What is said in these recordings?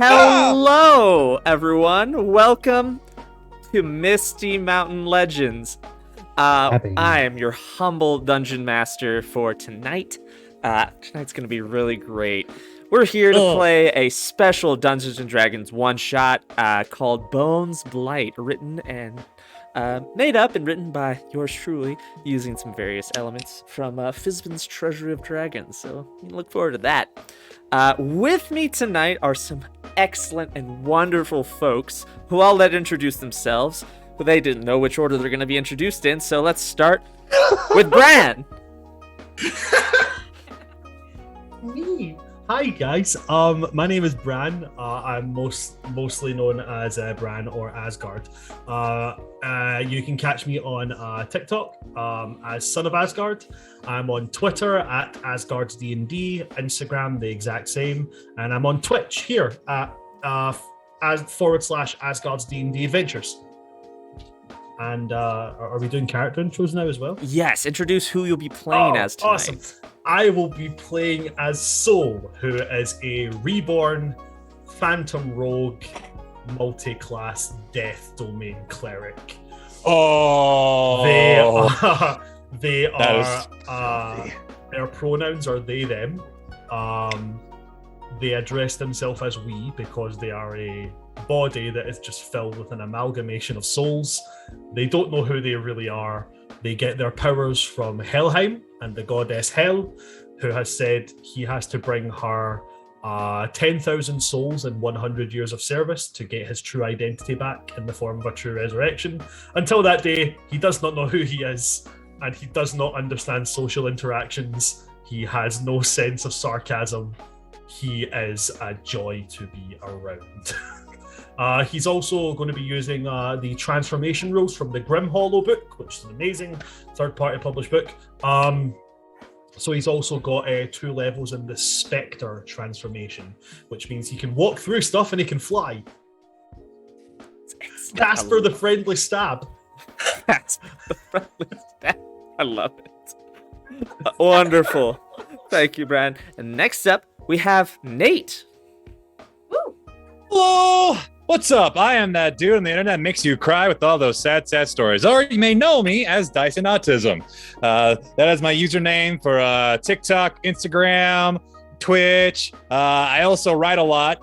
Hello, everyone. Welcome to Misty Mountain Legends. I am your humble dungeon master for tonight. Tonight's going to be really great. We're here to play a special Dungeons & Dragons one-shot called Bones Blight, written and made up and written by yours truly, using some various elements from Fizban's Treasury of Dragons, so you can look forward to that. With me tonight are some excellent and wonderful folks who I'll let introduce themselves, but they didn't know which order they're going to be introduced in, so let's start with Bran. Me. Hi guys, my name is Bran. I'm mostly known as Bran or Asgard. You can catch me on TikTok as Son of Asgard. I'm on Twitter at AsgardsD&D, Instagram the exact same, and I'm on Twitch here at /AsgardsD&D Adventures. And are we doing character intros now as well? Yes, introduce who you'll be playing as tonight. Awesome. I will be playing as Soul, who is a reborn phantom rogue multi-class death domain cleric. Oh, their pronouns are they, them. They address themselves as we because they are a body that is just filled with an amalgamation of souls. They don't know who they really are. They get their powers from Helheim and the goddess Hel, who has said he has to bring her 10,000 souls and 100 years of service to get his true identity back in the form of a true resurrection. Until that day, he does not know who he is, and he does not understand social interactions. He has no sense of sarcasm. He is a joy to be around. He's also going to be using the transformation rules from the Grim Hollow book, which is an amazing third-party published book. So he's also got 2 levels in the Spectre transformation, which means he can walk through stuff and he can fly. Casper the Friendly Stab. Casper the Friendly Stab. I love it. Wonderful. Thank you, Bran. And next up, we have Nate. Woo! Hello! What's up? I am that dude on the internet that makes you cry with all those sad stories. Or you may know me as Dyson Autism. That is my username for TikTok, Instagram, Twitch. I also write a lot.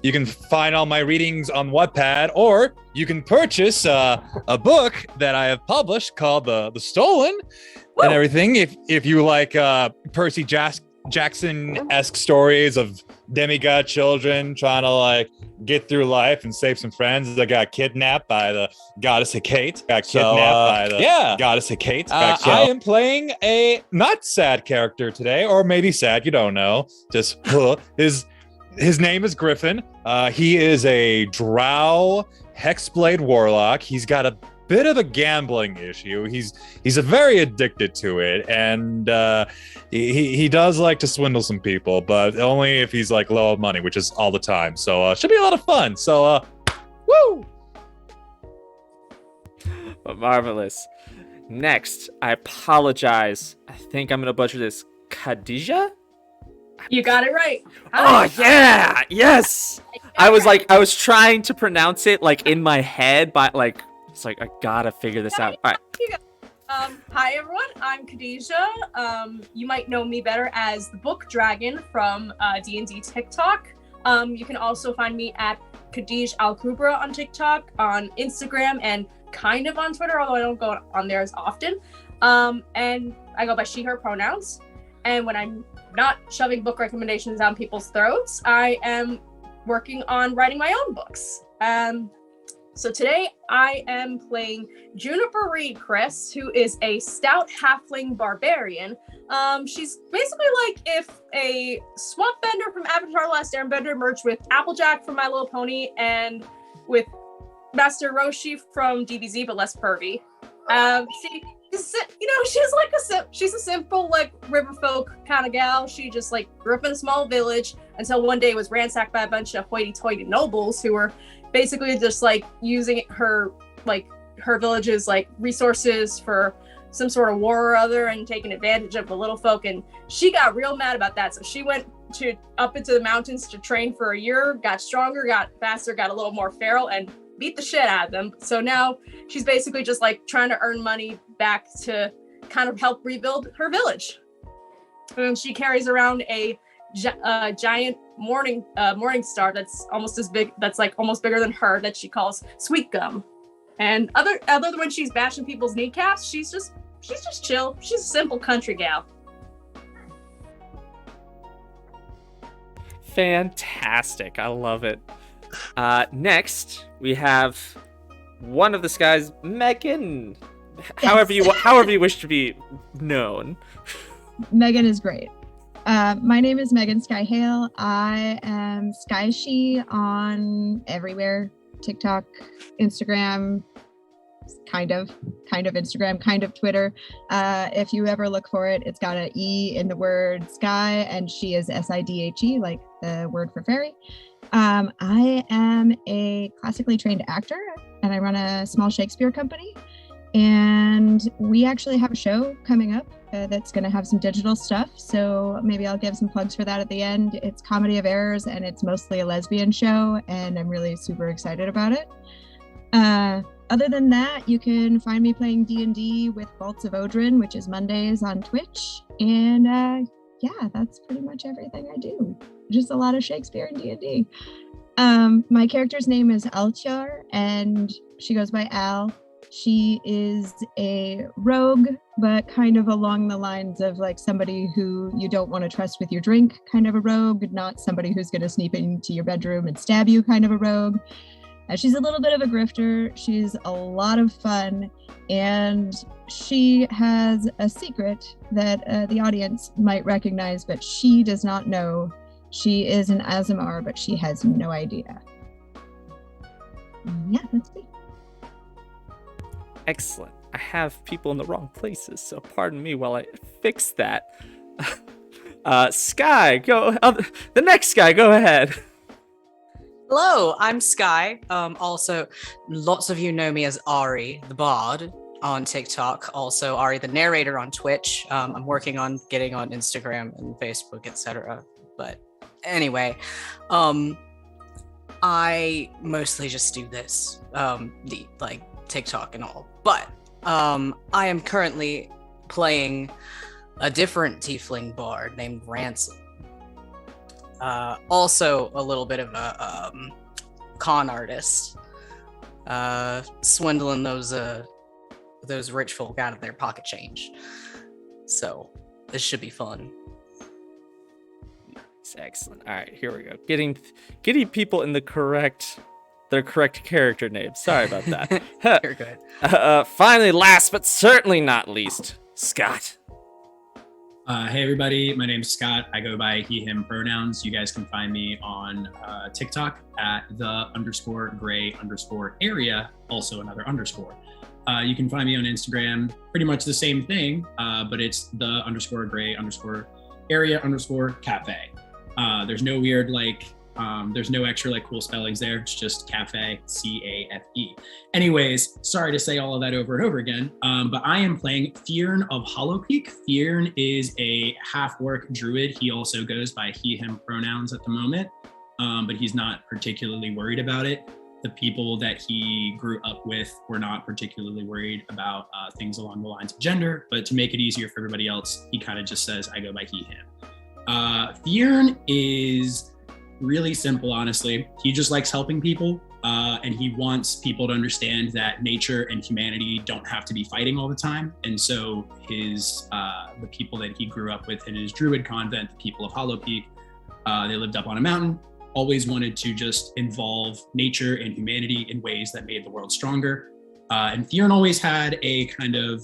You can find all my readings on Wattpad, or you can purchase a book that I have published called The Stolen. Woo! And everything. If you like Percy Jackson-esque stories of demigod children trying to get through life and save some friends that got kidnapped by the goddess Hecate. Goddess Hecate. I am playing a not sad character today, or maybe sad, you don't know. Just his name is Griffen. He is a drow hexblade warlock. He's got a bit of a gambling issue. He's a very addicted to it, and he does like to swindle some people, but only if he's low on money, which is all the time. So should be a lot of fun. So woo! Marvelous. Next, I apologize. I think I'm gonna butcher this. Khadija? You got it right. Oh yeah, yes. I was trying to pronounce it in my head, but it's I gotta figure this out. All right. Hi everyone, I'm Khadija. You might know me better as the Book Dragon from D&D TikTok. You can also find me at Khadija Al Kubra on TikTok, on Instagram, and kind of on Twitter, although I don't go on there as often. And I go by she, her pronouns. And when I'm not shoving book recommendations down people's throats, I am working on writing my own books. So today I am playing Juniper Reed Chris, who is a stout halfling barbarian. She's basically if a swamp bender from Avatar: The Last Airbender merged with Applejack from My Little Pony and with Master Roshi from DBZ, but less pervy. She's a simple river folk kind of gal. She just grew up in a small village until one day was ransacked by a bunch of hoity-toity nobles who were basically just using her village's resources for some sort of war or other and taking advantage of the little folk, and she got real mad about that, so she went up into the mountains to train for a year, got stronger, got faster, got a little more feral, and beat the shit out of them. So now she's basically just like trying to earn money back to kind of help rebuild her village. And she carries around a giant morning star that's almost as big, that's like almost bigger than her, that she calls Sweet Gum. And other than when she's bashing people's kneecaps, she's just chill. She's a simple country gal. Fantastic. I love it. Next, we have one of the Skye's, Megan. However you wish to be known. Megan is great. My name is Megan Skye Hale. I am Skyesidhe on everywhere. TikTok, Instagram, kind of Instagram, kind of Twitter. If you ever look for it, it's got an E in the word Skye, and she is Sidhe, like the word for fairy. I am a classically trained actor, and I run a small Shakespeare company. And we actually have a show coming up that's going to have some digital stuff. So maybe I'll give some plugs for that at the end. It's Comedy of Errors, and it's mostly a lesbian show, and I'm really super excited about it. Other than that, you can find me playing D&D with Vaults of Odrin, which is Mondays on Twitch. And yeah, that's pretty much everything I do. Just a lot of Shakespeare and D&D. My character's name is Ailteoir, and she goes by Al. She is a rogue, but kind of along the lines of like somebody who you don't want to trust with your drink, kind of a rogue, not somebody who's going to sneak into your bedroom and stab you, kind of a rogue. She's a little bit of a grifter. She's a lot of fun, and she has a secret that the audience might recognize, but she does not know. She is an Aasimar, but she has no idea. Yeah, that's me. Excellent. I have people in the wrong places, so pardon me while I fix that. Skye, go. The next Skye, go ahead. Hello, I'm Skye. Also, lots of you know me as Ari, the Bard, on TikTok. Also, Ari, the Narrator on Twitch. I'm working on getting on Instagram and Facebook, etc. But anyway, I mostly just do this, TikTok and all. But I am currently playing a different tiefling bard named Ransom. Also a little bit of a con artist, swindling those rich folk out of their pocket change. So this should be fun. Excellent. All right, here we go. Getting people in their correct character names. Sorry about that. You're good. Finally, last but certainly not least, Scott. Hey everybody, my name's Scott. I go by he, him pronouns. You guys can find me on TikTok at _gray_area, also another underscore. You can find me on Instagram, pretty much the same thing, but it's the _gray_area_cafe. There's no weird there's no extra cool spellings there. It's just cafe, C-A-F-E. Anyways, sorry to say all of that over and over again, but I am playing Fjiern of Hollowpeak. Fjiern is a half-orc druid. He also goes by he, him pronouns at the moment, but he's not particularly worried about it. The people that he grew up with were not particularly worried about things along the lines of gender, but to make it easier for everybody else, he kind of just says, I go by he, him. Fjiern is really simple, honestly. He just likes helping people, and he wants people to understand that nature and humanity don't have to be fighting all the time. And so the people that he grew up with in his druid convent, the people of Hollowpeak, they lived up on a mountain, always wanted to just involve nature and humanity in ways that made the world stronger. And Fjiern always had a kind of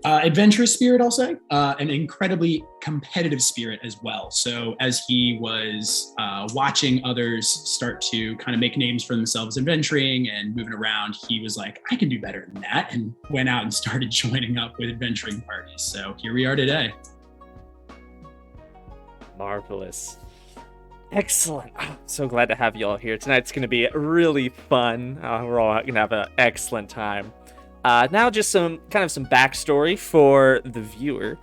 adventurous spirit, I'll say, an incredibly competitive spirit as well. So as he was watching others start to kind of make names for themselves adventuring and moving around, he was like, I can do better than that, and went out and started joining up with adventuring parties. So here we are today. Marvelous. Excellent. Oh, so glad to have you all here. Tonight's going to be really fun. We're all going to have an excellent time. Now just some backstory for the viewer.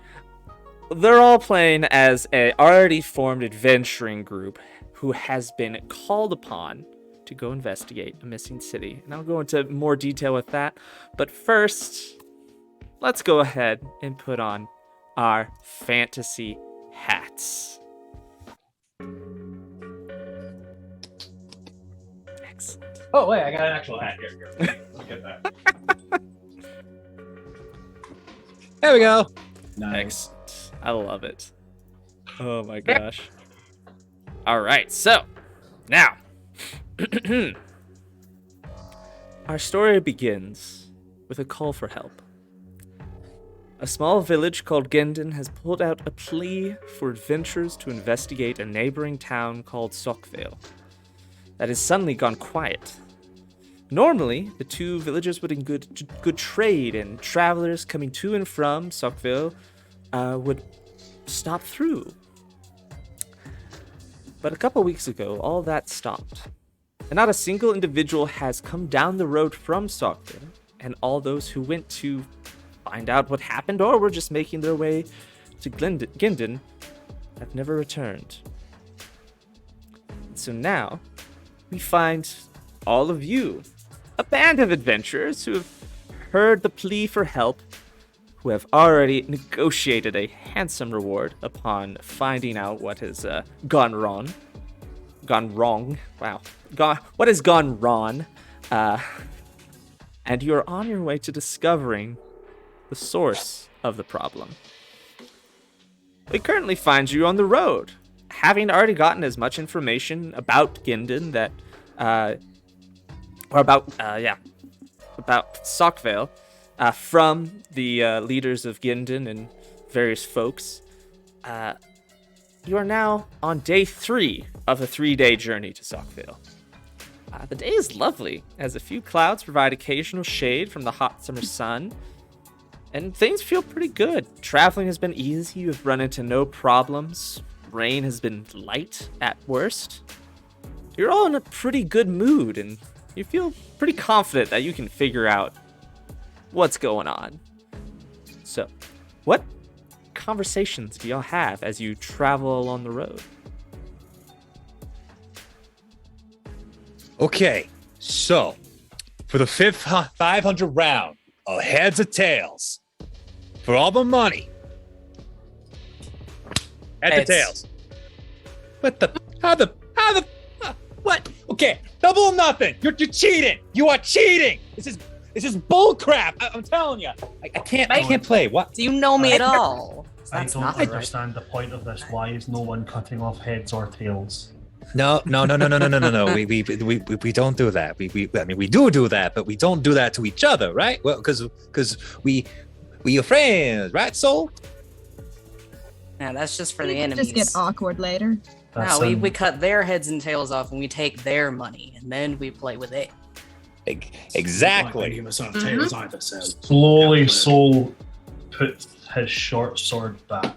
they're all playing as a already formed adventuring group who has been called upon to go investigate a missing city. And I'll go into more detail with that. But first, let's go ahead and put on our fantasy hats. Excellent. Oh wait, I got an actual hat here. Let's get that. There we go. Nice. Excellent. I love it. Oh my gosh. All right, so now our story begins with a call for help. A small village called Gendon has pulled out a plea for adventurers to investigate a neighboring town called Sockvale that has suddenly gone quiet. Normally, the two villages would in good trade, and travelers coming to and from Sockvale would stop through. But a couple weeks ago, all that stopped, and not a single individual has come down the road from Sockvale, and all those who went to find out what happened or were just making their way to Gendon have never returned. So now, we find all of you, a band of adventurers who have heard the plea for help, who have already negotiated a handsome reward upon finding out what has gone wrong. What has gone wrong? And you are on your way to discovering the source of the problem. We currently find you on the road, having already gotten as much information about Gendon that, about Sockvale, from the leaders of Gendon and various folks. You are now on day 3 of a 3-day journey to Sockvale. The day is lovely, as a few clouds provide occasional shade from the hot summer sun, and things feel pretty good. Traveling has been easy, you've run into no problems. Rain has been light at worst. You're all in a pretty good mood, and you feel pretty confident that you can figure out what's going on. So, what conversations do y'all have as you travel along the road? Okay, so for the 500 round of heads or tails, for all the money, heads or tails. What? Okay, double or nothing. You're cheating. You are cheating. This is bull crap. I'm telling you. I can't play. What? Do you know me at all? I don't understand the point of this. Why is no one cutting off heads or tails? No. We don't do that. We do that, but we don't do that to each other, right? Well, because we are friends, right, Soul? Yeah, that's just for the It enemies. just get awkward later. No, we cut their heads and tails off and we take their money and then we play with it. Exactly. Any of us have tails either, so Slowly, Soul puts his short sword back.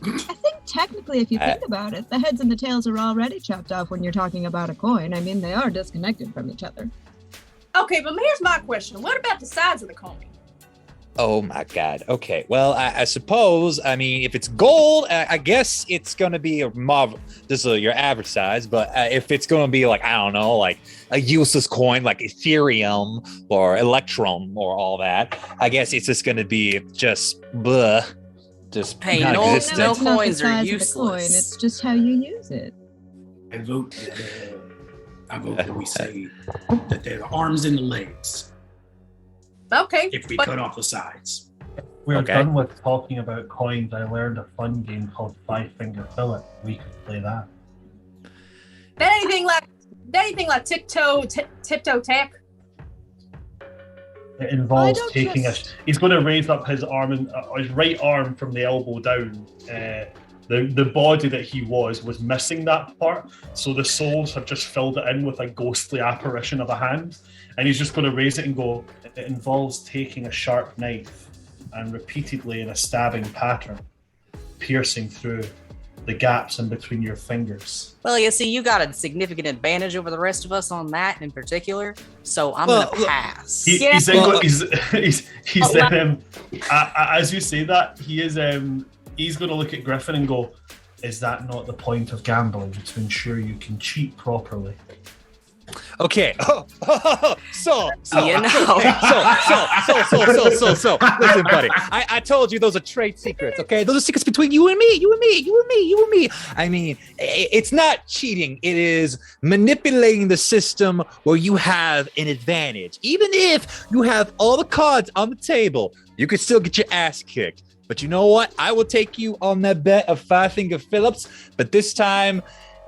I think technically, if you think about it, the heads and the tails are already chopped off when you're talking about a coin. I mean, they are disconnected from each other. Okay, but here's my question. What about the sides of the coin? Oh my God. Okay. Well, I suppose. I mean, if it's gold, I guess it's gonna be this is your average size. But if it's gonna be like, I don't know, like a useless coin like Ethereum or Electrum or all that, I guess it's just gonna be just blah. Just Hey, non-existent. no It's not the coins are size of the coin, useless. it's just how you use it. I vote that we say that there are arms and the legs Okay, if we but cut off the sides. We're Okay. done with talking about coins. I learned a fun game called 5-Finger Fillet. We could play that. anything like tiptoe tech. It involves don't taking just- He's going to raise up his arm and his right arm from the elbow down. The body that he was missing that part, so the souls have just filled it in with a ghostly apparition of a hand, and he's just going to raise it and go. It involves taking a sharp knife and repeatedly in a stabbing pattern, piercing through the gaps in between your fingers. Well, you see, you got a significant advantage over the rest of us on that in particular, so I'm Well, gonna pass. Yeah. He's as you say that, he is he's going to look at Griffen and go, is that not the point of gambling, to ensure you can cheat properly? Okay. So. You know. So. Listen, buddy. I told you those are trade secrets. Okay, those are secrets between you and me. I mean, it's not cheating. It is manipulating the system where you have an advantage. Even if you have all the cards on the table, you could still get your ass kicked. But you know what? I will take you on that bet of Five Finger Phillips. But this time,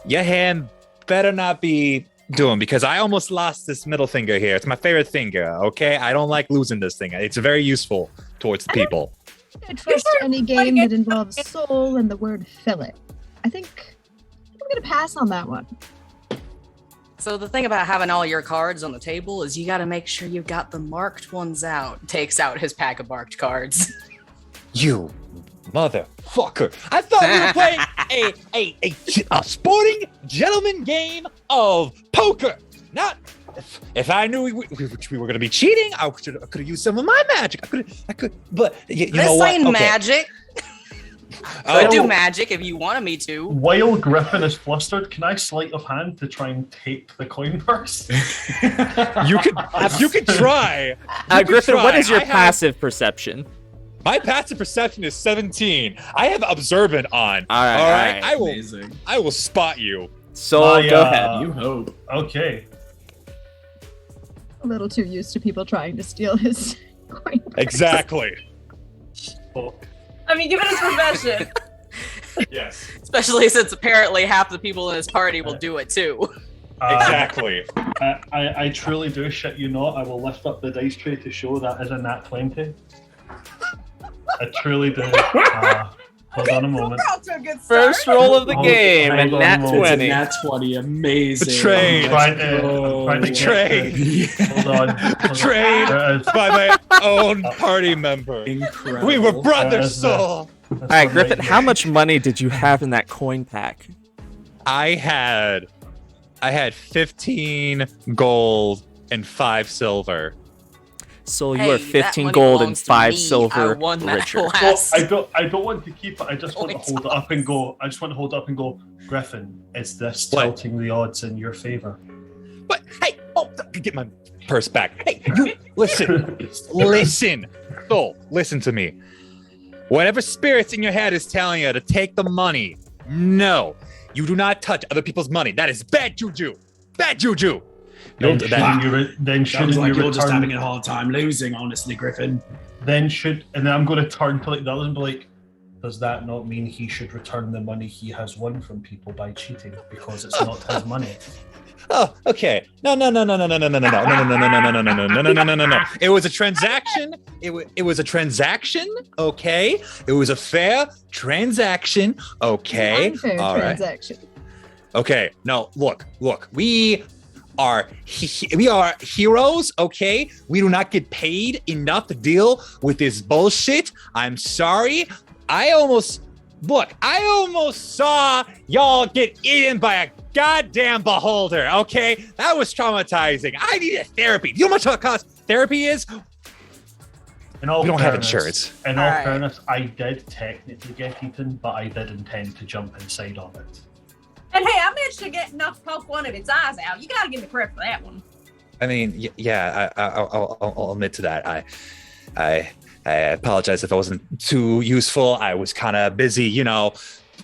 your hand better not be doing, because I almost lost this middle finger here. It's my favorite finger, okay? I don't like losing this thing. It's very useful towards the people. I trust any game that involves soul and the word fillet. I think I'm going to pass on that one. So the thing about having all your cards on the table is you got to make sure you got the marked ones out. Takes out his pack of marked cards. You motherfucker. I thought we were playing a sporting gentleman game of poker. Not if I knew we were going to be cheating, I could have used some of my magic. I could, but you know what? This ain't magic. I do magic if you wanted me to. While Griffen is flustered, can I sleight of hand to try and take the coin purse? You could try. Griffen, what is your passive perception? My passive perception is 17. I have observant on. All right. I will spot you. So go ahead. You hope. Okay. A little too used to people trying to steal his coin. Exactly. I mean, given his profession. Yes. Especially since apparently half the people in his party will do it too. Exactly. I truly do shit you not. I will lift up the dice tray to show that is a nat 20. I truly do. Hold on a moment. First roll of the game, and nat 20. Nat 20, amazing. Betrayed. Betrayed. Hold on. Betrayed by my own party member. Incredible. We were brothers, soul. All right, Griffen, how much money did you have in that coin pack? I had 15 gold and 5 silver. So you are 15 gold and 5 silver richer. Well, I don't want to keep it. I just want to hold it up and go. Griffen, is this tilting the odds in your favor? But hey, get my purse back. Hey, you listen. Soul, listen to me. Whatever spirits in your head is telling you to take the money, no, you do not touch other people's money. That is bad juju. Bad juju. Then shouldn't you you're just having a hard time losing, honestly, Griffen. And then I'm going to turn to the others and be like, does that not mean he should return the money he has won from people by cheating because it's not his money? Oh, okay. No. It was a transaction. It was a transaction. Okay. It was a fair transaction. Okay. Unfair all right. transaction. Okay. No. Look. We are heroes. Okay. We do not get paid enough to deal with this bullshit. I'm sorry. I almost saw y'all get eaten by a goddamn beholder, okay? That was traumatizing. I needed therapy. You know how much cost therapy is? We don't have insurance. In all fairness, I did technically get eaten, but I did intend to jump inside of it. And hey, I managed to get enough to poke one of its eyes out. You gotta give me credit for that one. I mean, yeah, I'll admit to that. I apologize if I wasn't too useful. I was kind of busy,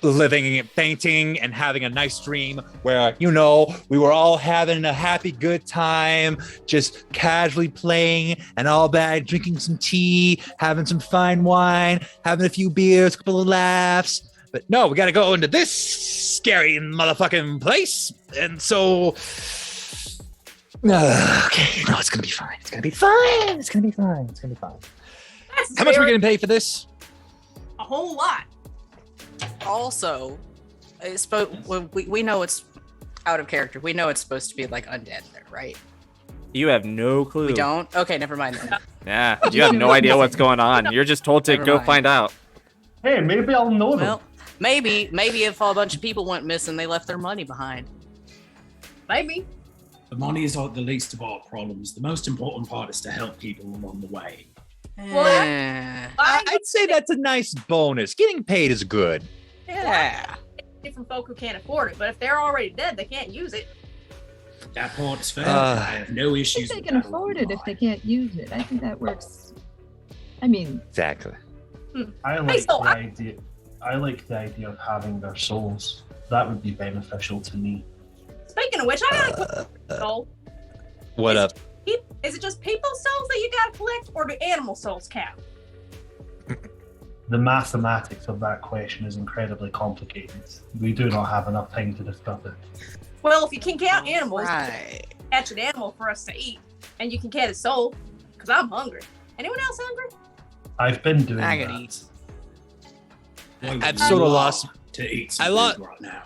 living, painting, and having a nice dream where, we were all having a happy, good time, just casually playing and all that, drinking some tea, having some fine wine, having a few beers, a couple of laughs. But no, we got to go into this scary motherfucking place. And so, okay, no, it's going to be fine. It's going to be fine. It's going to be fine. It's going to be fine. How much are we going to pay for this? A whole lot. Also, we know it's out of character. We know it's supposed to be like undead there, right? You have no clue. We don't? Okay, never mind then. Yeah, you have no idea what's going on. You're just told to go find out. Hey, maybe I'll know them. Well, maybe if a bunch of people went missing, they left their money behind. Maybe. The money is not the least of our problems. The most important part is to help people along the way. Well, I'd say that's a nice bonus. Getting paid is good. Yeah. Different folk who can't afford it, but if they're already dead, they can't use it. That part is fair. I have no I issues think with they can that afford it if they whatsoever. can't use it. I think that works. I mean, Exactly. I like so the idea. I like the idea of having their souls. That would be beneficial to me. Speaking of which, I got a soul. What up? Is it just people's souls that you gotta collect, or do animal souls count? The mathematics of that question is incredibly complicated. We do not have enough time to discuss it. Well, if you can count animals, Right. catch an animal for us to eat, and you can catch a soul, because I'm hungry. Anyone else hungry? I've been doing I that. gotta eat. I've sort of lost. to eat some I food lost. right now.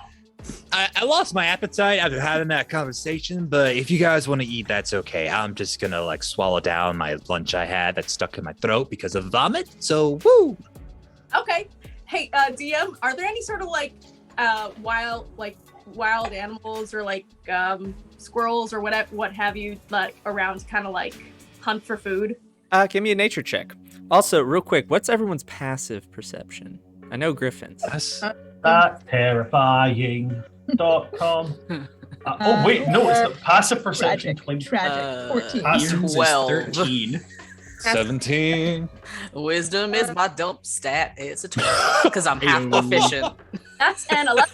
I lost my appetite after having that conversation. But if you guys want to eat, that's okay. I'm just gonna like swallow down my lunch I had that's stuck in my throat because of vomit. So woo. Okay. Hey, DM, are there any sort of wild animals or squirrels or what have you around to kind of hunt for food? Give me a nature check. Also, real quick, what's everyone's passive perception? I know Griffin's. That's terrifying.com. Oh, wait, no, it's the passive perception. tragic. 14. Passive Yours is 12. 13. 17. Wisdom is my dump stat. It's a 12 because I'm half Ew. proficient. That's an 11.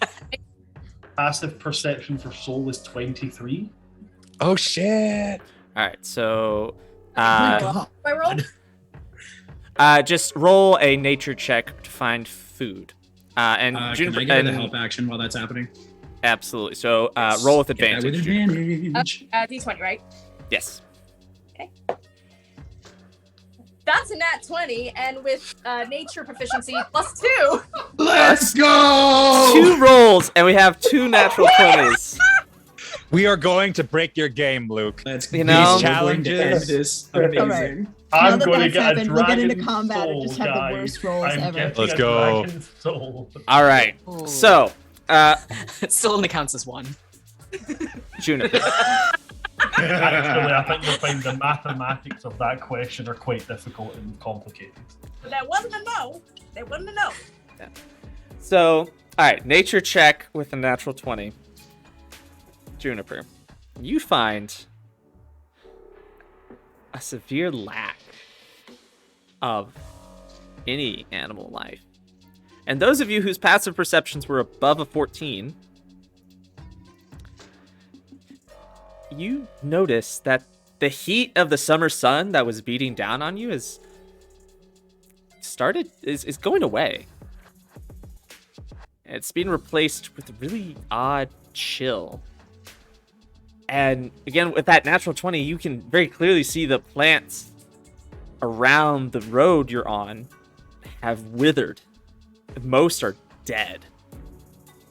Passive perception for soul is 23. Oh shit. All right, so I rolled. just roll a nature check to find food. And Can Juniper, I get and the help action while that's happening? absolutely. So roll with Get that advantage. with Juniper. advantage. D20, right? Yes. That's a nat 20, and with nature proficiency +2. Let's go! 2 rolls, and we have 2 natural 20s. We are going to break your game, Luke. Let's You know- these challenges. This amazing. All right. I'm that going to that's get happened, a we'll get dragon into combat soul, and just have the guys. worst rolls I'm ever. getting Let's a go. dragon soul. All right. Ooh. So, It still only counts as one. Juniper. Actually, I think you'll find the mathematics of that question are quite difficult and complicated. But that wasn't a no. That wasn't a no. So, all right, nature check with a natural 20. Juniper, you find a severe lack of any animal life. And those of you whose passive perceptions were above a 14, you notice that the heat of the summer sun that was beating down on you is going away. It's being replaced with a really odd chill. And again, with that natural 20, you can very clearly see the plants around the road you're on have withered. Most are dead.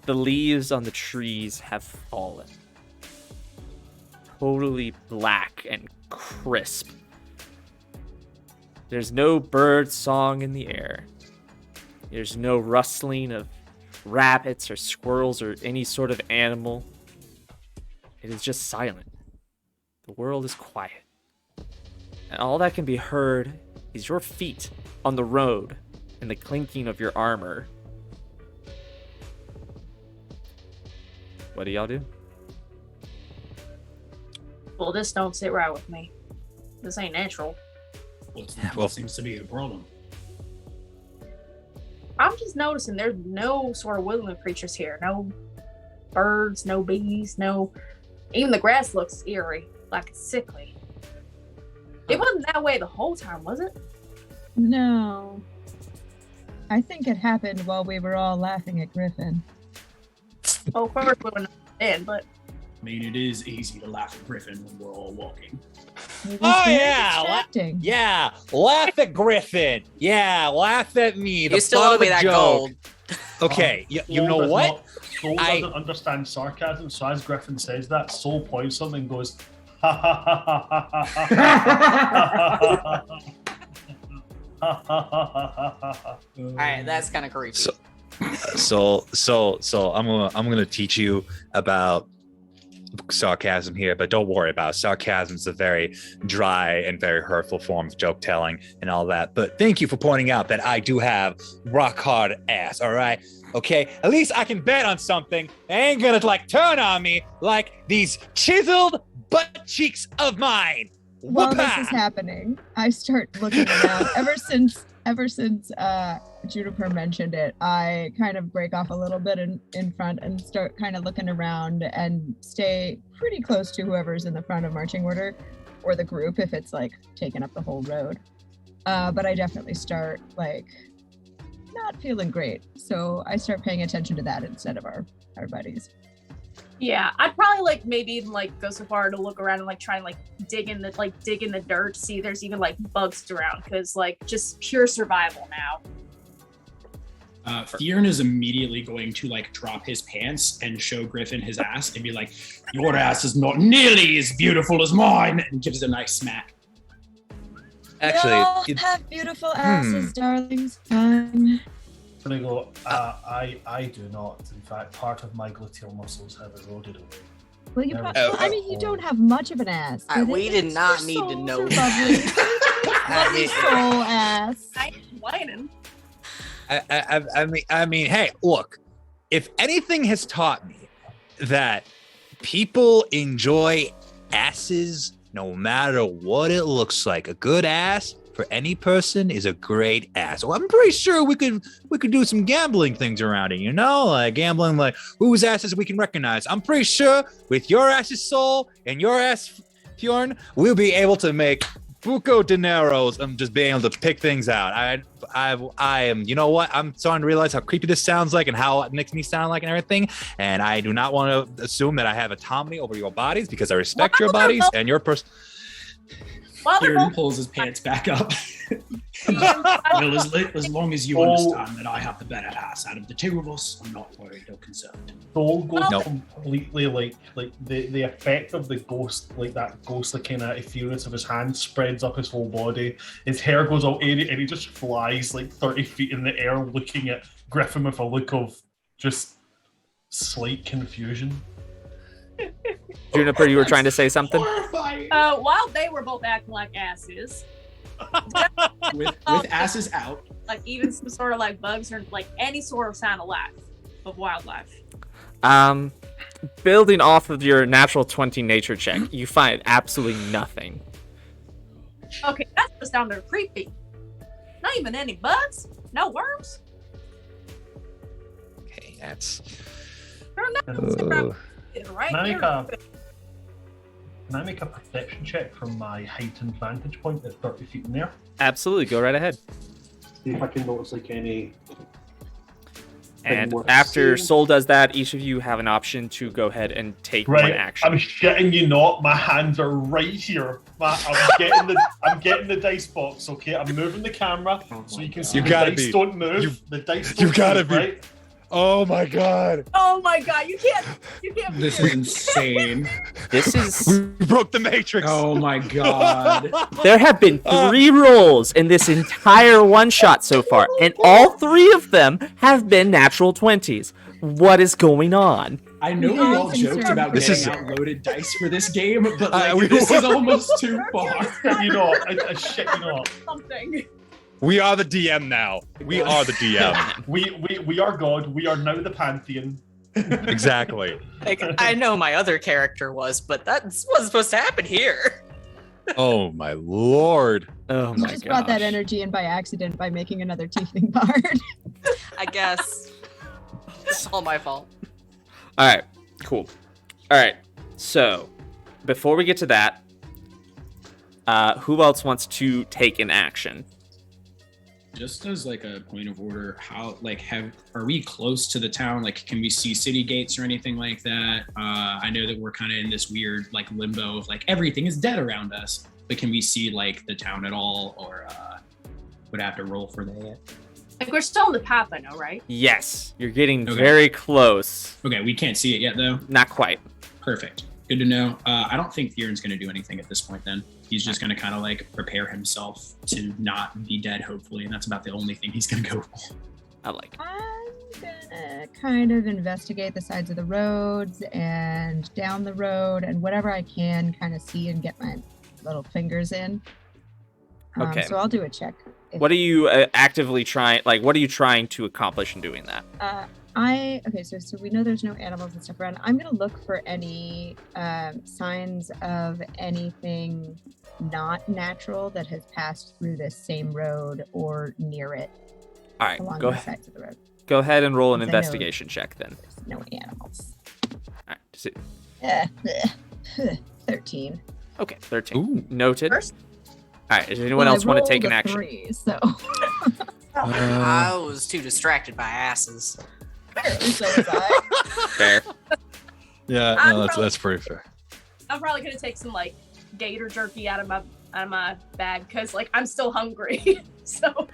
The leaves on the trees have fallen. Totally black and crisp. There's no bird song in the air. There's no rustling of rabbits or squirrels or any sort of animal. It is just silent. The world is quiet. And all that can be heard is your feet on the road and the clinking of your armor. What do y'all do? Well, this don't sit right with me. This ain't natural. Well, seems to be the problem. I'm just noticing there's no sort of woodland creatures here. No birds, no bees, no... Even the grass looks eerie, like it's sickly. It wasn't that way the whole time, was it? No. I think it happened while we were all laughing at Griffen. Oh, of course we wouldn't understand, but... I mean, it is easy to laugh at Griffen when we're all walking. It was Oh, very yeah, distracting. Yeah, laugh at Griffen. Yeah, laugh at me. The You still butt owe of me a that joke. gold. Okay, you Soul know does what? Soul I- doesn't understand sarcasm, so as Griffin says that, Soul points something and goes, ha ha ha ha ha ha ha ha ha ha. All right, that's kind of creepy. So I'm gonna teach you about sarcasm here, but don't worry about it. Sarcasm is a very dry and very hurtful form of joke telling and all that. But thank you for pointing out that I do have rock hard ass, all right? Okay, at least I can bet on something. They ain't gonna turn on me like these chiseled butt cheeks of mine. While Whoop-ah! this is happening, I start looking around. Ever since Juniper mentioned it, I kind of break off a little bit in front and start kind of looking around and stay pretty close to whoever's in the front of marching order or the group if it's taking up the whole road. But I definitely start not feeling great. So I start paying attention to that instead of our buddies. Yeah, I'd probably maybe even go so far to look around and try and dig in the dirt, see if there's even bugs around, because just pure survival now. Fjiern is immediately going to drop his pants and show Griffen his ass and be like, "Your ass is not nearly as beautiful as mine," and gives it a nice smack. Actually, we all have beautiful asses, darlings. Fine. Gonna go. I do not. In fact, part of my gluteal muscles have eroded away. Well, you don't have much of an ass. We did not need to know that. Lovely soul ass. I'm whining. I mean, hey, look, if anything has taught me that people enjoy asses no matter what it looks like, a good ass for any person is a great ass. Well, I'm pretty sure we could do some gambling things around it, gambling whose asses we can recognize. I'm pretty sure with your ass's soul and your ass, Fjiern, we'll be able to make buco dineros. I'm just being able to pick things out. I am, you know what? I'm starting to realize how creepy this sounds like and how it makes me sound like and everything. And I do not want to assume that I have autonomy over your bodies because I respect your bodies and your person. Fjiern pulls his pants back up. Well, as long as you understand that I have the better ass out of the two of us, I'm not worried or concerned. Soul goes completely the effect of the ghost, that ghostly kind of effluence of his hand spreads up his whole body. His hair goes all airy and he just flies 30 feet in the air, looking at Griffen with a look of just slight confusion. Juniper, you were trying to say something? While they were both acting like asses, with asses out, even some sort of bugs or any sort of sign of life, of wildlife. Building off of your natural 20 nature check, you find absolutely nothing. Okay, that's just down there creepy. Not even any bugs, no worms. Okay, that's. Can I make a perception check from my heightened vantage point at 30 feet in there? Absolutely, go right ahead. See if I can notice any. And after Soul does that, each of you have an option to go ahead and take one action. I'm shitting you not. My hands are right here. I'm getting the dice box. Okay, I'm moving the camera so you can see the dice don't move. The dice don't move, right? Oh my god! Oh my god! You can't. This is insane. We broke the matrix. Oh my god! There have been 3 rolls in this entire one-shot so far, and all 3 of them have been natural 20s. What is going on? I know we all joked about getting out loaded dice for this game, but this is almost too far. I shit you not. Something. We are the DM now. We are the DM. we are God. We are now the Pantheon. Exactly. I know my other character was, but that wasn't supposed to happen here. Oh my lord. Oh my god. You just brought that energy in by accident by making another tiefling bard. I guess. It's all my fault. All right, cool. All right, so before we get to that, who else wants to take an action? Just as a point of order, how are we close to the town? Can we see city gates or anything like that? I know that we're kind of in this weird limbo of everything is dead around us, but can we see the town at all, or would I have to roll for that? We're still in the path, I know, right? Yes, you're getting very close. Okay, we can't see it yet though. Not quite. Perfect. Good to know. I don't think Fjiern's going to do anything at this point then. He's just going to kind of prepare himself to not be dead, hopefully. And that's about the only thing he's going to go for. I like it. I'm gonna kind of investigate the sides of the roads and down the road and whatever I can kind of see and get my little fingers in. Okay. So I'll do a check. What are you actively trying? Like, what are you trying to accomplish in doing that? So we know there's no animals and stuff around. I'm gonna look for any signs of anything not natural that has passed through this same road or near it. All right, along go the ahead. sides of the road. Go ahead and roll an Since I know investigation check then. There's no animals. All right. 13. Okay, 13. Ooh. Noted. First. All right. Does anyone else want to take an action? 3, so I was too distracted by asses. so was I. Fair. Yeah, I'm no, probably- that's pretty fair. I'm probably gonna take some like gator jerky out of my bag because like I'm still hungry. So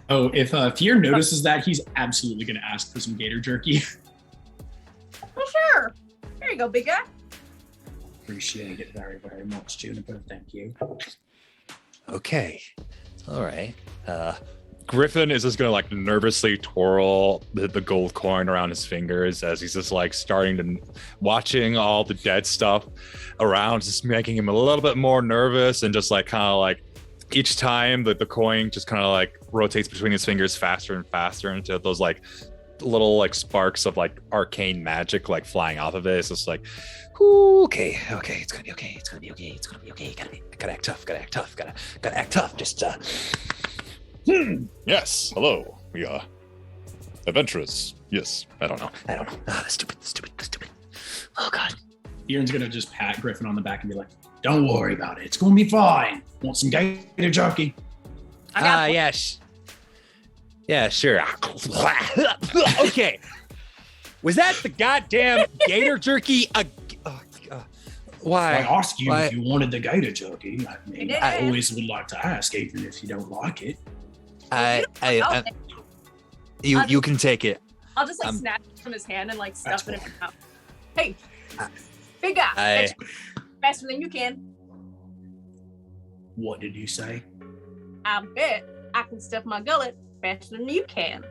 Oh, if Fjiern notices that, he's absolutely going to ask for some gator jerky. well, sure. There you go, big guy. Appreciate it very, very much, Juniper. Thank you. Okay. All right. Griffen is just gonna like nervously twirl the gold coin around his fingers as he's just like starting to watching all the dead stuff around, just making him a little bit more nervous, and just like kind of like each time that the coin just kind of like rotates between his fingers faster and faster until those like little like sparks of like arcane magic like flying off of it. It's just like, "Ooh, okay, it's gonna be okay, it's gonna be okay. Gotta act tough, gotta act tough. Just Yes, hello. We are adventurers. Yes, I don't know. Stupid. Oh god. Fjiern's going to just pat Griffen on the back and be like, don't worry about it. It's going to be fine. Want some gator jerky? I got Yes. Yeah, sure. Okay. Was that the goddamn gator jerky? Why? I asked you Why? if you wanted the gator jerky. I mean, did. I always would like to ask, even if you don't like it. You can take it. I'll just like snatch it from his hand and like stuff it in his mouth. Hey, big guy, faster than you can. What did you say? I bet I can stuff my gullet faster than you can.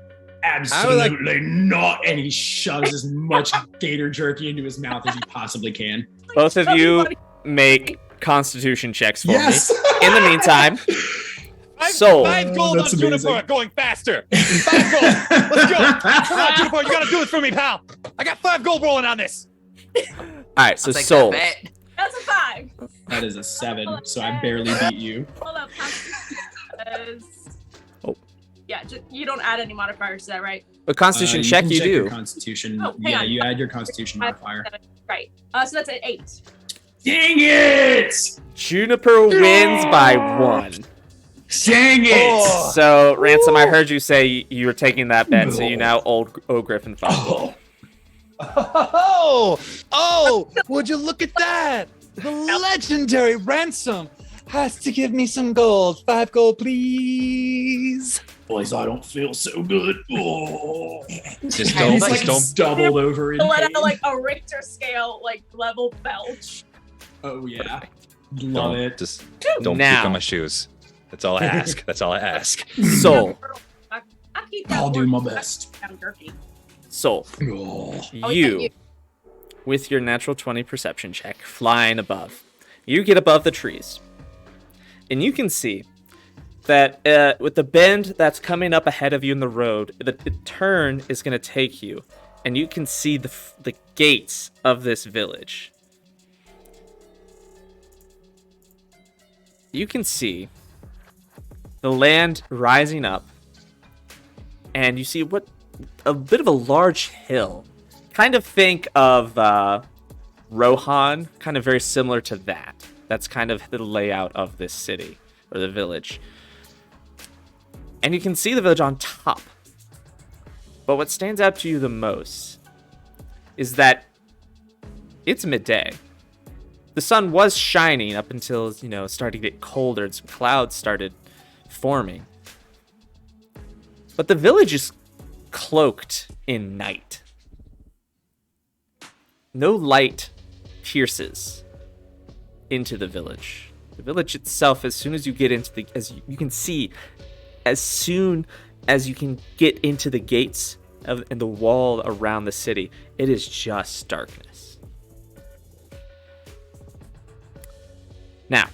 Absolutely not. And he shoves as much gator jerky into his mouth as he possibly can. Both of you make Constitution checks for Yes. me. In the meantime, Soul. 5 gold on That's Juniper, amazing. going faster. 5 gold. Let's go. Come on, Juniper, you gotta do this for me, pal. I got 5 gold rolling on this. All right. So I'll take Soul. that bet. That's a 5. That is a 7, so I barely beat you. Hold up, Constitution. Oh. Yeah, you don't add any modifiers to that, right? A Constitution check can you check your do. Constitution. Oh, hang Yeah, on. you add your Constitution modifier. Right. So that's an 8. Dang it! Juniper wins by 1. Dang it! Oh. So Ransom, I heard you say you were taking that bet, so you now owe Griffen 5 gold. Oh, would you look at that? The legendary Ransom has to give me some gold. 5 gold, please. Boys, I don't feel so good. Oh. Just And he's don't, like just don't. doubled over in Let pain. out like a Richter scale like level belch. Oh yeah, love it. Just don't Now. puke on my shoes. That's all I ask. That's all I ask. Soul. I keep that I'll do word- my best. I'm jerky. Soul. Oh. Oh, You, you. with your natural 20 perception check, flying above. You get above the trees. And you can see that with the bend that's coming up ahead of you in the road, the turn is going to take you. And you can see the gates of this village. You can see the land rising up. And you see a bit of a large hill. Kind of think of Rohan, kind of very similar to that. That's kind of the layout of this city, or the village. And you can see the village on top. But what stands out to you the most is that it's midday. The sun was shining up until, it started to get colder and some clouds started forming. But the village is cloaked in night. No light pierces into the village. The village itself, as soon as you get into as you can see, as soon as you can get into the gates and the wall around the city, it is just darkness. Now,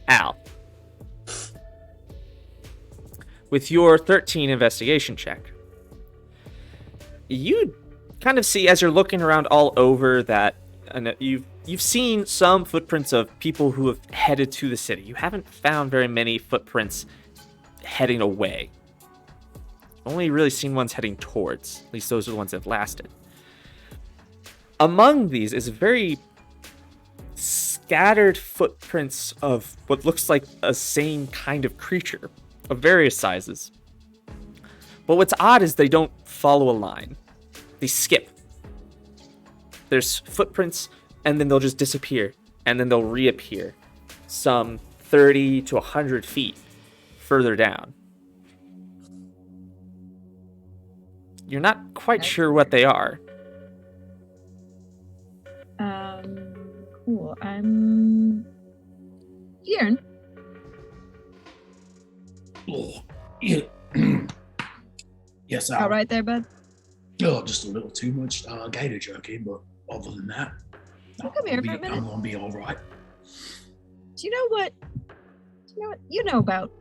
Al, with your 13 investigation check, you kind of see, as you're looking around all over, that you've seen some footprints of people who have headed to the city. You haven't found very many footprints heading away. Only really seen ones heading towards. At least those are the ones that lasted. Among these is very scattered footprints of what looks like a same kind of creature of various sizes. But what's odd is they don't follow a line. They skip. There's footprints, and then they'll just disappear, and then they'll reappear some 30 to 100 feet further down. You're not quite sure what they are. Cool. Fjiern. Oh, yeah. Yes, All right there, bud. Oh, just a little too much gator jerky, but other than that, Come here for a minute. I'm gonna be all right. Do you know what you know about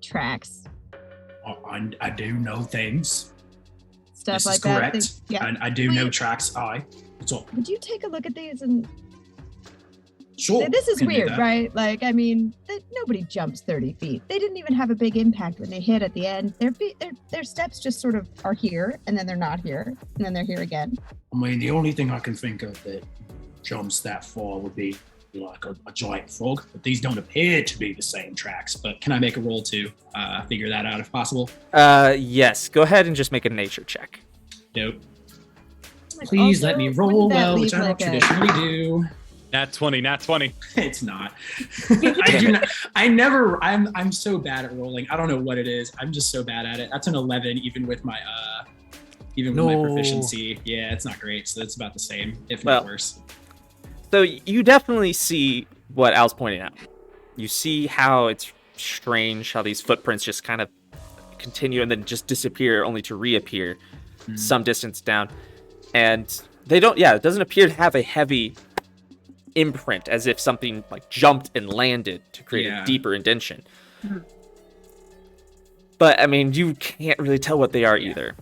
tracks? I do know things. Stuff This like is that. correct. Yeah. And I do know tracks. What's up? Would you take a look at these and Sure. this is can do weird, that. right? Like, I mean, nobody jumps 30 feet. They didn't even have a big impact when they hit at the end. Their steps just sort of are here, and then they're not here, and then they're here again. I mean, the only thing I can think of that jumps that far would be like a giant frog, but these don't appear to be the same tracks. But can I make a roll to figure that out if possible? Yes. Go ahead and just make a nature check. Nope. Like, Please also, let me wouldn't roll that well, leave, which I don't like, traditionally do. Nat 20, nat 20. It's not. I do not. I never. I'm so bad at rolling. I don't know what it is. I'm just so bad at it. That's an 11, even with my my proficiency. Yeah, it's not great. So it's about the same, if not worse. So you definitely see what Al's pointing out. You see how it's strange how these footprints just kind of continue and then just disappear, only to reappear some distance down. And they don't. Yeah, it doesn't appear to have a heavy imprint, as if something like jumped and landed to create a deeper indentation. But I mean, you can't really tell what they are either.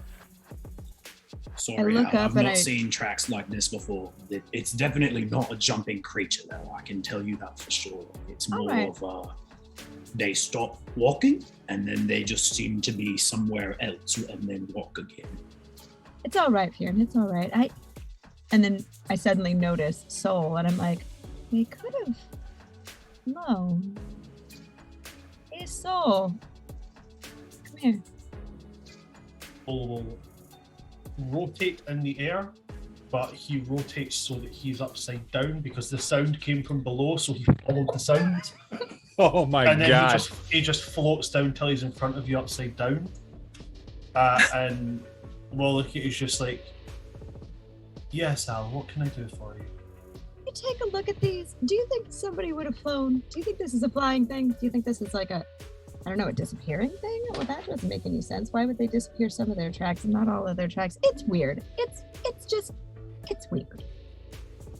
Sorry, I've not seen tracks like this before. It's definitely not a jumping creature, though. I can tell you that for sure. It's more of they stop walking and then they just seem to be somewhere else and then walk again. It's all right, Fjiern. It's all right. And then I suddenly noticed Soul, and I'm like, they could have flown. Hey, Soul, come here. Will rotate in the air, but he rotates so that he's upside down because the sound came from below, so he followed the sound. Oh my and then god! he just floats down till he's in front of you upside down, and Wallachie is just like, "Yes, Al, what can I do for you?" You take a look at these. Do you think somebody would have flown? Do you think this is a flying thing? Do you think this is like a disappearing thing? Well, that doesn't make any sense. Why would they disappear some of their tracks and not all of their tracks? It's weird. It's weird.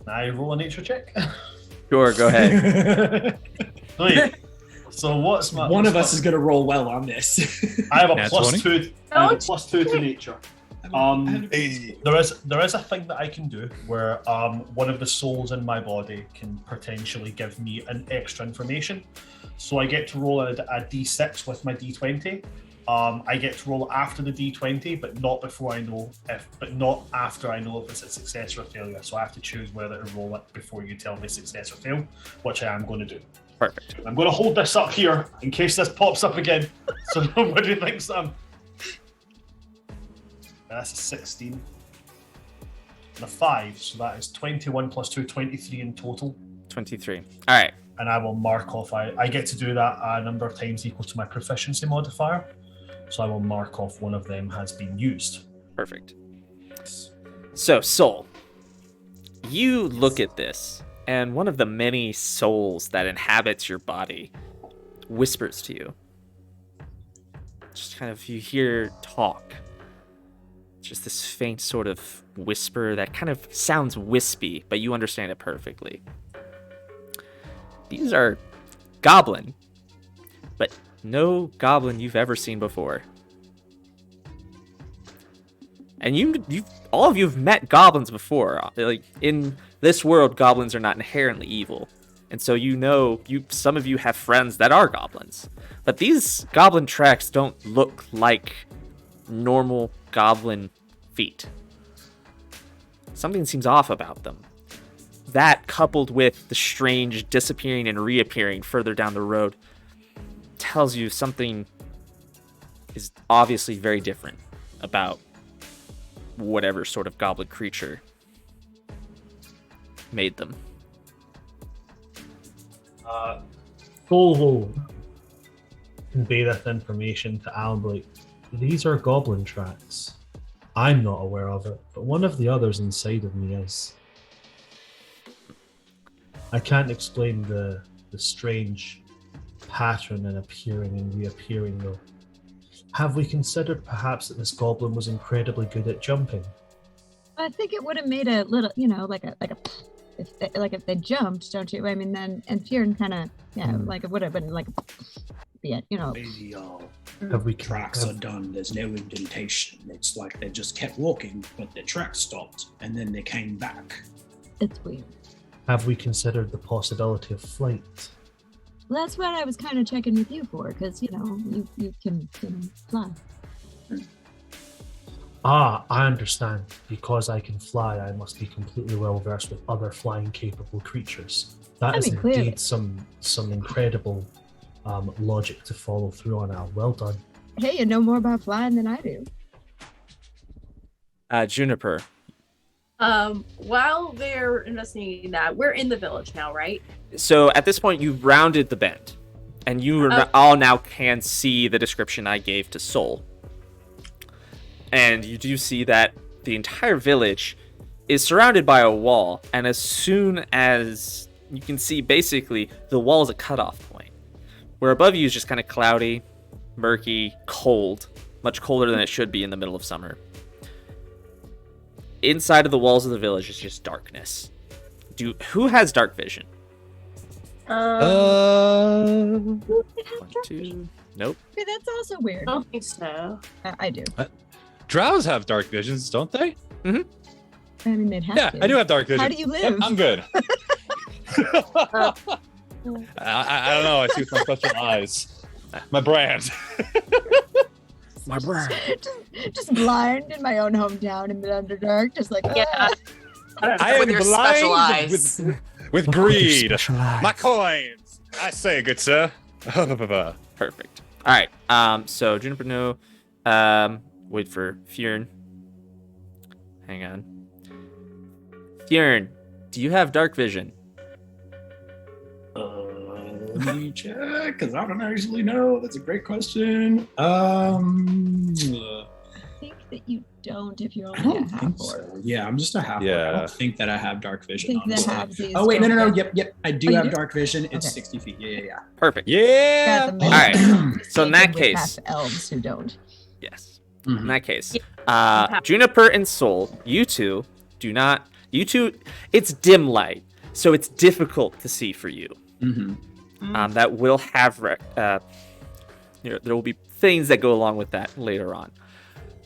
I roll a nature check. Sure, go ahead. Wait, so what's my... One of us is going to roll well on this. I have a Nat plus 20? 2. I have a plus 2 to nature. There is a thing that I can do where one of the souls in my body can potentially give me an extra information. So I get to roll a d6 with my d20. I get to roll after the d20, but not after I know if it's a success or a failure. So I have to choose whether to roll it before you tell me success or fail, which I am going to do. Perfect. I'm going to hold this up here in case this pops up again, so nobody thinks I'm... That's a 16. And a 5, so that is 21 plus 2, 23 in total. 23. All right. And I will mark off, I get to do that a number of times equal to my proficiency modifier. So I will mark off one of them has been used. Perfect. So, Soul, you look at this, and one of the many souls that inhabits your body whispers to you. Just kind of, you hear talk. Just this faint sort of whisper that kind of sounds wispy, but you understand it perfectly. These are goblin, but no goblin you've ever seen before. And all of you have met goblins before. Like, in this world, goblins are not inherently evil. And so some of you have friends that are goblins. But these goblin tracks don't look like normal goblin feet. Something seems off about them. That, coupled with the strange disappearing and reappearing further down the road, tells you something is obviously very different about whatever sort of goblin creature made them. Volvo conveyeth information to Alan Blight. These are goblin tracks. I'm not aware of it, but one of the others inside of me is. I can't explain the strange pattern in appearing and reappearing, though. Have we considered perhaps that this goblin was incredibly good at jumping? I think it would have made a little, if they jumped, don't you? I mean, then and Fjiern kind of, it would have been like, Maybe Have we tracks are done. There's no indentation. It's like they just kept walking, but their tracks stopped, and then they came back. It's weird. Have we considered the possibility of flight? Well, that's what I was kind of checking with you for, because you can fly. I understand. Because I can fly, I must be completely well versed with other flying capable creatures. That is clearly. indeed some incredible logic to follow through on. Al. Well done. Hey, you know more about flying than I do. Juniper. While they're investigating that, we're in the village now, right? So at this point, you've rounded the bend, and you all now can see the description I gave to Soul. And you do see that the entire village is surrounded by a wall, and as soon as you can see, basically, the wall is a cutoff point, where above you is just kind of cloudy, murky, cold, much colder than it should be in the middle of summer. Inside of the walls of the village is just darkness. Who has dark vision? 1, 2. Nope. Okay, that's also weird. I don't think so. I do. Drows have dark visions, don't they? I mean, they'd have Yeah, to. I do have dark vision. How do you live? Yep, I'm good. I don't know. I see with my special eyes. My brand. My brand. just blind in my own hometown in the Underdark, just like Yeah. I am With your special blind eyes. with greed. My coins. I say, good sir. Perfect. All right. So Juniper, no. Wait for Fjiern. Hang on. Fjiern, do you have dark vision? Let me check, because I don't actually know. That's a great question. I think that you don't if you're I only don't a half think orc. so. Yeah, I'm just a half. Yeah. I don't think that I have dark vision. I think the Honestly. halvesies Oh wait, no. don't get- Yep. I do Oh, you have do? dark vision. It's Okay. 60 feet. Yeah. Perfect. Yeah. Got the All right. So in that With case, half elves who don't. yes. Mhm. In that case, Juniper and Soul, you two, it's dim light, so it's difficult to see for you. Mm-hmm. That will have, there will be things that go along with that later on.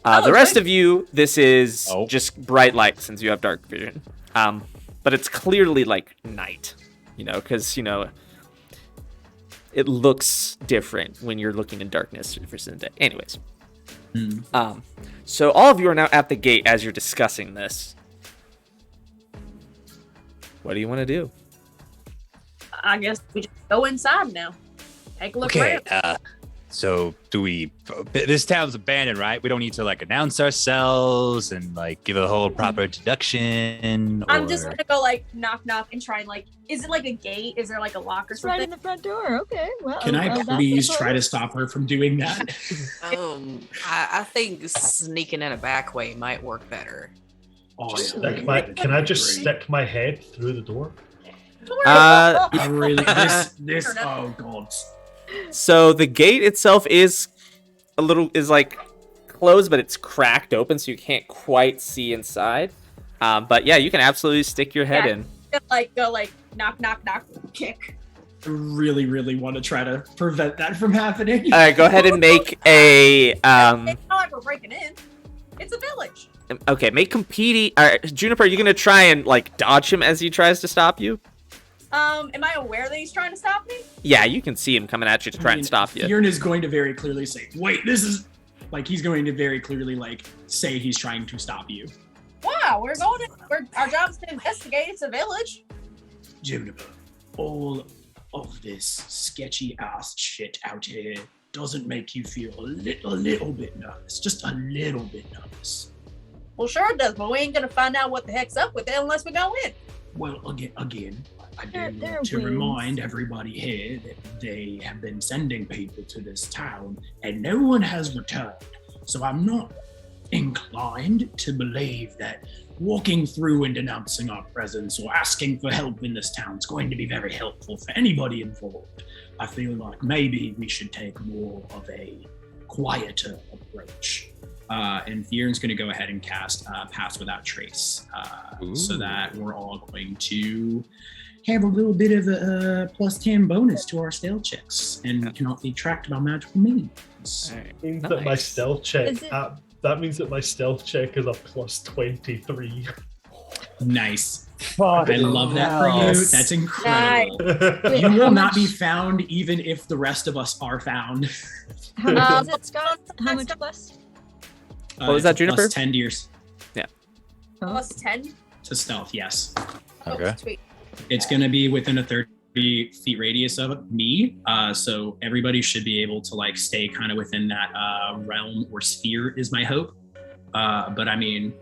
The rest of you, this is just bright light since you have dark vision. But it's clearly like night, because, it looks different when you're looking in darkness versus in day. Anyways. So all of you are now at the gate as you're discussing this. What do you want to do? I guess we just go inside now. Take a look Okay. around. So do we? This town's abandoned, right? We don't need to announce ourselves and give a whole proper introduction. I'm just gonna go knock knock and try and is it a gate? Is there a lock or It's right something? in the front door. Okay, well. Can I that's please the try to close. stop her from doing that? I think sneaking in a back way might work better. Oh, Can I just stick my head through the door? I really this. Oh god. So the gate itself is like closed, but it's cracked open, so you can't quite see inside. But yeah, you can absolutely stick your head in. Go knock, knock, knock, kick. I really, really want to try to prevent that from happening. All right, go ahead and make a. It's not like we're breaking in. It's a village. Okay, make competing. Juniper, are you gonna try and like dodge him as he tries to stop you? Am I aware that he's trying to stop me? Yeah, you can see him coming at you to try and stop you. Fjiern is going to very clearly say, "Wait, this is." Like he's going to very clearly like say he's trying to stop you. Wow, our job is to investigate. It's a village. Juniper, all of this sketchy ass shit out here doesn't make you feel a little bit nervous. Just a little bit nervous. Well, sure it does, but we ain't gonna find out what the heck's up with it unless we go in. Well, again, I do want to remind everybody here that they have been sending people to this town and no one has returned. So I'm not inclined to believe that walking through and denouncing our presence or asking for help in this town is going to be very helpful for anybody involved. I feel like maybe we should take more of a quieter approach. And Fjiern's going to go ahead and cast Pass Without Trace, so that we're all going to have a little bit of a +10 bonus to our stealth checks and cannot be tracked by magical means. Means that my stealth check that means that my stealth check is a +23. Nice. I love that for you. That's incredible. Nice. You will not be found even if the rest of us are found. How much is it, Scott? How much plus? What was that, Juniper? +10 years Yeah. +10? to stealth, yes. Okay. Oh, sweet. It's going to be within a 30 feet radius of me, so everybody should be able to like stay kind of within that realm or sphere is my hope. But I mean,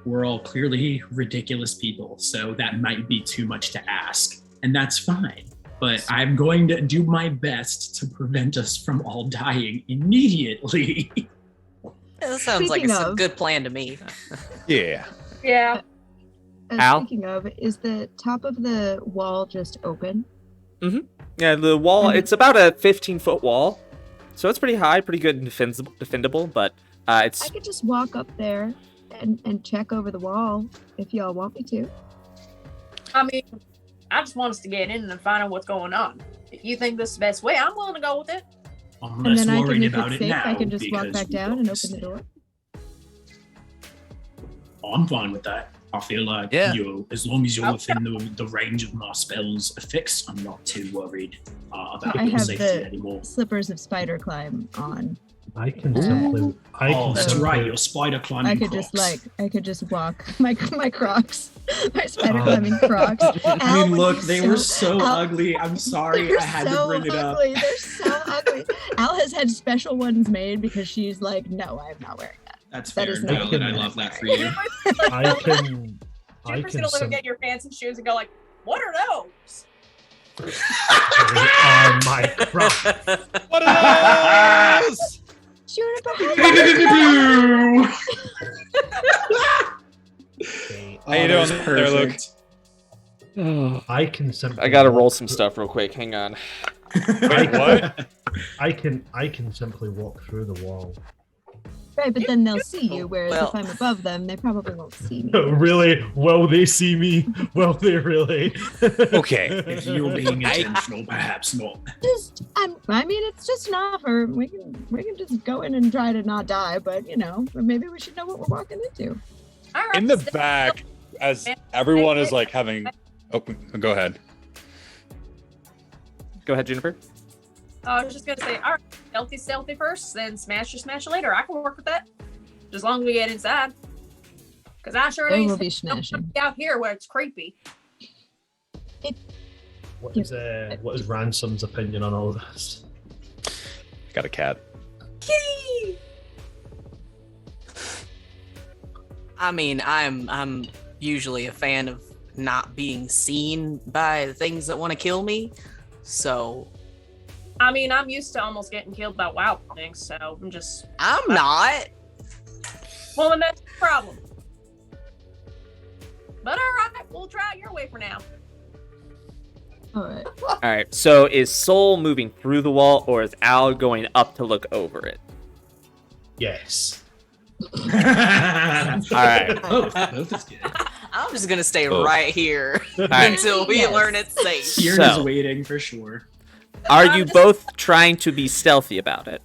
we're all clearly ridiculous people, so that might be too much to ask, and that's fine. But I'm going to do my best to prevent us from all dying immediately. That sounds like a good plan to me. Yeah. Yeah. Al? Speaking of, is the top of the wall just open? Yeah, the wall, it's about a 15-foot wall. So it's pretty high, pretty good and defendable, but it's... I could just walk up there and check over the wall if y'all want me to. I mean, I just want us to get in and find out what's going on. If you think this is the best way, I'm willing to go with it. I'm And less then I can, worried if about it's it safe, now I can just walk because back we down got and this open the door. I'm fine with that. I feel like as long as you're within the range of my spells effects, I'm not too worried about I your have safety the anymore. slippers of spider climb on. I can simply. That's right. Your spider climbing. I could just walk my Crocs, my spider climbing Crocs. I mean, look, they were so ugly. I'm sorry, I had to bring it up. They're so ugly. Al has had special ones made because she's like, no, I'm not wearing that. That's That fair is and not valid. I good. love that for you. Juniper's gonna look at your fancy shoes and go like, "What are those?" On my crop. What are those? How you doing there, Luke? I can simply. I gotta roll some stuff real quick. Hang on. Wait, what? I can simply walk through the wall. Right, but then they'll see you, whereas if I'm above them, they probably won't see me. Really? Will they see me? Will they really? Okay. If you're being intentional, perhaps not. I mean, it's just an offer. We can just go in and try to not die, but maybe we should know what we're walking into. All right, In the back, as everyone is like having. Oh, go ahead. Go ahead, Juniper. I was just gonna say, all right, stealthy first, then smash later. I can work with that, as long as we get inside. Because I sure They ain't will be smashing. out here where it's creepy. What is Ransom's opinion on all of this? Got a cat. Kitty! I mean, I'm usually a fan of not being seen by the things that want to kill me. So I mean, I'm used to almost getting killed by wild things, so I'm not. Well, then that's the problem. But all right, we'll try it your way for now. All right. All right. So is Soul moving through the wall, or is Al going up to look over it? Yes. All right. Both is good. I'm just gonna stay right here right. until we Yes. learn it's safe. Fjiern So- is waiting for sure. Are you both trying to be stealthy about it?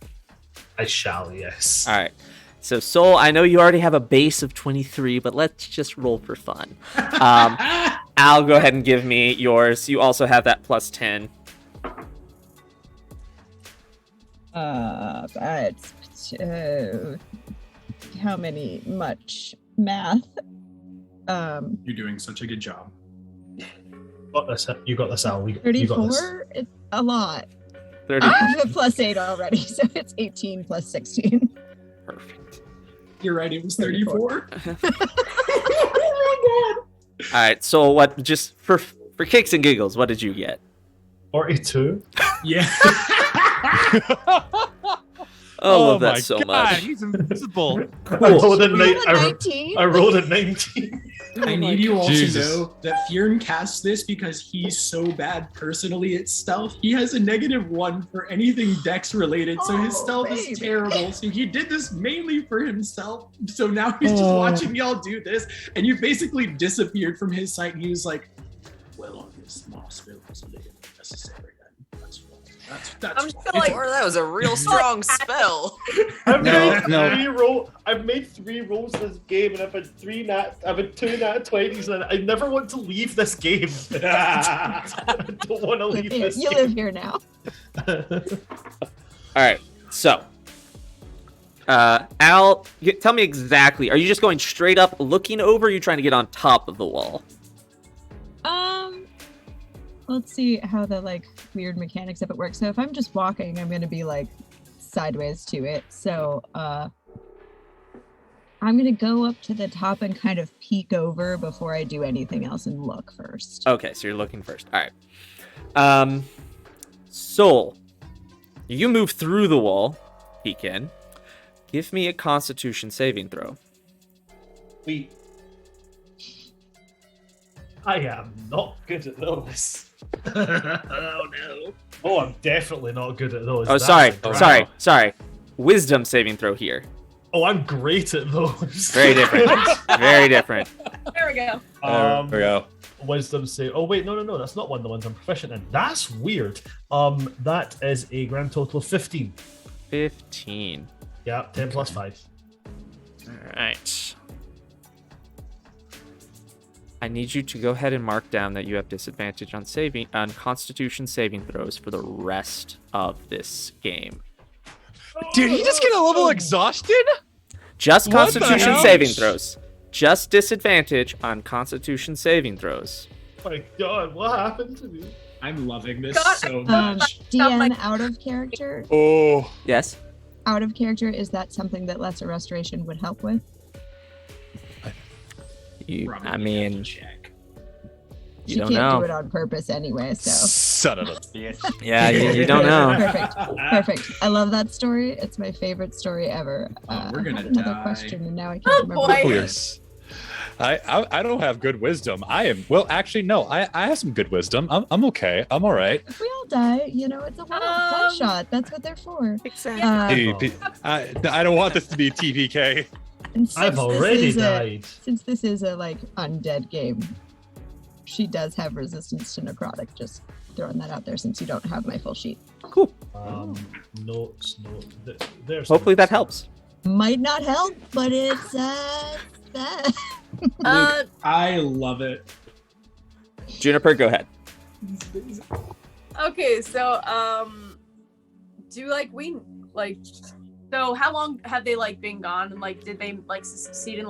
I shall, yes. All right. So Soul, I know you already have a base of 23, but let's just roll for fun. Al, go ahead and give me yours. You also have that plus 10. That's how much math? You're doing such a good job. You got this, Al. You got this. 34? It's a lot. 30. I have a plus 8 already, so it's 18 plus 16. Perfect. You're right, it was 34. All right. So what? Just for kicks and giggles, what did you get? 42. Yeah. I love that my so God, much. He's invisible. I rolled a You nine- rolled a 19? I rolled a 19. I need you all Jesus. to know that Fjiern casts this because he's so bad personally at stealth. He has a -1 for anything dex related, so his Oh, stealth baby. is terrible. So he did this mainly for himself. So now he's just watching y'all do this, and you basically disappeared from his sight. And he was like, "Well, on this small spill was a little necessary." That's I'm just gonna like. Or that was a real strong spell. I've No. made 3 rolls this game, and I've had 2 nat 20s, and I never want to leave this game. I don't want to leave this You game. live here now. All right. So, Al, tell me exactly. Are you just going straight up, looking over? Or are you trying to get on top of the wall? Let's see how the weird mechanics of it work. So if I'm just walking, I'm gonna be sideways to it. So I'm gonna go up to the top and kind of peek over before I do anything else and look first. Okay, so you're looking first. All right. Soul, you move through the wall. Peek in. Give me a Constitution saving throw. Wait. I am not good at those. oh no. Oh, I'm definitely not good at those. Oh, That's sorry, a drama. sorry. Wisdom saving throw here. Oh, I'm great at those. Very different. Very different. There we go. There we go. Wisdom save. Oh wait, no, that's not one of the ones I'm proficient in. That's weird. That is a grand total of 15. 15. Yeah, 10 plus 5. All right. I need you to go ahead and mark down that you have disadvantage on Constitution saving throws for the rest of this game. Did he just get a level exhausted? Just What the Constitution hell? saving throws. Just disadvantage on Constitution saving throws. Oh my god, what happened to me? I'm loving this God, so much. DM out of character. Oh. Yes. Out of character, is that something that Lesser Restoration would help with? Probably I mean, have to check. you She don't can't know. do it on purpose anyway, so. Son of a bitch. Yeah, you don't know. Perfect. I love that story. It's my favorite story ever. Oh, we're gonna I had another die. question, and now I Oh, can't remember. boy. what it Yes. I don't have good wisdom. Actually, no. I have some good wisdom. I'm okay. I'm all right. If we all die, it's a one shot. That's what they're for. Exactly. I don't want this to be TPK. And since I've this already is died. Since this is a undead game, she does have resistance to necrotic. Just throwing that out there, since you don't have my full sheet. Cool. Notes. There's Hopefully that notes. helps. Might not help, but it's that. I love it. Juniper, go ahead. Okay, so so how long have they been gone, and did they succeed in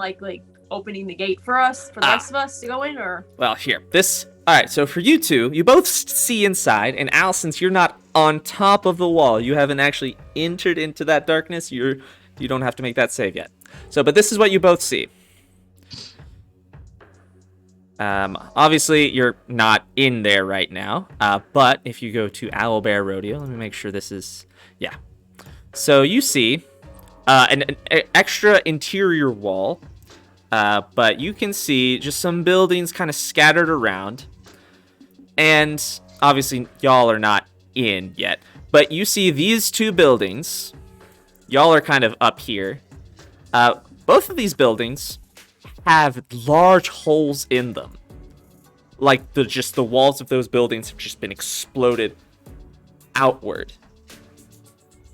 opening the gate for us, for the rest of us to go in, or? Well, here. All right, so for you two, you both see inside, and Al, since you're not on top of the wall, you haven't actually entered into that darkness, you don't have to make that save yet. So, but this is what you both see. Obviously, you're not in there right now, but if you go to Owlbear Rodeo, let me make sure this is, yeah. So you see an extra interior wall, but you can see just some buildings kind of scattered around. And obviously y'all are not in yet, but you see these two buildings. Y'all are kind of up here. Both of these buildings have large holes in them. Like the walls of those buildings have just been exploded outward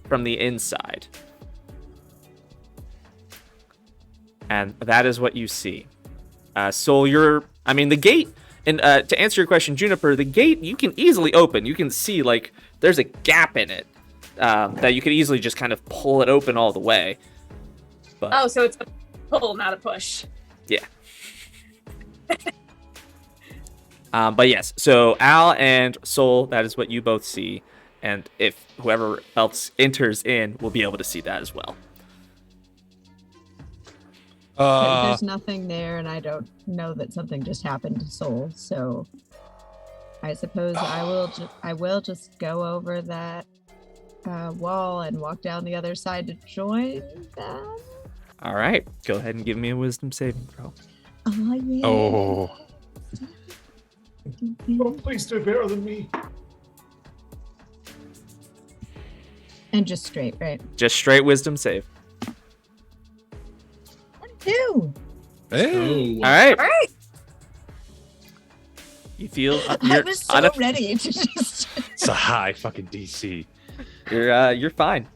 from the inside. And that is what you see. So the gate, and to answer your question, Juniper, the gate you can easily open. You can see like there's a gap in it that you could easily just kind of pull it open all the way. But, so it's a pull, not a push. Yeah. But yes, so Al and Soul, that is what you both see. And if whoever else enters in will be able to see that as well. There's nothing there, and I don't know that something just happened to Soul. So I suppose I will just go over that wall and walk down the other side to join them. All right, go ahead and give me a wisdom saving throw. Oh yeah. Oh. Oh, please do better than me. And just straight, right? Just straight wisdom save. 2. Hey. All right. All right. You feel I was so ready to just. It's a high fucking DC. You're fine.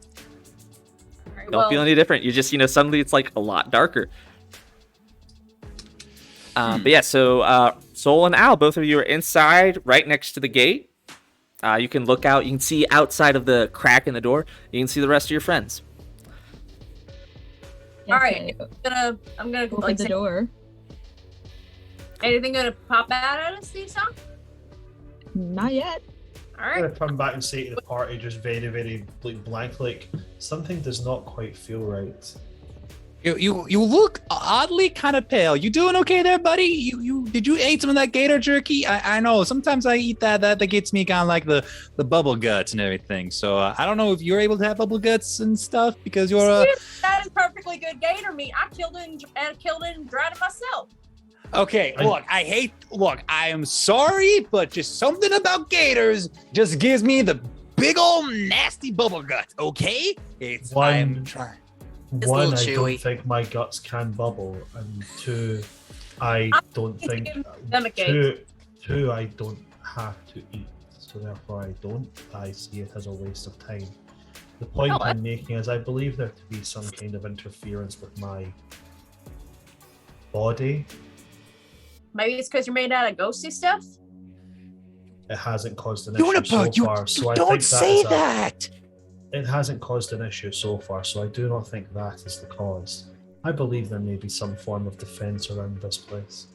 All right, Don't feel any different. You just suddenly it's like a lot darker. But yeah, so Soul and Al, both of you are inside, right next to the gate. You can look out. You can see outside of the crack in the door. You can see the rest of your friends. All right, I'm gonna open the door. Anything gonna pop out at us, Lisa? Not yet. All I'm right. gonna come back and say to the party, just very, very blank, like something does not quite feel right. You look oddly kind of pale. You doing okay there, buddy? You did you eat some of that gator jerky? I know sometimes I eat that gets me kind of like the bubble guts and everything. So I don't know if you're able to have bubble guts and stuff because you're That is perfectly good gator meat. I killed it and dried it myself. Okay, look, I am sorry, but just something about gators just gives me the big old nasty bubble guts. Okay, I'm trying. It's a One, little I chewy. don't think my guts can bubble, and two, I don't think two, I don't have to eat, so therefore I don't. I see it as a waste of time. The point I'm making is I believe there to be some kind of interference with my body. Maybe it's because you're made out of ghosty stuff. It hasn't caused an issue so far, so I don't think say that. It hasn't caused an issue so far, so I do not think that is the cause. I believe there may be some form of defense around this place.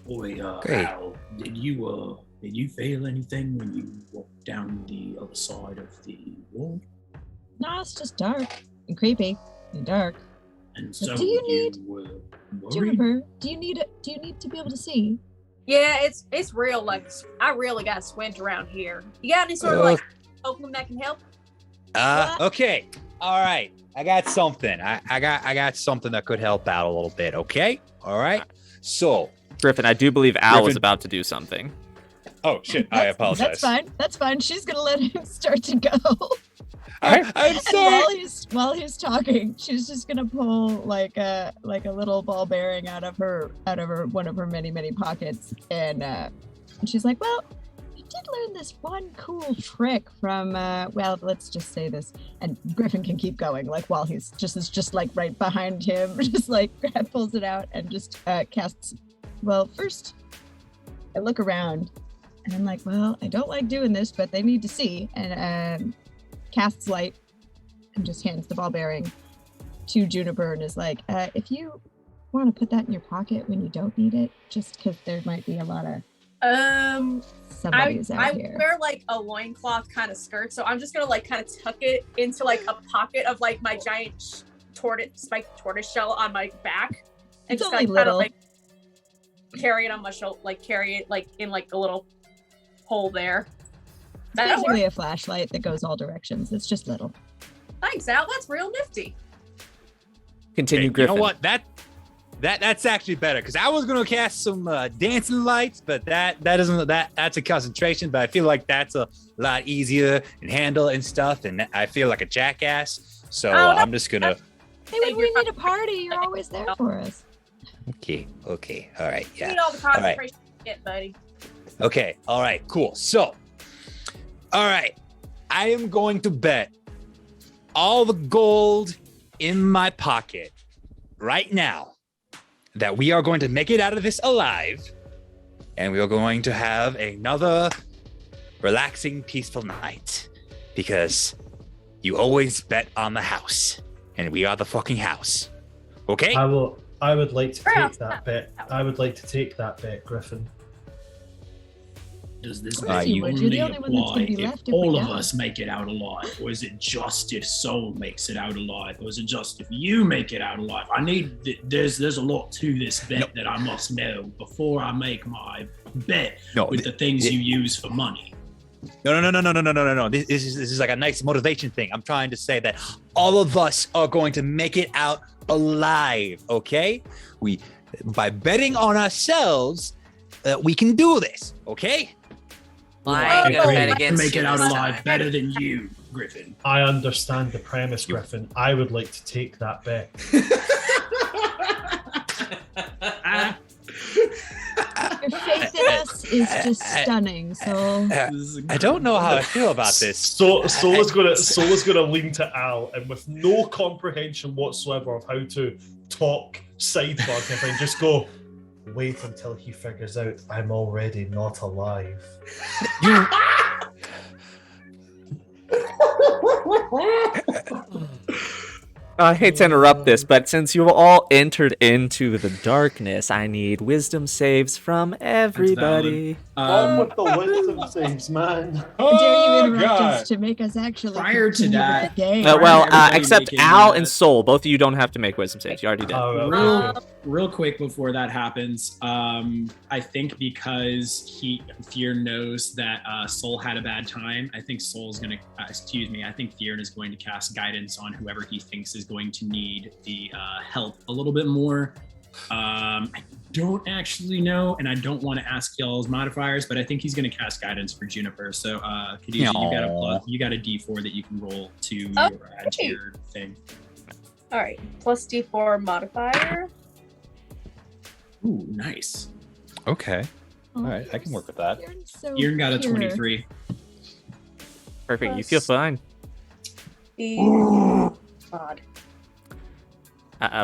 Boy, Great. Al, did you feel anything when you walked down the other side of the wall? No, it's just dark and creepy and dark. And so do you were worried? Juniper, do you need to be able to see? Yeah, it's real. Like I really got squint around here. You got any sort of like open that can help? Okay. All right. I got something. I got something that could help out a little bit. Okay. All right. So, Griffen, I do believe Al was about to do something. Oh shit! I apologize. That's fine. She's gonna let him start to go. I'm sorry. And while he's talking, she's just gonna pull like a little ball bearing out of her one of her many pockets, and she's like, "Well, I did learn this one cool trick from well, let's just say this." And Griffen can keep going, like while he's just like right behind him, just like pulls it out and just casts. Well, first I look around and I'm like, well, I don't like doing this, but they need to see, and casts light and just hands the ball bearing to Juniper and is like, if you want to put that in your pocket when you don't need it, just because there might be a lot of somebody's out here. I wear like a loincloth kind of skirt, so I'm just gonna like kind of tuck it into like a pocket of like my giant spiked tortoise shell on my back, and It's just only like kind of little. like carry it on my shoulder, like carry it like in like a little hole there. It's That'll work. basically a flashlight that goes all directions. It's just little. Thanks, Al. That's real nifty. Continue, You Griffen. know what? That's actually better because I was gonna cast some dancing lights, but that's a concentration. But I feel like that's a lot easier and handle and stuff, and I feel like a jackass. So I'm just gonna. Hey, when we need a party, you're always there for us. Okay, all right, You yeah. need all the concentration you get, buddy. Okay, all right, cool. So, all right, I am going to bet all the gold in my pocket right now that we are going to make it out of this alive, and we are going to have another relaxing, peaceful night, because you always bet on the house, and we are the fucking house. Okay? I would like to take that bet. I would like to take that bet, Griffen. Does this course you would. You're the only one that's gonna be left if all we of die. us make it out alive, or is it just if Soul makes it out alive, or is it just if you make it out alive? I need there's a lot to this bet that I must know before I make my bet with the things you use for money. No. This is like a nice motivation thing. I'm trying to say that all of us are going to make it out alive, okay? By betting on ourselves, we can do this, okay? I'm gonna bet I can against make you it out this alive time. better than you, Griffen. I understand the premise, Griffen. I would like to take that bet. Your faith in us is just stunning. So I don't know how I feel about this. Soul is gonna lean to Al, and with no comprehension whatsoever of how to talk sidebug, if I just go, wait until he figures out I'm already not alive. I hate to interrupt this, but since you all entered into the darkness, I need wisdom saves from everybody. With the wisdom saves, man. dare you interrupt us to make us actually Prior to continue that- with the game? Everybody Except making, Al and Soul, both of you don't have to make wisdom saves. You already did. Oh, Real, okay. real quick before that happens, I think because Fjiern knows that Soul had a bad time, I think Soul's gonna, I think Fjiern is going to cast guidance on whoever he thinks is going to need the help a little bit more. I don't actually know, and I don't want to ask y'all's modifiers, but I think he's going to cast guidance for Juniper. So, Khadija, you got a D4 that you can roll to your add to your thing. All right, plus D4 modifier. Ooh, nice. Okay. All right, I can work with that. Fjiern got a 23. Perfect. You feel fine. God.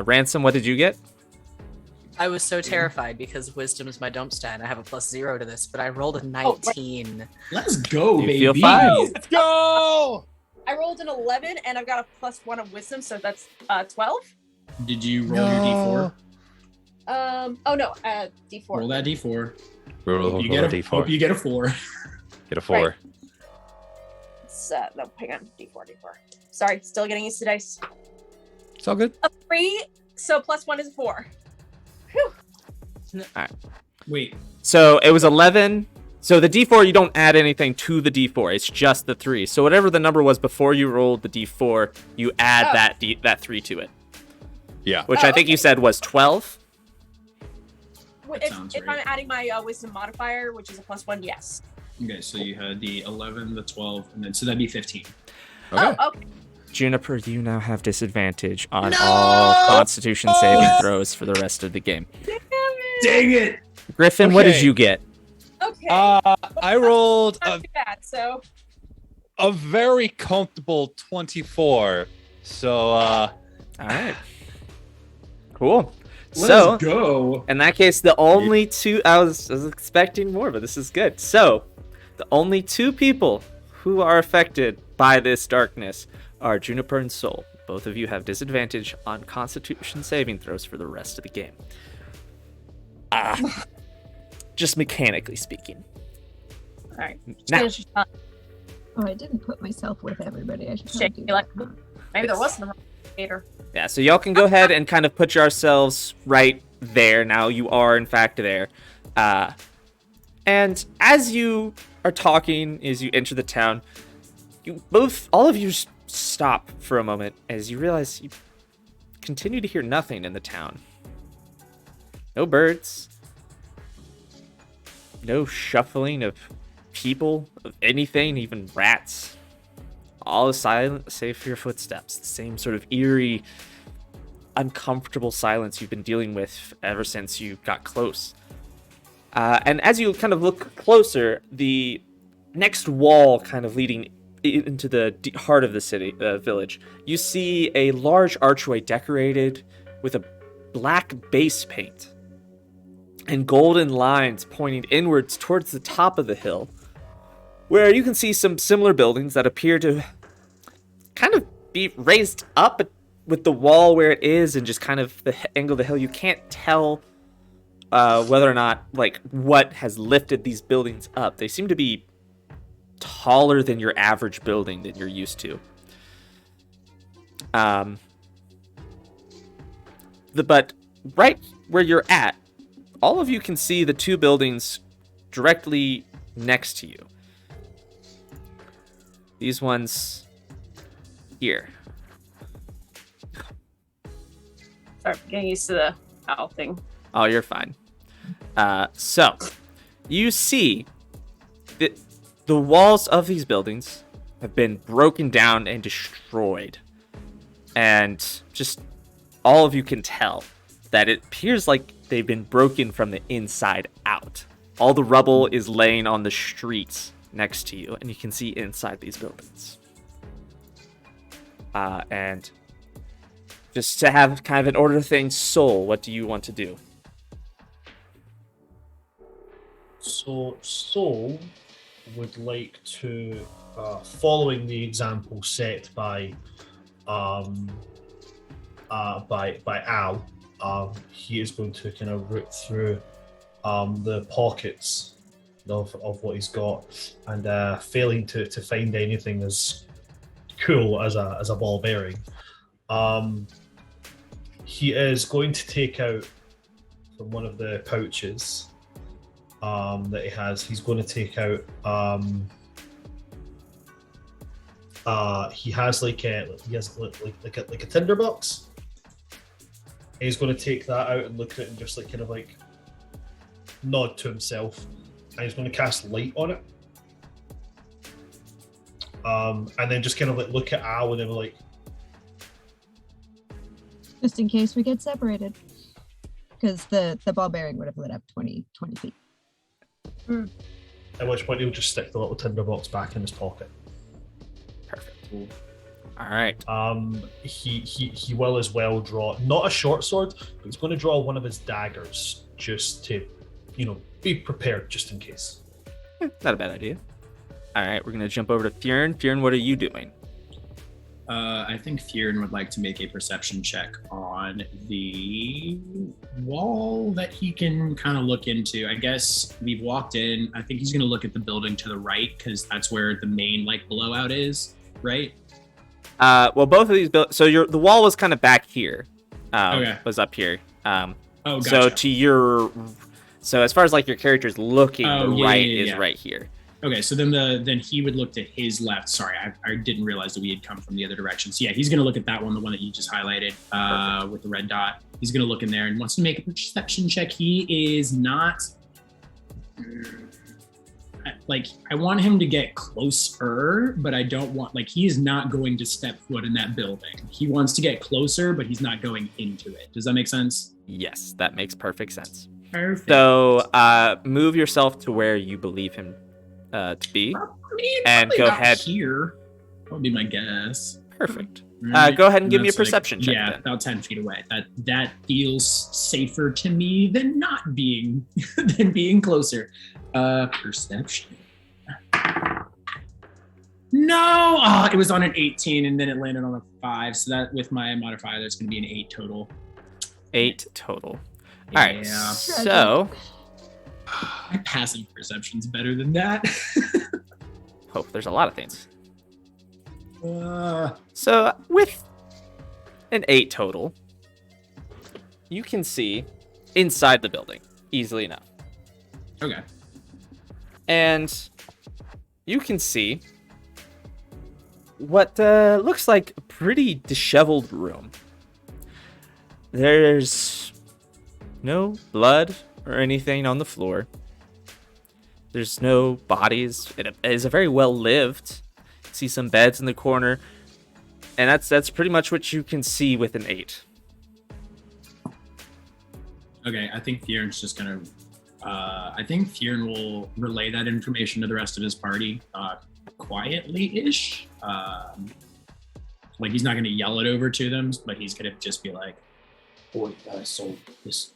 Ransom, what did you get? I was so terrified because wisdom is my dump stat. And I have a +0 to this, but I rolled a 19. Let's go, You baby. feel fine? Let's go! I rolled an 11 and I've got a +1 of wisdom, so that's 12. Did you roll your D4? Oh no, D4. Roll that D4. Roll Hope you get a D4. Hope you get a 4. Get a 4. Right. No, hang on, D4. Sorry, still getting used to dice. It's all good. A 3, so +1 is a 4. Whew. Wait. So it was 11. So the D4, you don't add anything to the D4. It's just the 3. So whatever the number was before you rolled the D4, you add that 3 to it. Yeah. Which I think you said was 12. That sounds If right. I'm adding my wisdom modifier, which is a +1, yes. Okay, so you had the 11, the 12, and then so that'd be 15. Okay. Oh, okay. Juniper, you now have disadvantage on all Constitution saving throws for the rest of the game. Dang it! Griffen, what did Okay. you get? Okay. I rolled Not too bad. So a very comfortable 24. So, All right. Cool. Let's So, go. in that case, the only two... I was expecting more, but this is good. So, the only two people who are affected by this darkness are Juniper and Soul. Both of you have disadvantage on Constitution saving throws for the rest of the game. Just mechanically speaking. all right. Now, Finish your shot. Oh, I didn't put myself with everybody. I should Shit, probably do you like- that. Maybe there wasn't a wrong indicator. yeah, so y'all can go ahead and kind of put yourselves right there. Now you are, in fact, there. And as you are talking, as you enter the town, all of you stop for a moment as you realize you continue to hear nothing in the town. No birds. No shuffling of people, of anything, even rats. All is silent, save for your footsteps. The same sort of eerie, uncomfortable silence you've been dealing with ever since you got close. And as you kind of look closer, the next wall kind of leading into the heart of the city, village, you see a large archway decorated with a black base paint and golden lines pointing inwards towards the top of the hill, where you can see some similar buildings that appear to kind of be raised up with the wall where it is and just kind of the angle of the hill. You can't tell whether or not, like, what has lifted these buildings up. They seem to be taller than your average building that you're used to. But right where you're at, all of you can see the two buildings directly next to you. These ones here. Sorry, getting used to the owl thing. Oh, you're fine. So, you see that the walls of these buildings have been broken down and destroyed. And just all of you can tell that it appears like they've been broken from the inside out. All the rubble is laying on the streets next to you, and you can see inside these buildings. And just to have kind of an order of things, Soul, what do you want to do? So Soul would like to, following the example set by Al, he is going to kind of root through the pockets of what he's got, and failing to find anything as cool as a ball bearing, he is going to take out from one of the pouches that he has. He's going to take out. He has like a tinderbox. He's going to take that out and look at it and just like kind of like nod to himself, and he's going to cast light on it. And then just kind of like look at Al and then like, Just in case we get separated. Because the ball bearing would have lit up 20 feet. at which point he'll just stick the little tinderbox back in his pocket. Perfect. All right. He will as well draw not a short sword, but he's going to draw one of his daggers just to, be prepared just in case. Not a bad idea. All right, we're going to jump over to Fjiern. Fjiern, what are you doing? I think Fjiern would like to make a perception check on the wall that he can kind of look into. I guess we've walked in. I think he's going to look at the building to the right because that's where the main blowout is, right? Well, both of these so the wall was kind of back here. Okay. Was up here. Gotcha. So to your, as far as your character's looking, is right here. Okay, so then he would look to his left. Sorry, I didn't realize that we had come from the other direction. So yeah, he's gonna look at that one, the one that you just highlighted with the red dot. He's gonna look in there and wants to make a perception check. He is not I want him to get closer, but I don't want he is not going to step foot in that building. He wants to get closer, but he's not going into it. Does that make sense? Yes, that makes perfect sense. Perfect. So move yourself to where you believe him to be, and go ahead here. That would be my guess. Perfect. Go ahead and give me a perception check. Yeah, then. About 10 feet away. That feels safer to me than not being closer. Perception. No, it was on an 18 and then it landed on a 5. So that with my modifier, there's going to be an 8 total. 8 total. Yeah. All right. So my passive perception's better than that. hope there's a lot of things. So with an 8 total, you can see inside the building easily enough. Okay. And you can see what looks like a pretty disheveled room. There's no blood or anything on the floor. There's no bodies. It is a very well lived. See some beds in the corner, and that's pretty much what you can see with an 8. Okay, I think Fjiern's just gonna. I think Fjiern will relay that information to the rest of his party, quietly-ish. Like he's not gonna yell it over to them, but he's gonna just be like, "Boy, so this.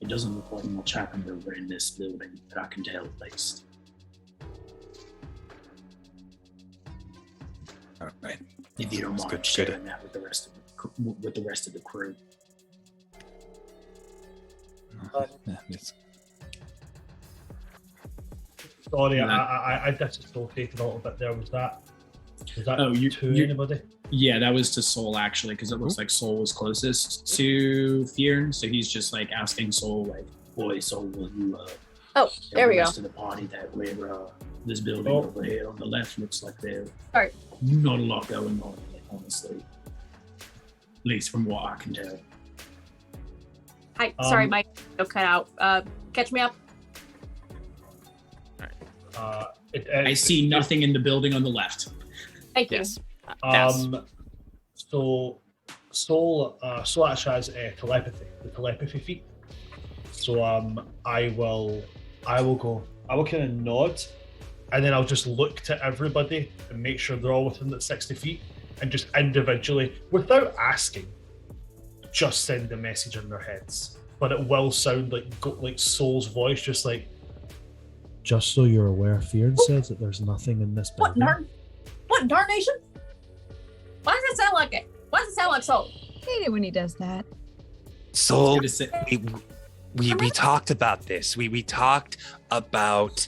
It doesn't look like much happened over in this building that I can tell at least." All right. If you don't Sounds mind sharing that with the rest of the crew. Yeah, it's- Sorry, I disassociated a little bit there. Was that Oh, you- to you- anybody? Yeah, that was to Soul actually, because it looks like Soul was closest to Fjiern, so he's just like asking Soul, like, "Boy, Soul, will you Oh, there we the go. rest of the party that where this building Oh. over here on the left looks like there's Sorry. not a lot going on, honestly. At least from what I can tell." Hi, sorry, Um, my video cut out. Catch me up. I see nothing in the building on the left. Thank you. Yes. Pass. So Soul actually has telepathy, the telepathy feat. So I will kind of nod, and then I'll just look to everybody and make sure they're all within that 60 feet, and just individually, without asking, just send a message in their heads. But it will sound like Soul's voice, just like, "Just so you're aware, Fjiern says that there's nothing in this building." What darnation? Why does it sound like it? Why does it sound like Soul? Hate it when he does that. So Good to say. we talked about this. We talked about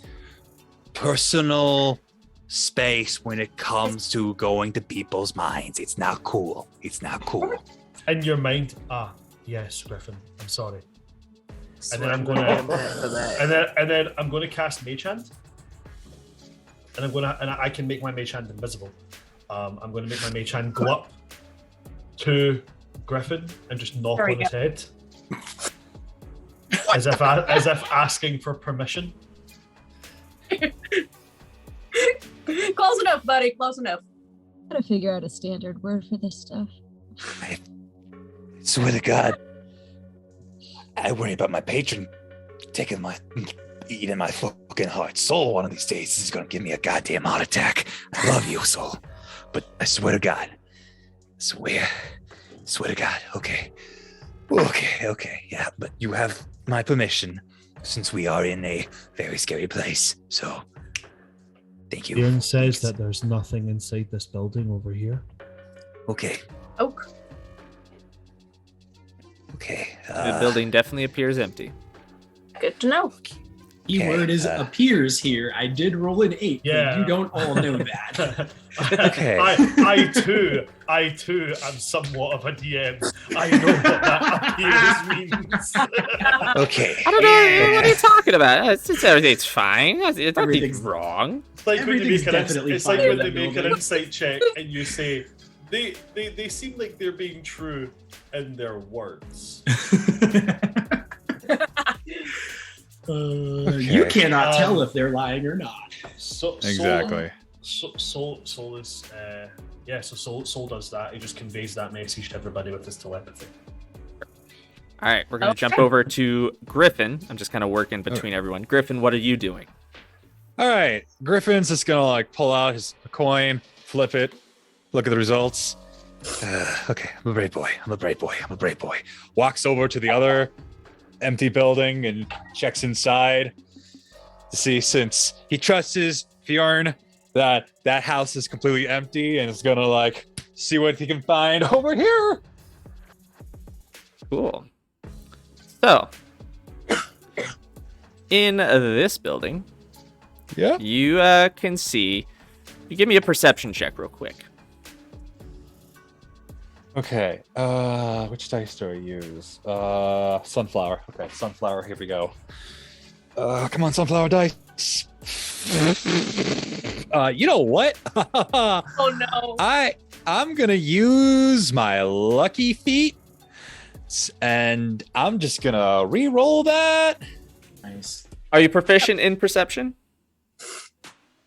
personal space when it comes to going to people's minds. It's not cool. It's not cool. In your mind, yes, Griffen, I'm sorry. And then I'm gonna and then I'm gonna cast Mage Hand. And I can make my Mage Hand invisible. I'm gonna make my Mage Hand go up to Griffen and just knock There we on his head. as if asking for permission. Close enough, buddy. Close enough. Gotta figure out a standard word for this stuff. I swear to God, I worry about my patron eating my fucking heart. Soul, one of these days, is gonna give me a goddamn heart attack. I love you, Soul, but I swear to God, swear to God. Okay, yeah, but you have my permission since we are in a very scary place. So, thank you. Fjiern says that there's nothing inside this building over here. Okay. Oak. Okay. The building definitely appears empty. Good to know. Keyword is appears here. I did roll an 8. Yeah. But you don't all know that. Okay. I too am somewhat of a DM. I know what that appears means. Okay. I don't know. What are you talking about? It's everything's fine. Nothing's Everything's- wrong. It's like when Everything's they make definitely it's like fine when with they that make an building. insight check and you say they seem like they're being true in their words. You cannot tell if they're lying or not. So Exactly. Soul is so Soul does that. He just conveys that message to everybody with his telepathy. All right, we're gonna jump Okay. over to Griffen. I'm just kind of working between everyone. Griffen, what are you doing? All right, Griffin's just gonna like pull out his coin, flip it, look at the results. Okay, I'm a brave boy. Walks over to the other empty building and checks inside to see, since he trusts his Fjiern, that house is completely empty, and is gonna like see what he can find over here. Cool. So, in this building, Yeah. you can see. You give me a perception check real quick. Okay. Which dice do I use? Sunflower. Okay, sunflower. Here we go. Come on, sunflower dice. You know what? Oh no. I'm gonna use my lucky feet and I'm just gonna re-roll that. Nice. Are you proficient in perception?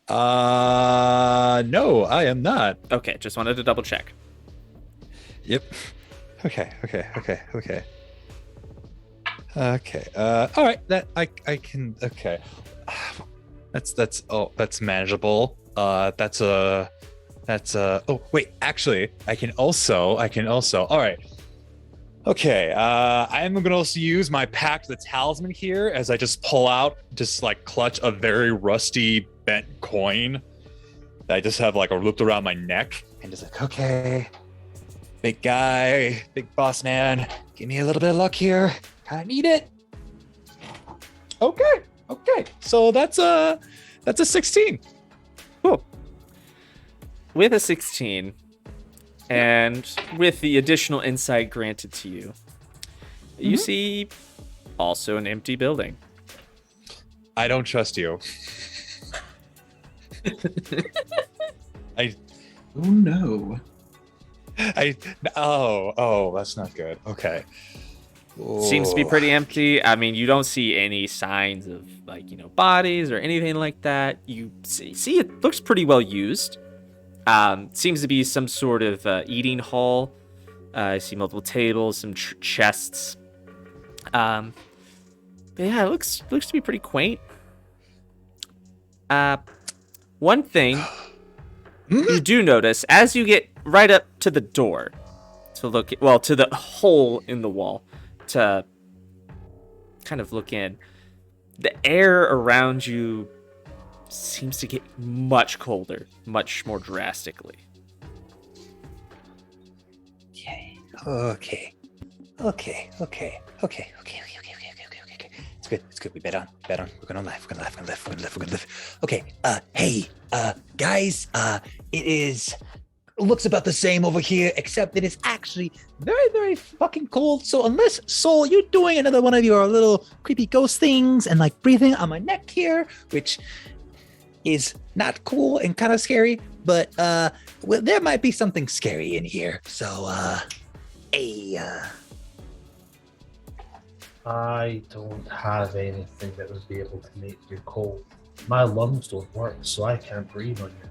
No, I am not. Okay, just wanted to double check. Yep. Okay. All right. That I can. Okay. That's manageable. That's oh wait, actually I can also. All right. Okay. I'm gonna also use my Pact the Talisman here as I just pull out, just like clutch a very rusty bent coin that I just have like looped around my neck and just like, okay, big guy, big boss man, give me a little bit of luck here. I need it. Okay. So that's a 16. Cool. With a 16, and with the additional insight granted to you, you see also an empty building. I don't trust you. Oh no. Oh, that's not good. Okay. Seems to be pretty empty. I mean, you don't see any signs of bodies or anything like that. You see it looks pretty well used. Seems to be some sort of eating hall. I see multiple tables, some chests. But yeah, it looks to be pretty quaint. One thing you do notice as you get right up to the door to look to the hole in the wall to kind of look in, the air around you seems to get much colder, much more drastically. Okay. It's good. We bet on. We're gonna live. Okay. Hey, guys. It looks about the same over here, except it is actually very, very fucking cold. So unless, Soul, you're doing another one of your little creepy ghost things and breathing on my neck here, which is not cool and kind of scary, but there might be something scary in here. So, I don't have anything that would be able to make you cold. My lungs don't work, so I can't breathe on you.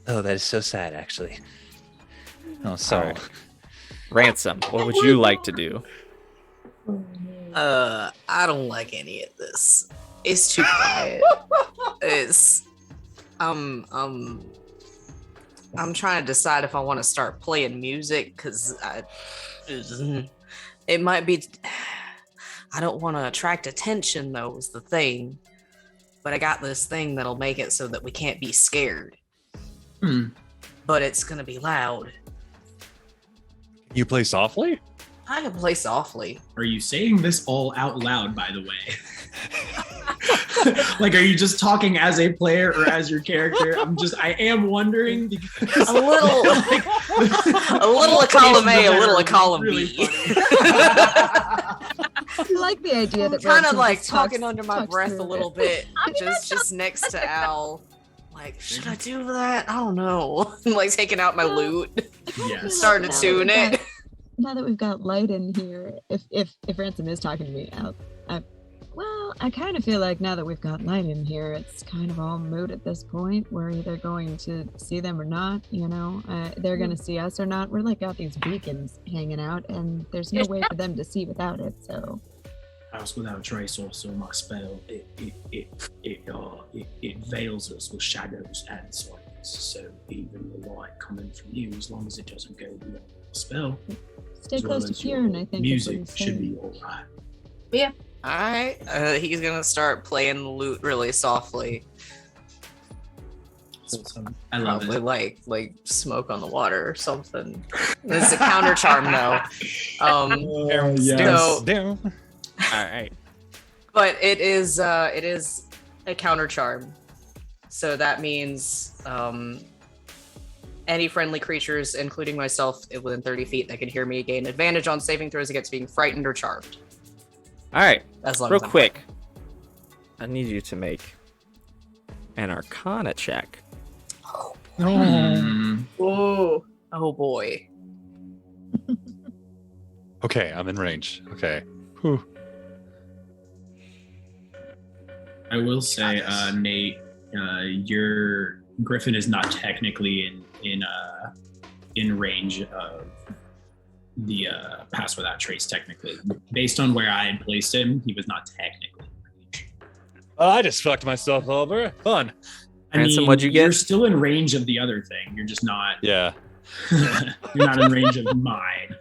Oh, that is so sad, actually. Oh, sorry. Ransom, what would you like to do? I don't like any of this. It's too quiet. I'm trying to decide if I want to start playing music because it might be. I don't want to attract attention though, is the thing. But I got this thing that'll make it so that we can't be scared. But it's gonna be loud. You play softly? I can play softly. Are you saying this all out loud, by the way? Are you just talking as a player or as your character? I am wondering because a little of column A, a little of column really B. I like the idea that kind of Ransom just talking talks- under my talks breath through a little it. bit, I mean, just next to Al. Should I do that? I don't know. Taking out my loot, Yes. starting to tune it. Now that we've got Light in here, if Ransom is talking to me, I kind of feel like now that we've got Light in here, it's kind of all moot at this point. We're either going to see them or not, they're going to see us or not. We're got these beacons hanging out, and there's no way for them to see without it, so... House without trace, also my spell, it veils us with shadows and silence. So even the light coming from you, as long as it doesn't go beyond the spell, Stay as well close to as your Fjiern, I think. is what music he's should saying. be all right. Yeah. All right, he's gonna start playing the lute really softly. I love Probably it. like Smoke on the Water or something. It's a counter charm though. So, All right. but it is a counter charm. So that means any friendly creatures, including myself, within 30 feet that can hear me gain advantage on saving throws against being frightened or charmed. All right. As long Real as I'm quick, I need you to make an Arcana check. Mm. Oh boy. Okay, I'm in range. Okay. Whew. I will say, Nate, your Griffen is not technically in range of the pass without trace. Technically, based on where I had placed him, he was not technically in range. I just fucked myself over. Fun. Ransom, what'd you get? You're still in range of the other thing. You're just not. Yeah. You're not in range of mine.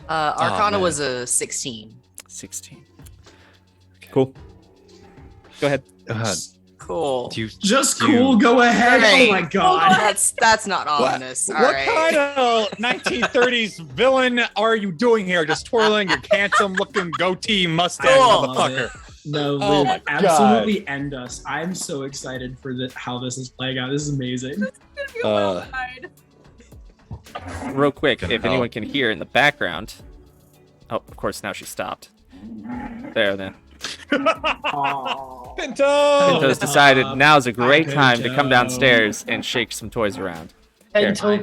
Arcana man. was a 16. 16. Cool. Go ahead. Cool. Just cool. Go ahead. Right. Oh my god. That's not ominous. All What right. kind of 1930s villain are you doing here? Just twirling your handsome-looking goatee mustache, Cool. motherfucker. No, Oh Lynn, my God. absolutely end us. I'm so excited for how this is playing out. This is amazing. Real quick, Gonna if help. anyone can hear in the background. Oh, of course, now she stopped. There, then. Aww. Pinto! Pinto's decided now's a great Hi, time to come Pinto. downstairs and shake some toys around. That's Real correct.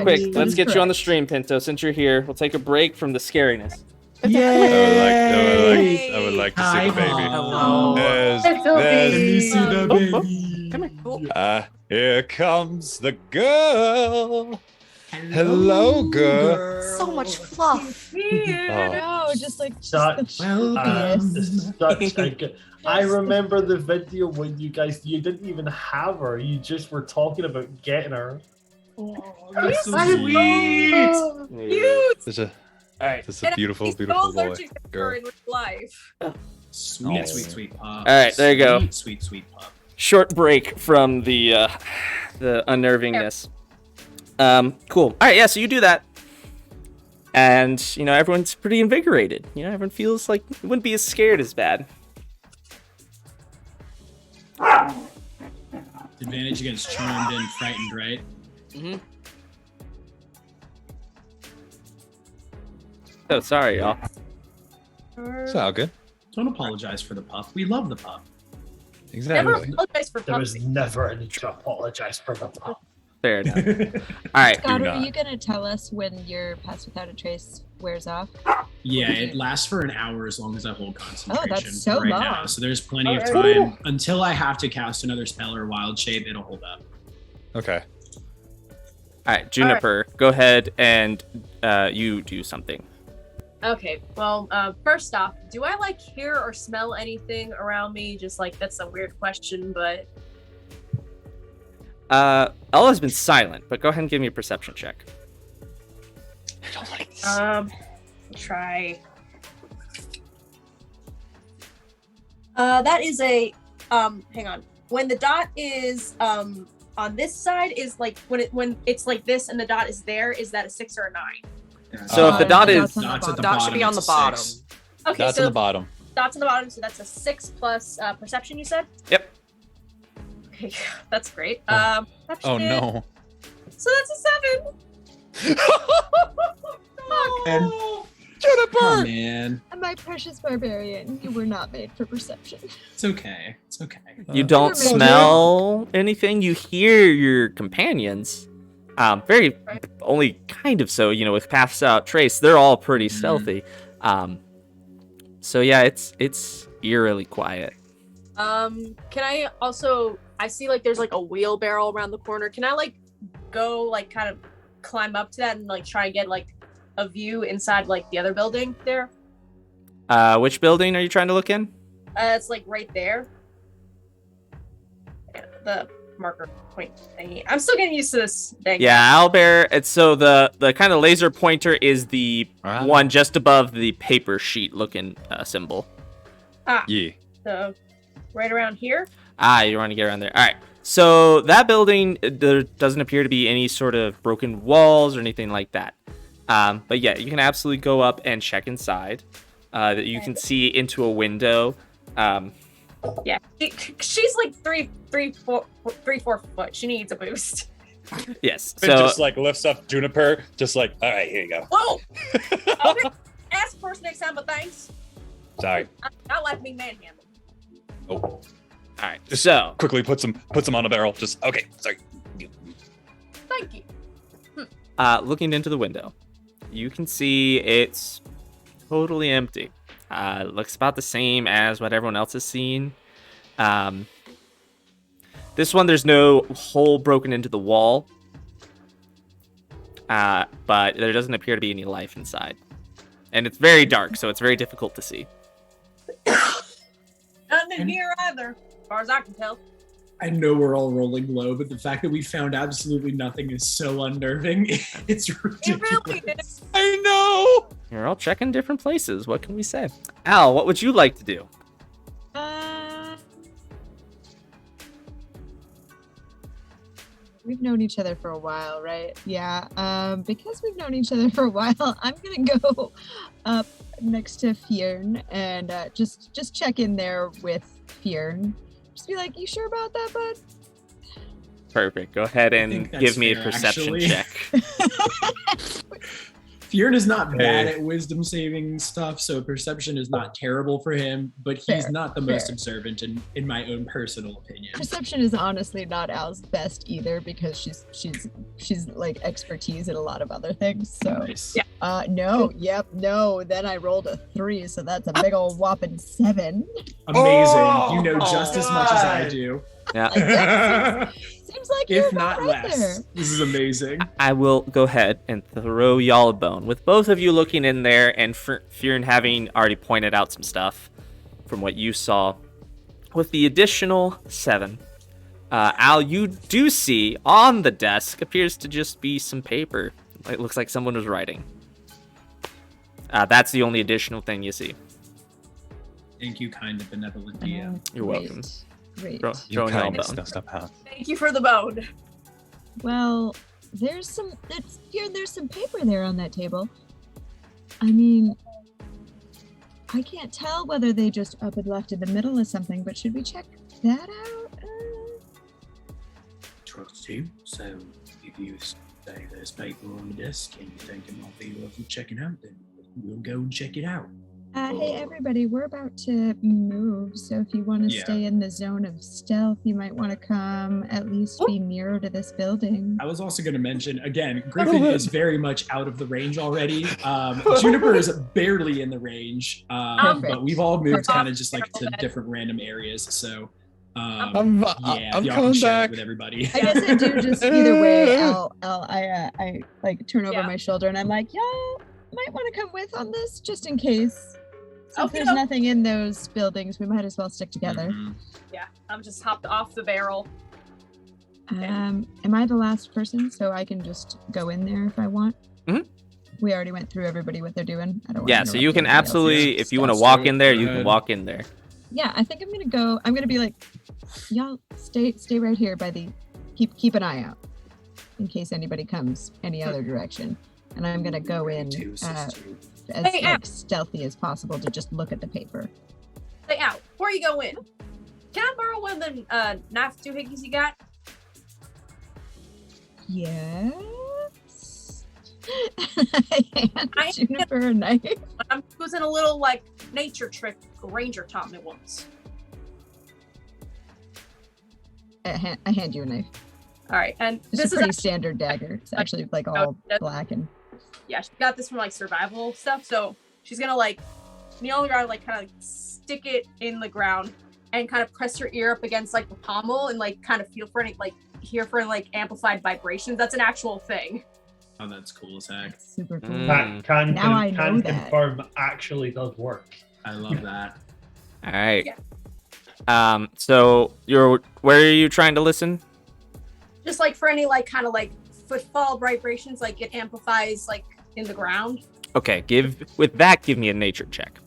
quick, That let's is get you on the correct. stream, Pinto. Since you're here, we'll take a break from the scariness. I would like to see the baby. Hello. Let me see the Oh, baby. come here. Here comes the girl. Hello, girl. So much fluff. Oh. No, just like Such, such a good. I remember the video when you didn't even have her. You just were talking about getting her. That's so sweet. Such a, All right. such a beautiful, beautiful boy. Girl. in real life. Sweet, Oh. sweet, sweet pup. All right, there you go. Sweet, sweet, sweet pup. Short break from the unnervingness. Cool. All right, yeah. So you do that, and everyone's pretty invigorated. Everyone feels like it wouldn't be as scared as bad. Advantage against charmed and frightened, right? Mhm. So sorry, y'all. It's all good. Don't apologize for the pup. We love the pup. Never Exactly. apologize for There was puppy. never a need to apologize for the pup. Fair enough. All right. Scott, Do are you not. gonna tell us when your pass without a trace wears off? Yeah, it lasts for an hour as long as I hold concentration so right long. now. So there's plenty of Alright. time until I have to cast another spell or wild shape. It'll hold up. Okay. All right, Juniper, go ahead and you do something. Okay, well, first off, do I hear or smell anything around me? Just that's a weird question, but Ella has been silent, but go ahead and give me a perception check. I don't like this. try. That is a hang on. When the dot is on this side is when it's like this and the dot is there, is that a 6 or a 9? So if the dot is Dot's on the Dot's at the Dot should bottom, be on the it's a bottom. 6. Okay, That's so on the bottom. dot's on the bottom, so that's a 6 plus perception, you said? Yep. Okay, that's great. Oh Perception, no. So that's a 7. And Juniper! oh man, My precious barbarian, you were not made for perception. it's okay. It's okay. you don't Never mind. smell anything. You hear your companions. Very only kind of so, with paths out trace, they're all pretty stealthy. So yeah, it's eerily quiet. Can I also? I see there's a wheelbarrow around the corner. Can I go kind of climb up to that and try and get a view inside the other building there? Which building are you trying to look in? It's right there. Yeah, the marker point thingy. I'm still getting used to this thing. Yeah, owlbear. It's so the kind of laser pointer is the Alright. one just above the paper sheet looking symbol. Yeah. So right around here. You want to get around there. All right. So that building, there doesn't appear to be any sort of broken walls or anything like that. But yeah, you can absolutely go up and check inside. That you can see into a window. Yeah, she's 4 foot. She needs a boost. Yes. Finn So just lifts up Juniper, just all right, here you go. Whoa! Okay, ask first next time, but thanks. Sorry. I like being manhandled. Oh, all right. So quickly puts him on a barrel. Just okay. Sorry. Thank you. looking into the window, you can see it's totally empty. Looks about the same as what everyone else has seen. This one, there's no hole broken into the wall, but there doesn't appear to be any life inside. And it's very dark, so it's very difficult to see. Nothing in here either, as far as I can tell. I know we're all rolling low, but the fact that we found absolutely nothing is so unnerving. It's ridiculous. It really is. I know. You're all checking different places. What can we say? Al, what would you like to do? We've known each other for a while, right? Yeah. Because we've known each other for a while, I'm gonna go up next to Fjiern and just check in there with Fjiern. Just be like, "You sure about that, bud?" Perfect. Go ahead and think that's give me a fair, perception actually. check. Fjiern is not bad at wisdom saving stuff, so perception is not terrible for him, but he's Fair, not the most fair. observant in my own personal opinion. Perception is honestly not Al's best either because she's like expertise in a lot of other things. So Nice. no. Then I rolled a 3, so that's a big old whopping 7. Amazing. You know just as much as I do. Yeah. Seems like you're If not about right less. there. This is amazing. I will go ahead and throw y'all a bone. With both of you looking in there and Fjiern having already pointed out some stuff from what you saw, with the additional 7, Al, you do see on the desk appears to just be some paper. It looks like someone was writing. That's the only additional thing you see. Thank you, kind of benevolent DM. You're welcome. Great. Throwing y'all a kindness bone. don't stop out. Thank you for the bone. Well, there's some paper there on that table. I mean, I can't tell whether they just up and left in the middle of something, but should we check that out? Trust you. So if you say there's paper on the desk and you think it might be worth checking out, then we'll go and check it out. Hey everybody, we're about to move, so if you want to Yeah. stay in the zone of stealth, you might want to come at least be nearer to this building. I was also going to mention, again, Griffen is very much out of the range already. Juniper is barely in the range, but we've all moved Perfect. kind of just like to different random areas. So, I'm yeah, y'all can coming share it back. with everybody. I guess I do just either way. I like turn over Yeah. my shoulder and I'm like, y'all might want to come with on this just in case. So if Okay, there's okay. nothing in those buildings, we might as well stick together. Mhm. Yeah, I'm just hopped off the barrel. Am I the last person, so I can just go in there if I want? Mhm. We already went through everybody what they're doing. I don't want Yeah, so you can absolutely, if you want to walk in there, you can walk in there. Yeah, I think I'm gonna go. I'm gonna be like, y'all stay right here by the keep an eye out in case anybody comes any other direction. And I'm gonna go in as Hey, like stealthy as possible to just look at the paper. Stay out. Before you go in, can I borrow one of the knife doohickeys you got? Yes. I hand Juniper a knife. I'm using a little like nature trick Ranger taught me once. I hand you a knife. All right, and It's this a is pretty actually, standard dagger. It's actually like all black and. yeah, she got this from like survival stuff. So she's gonna like kneel on the ground, like kind of like, stick it in the ground, and kind of press her ear up against like the pommel and like kind of feel for any like hear for like amplified vibrations. That's an actual thing. Oh, that's cool as heck. Super cool. Mm. Can Now I know can that. confirm actually does work. I love that. All right. Yeah. So where are you trying to listen? Just like for any like kind of like footfall vibrations, like it amplifies like in the ground. Okay, give me a nature check.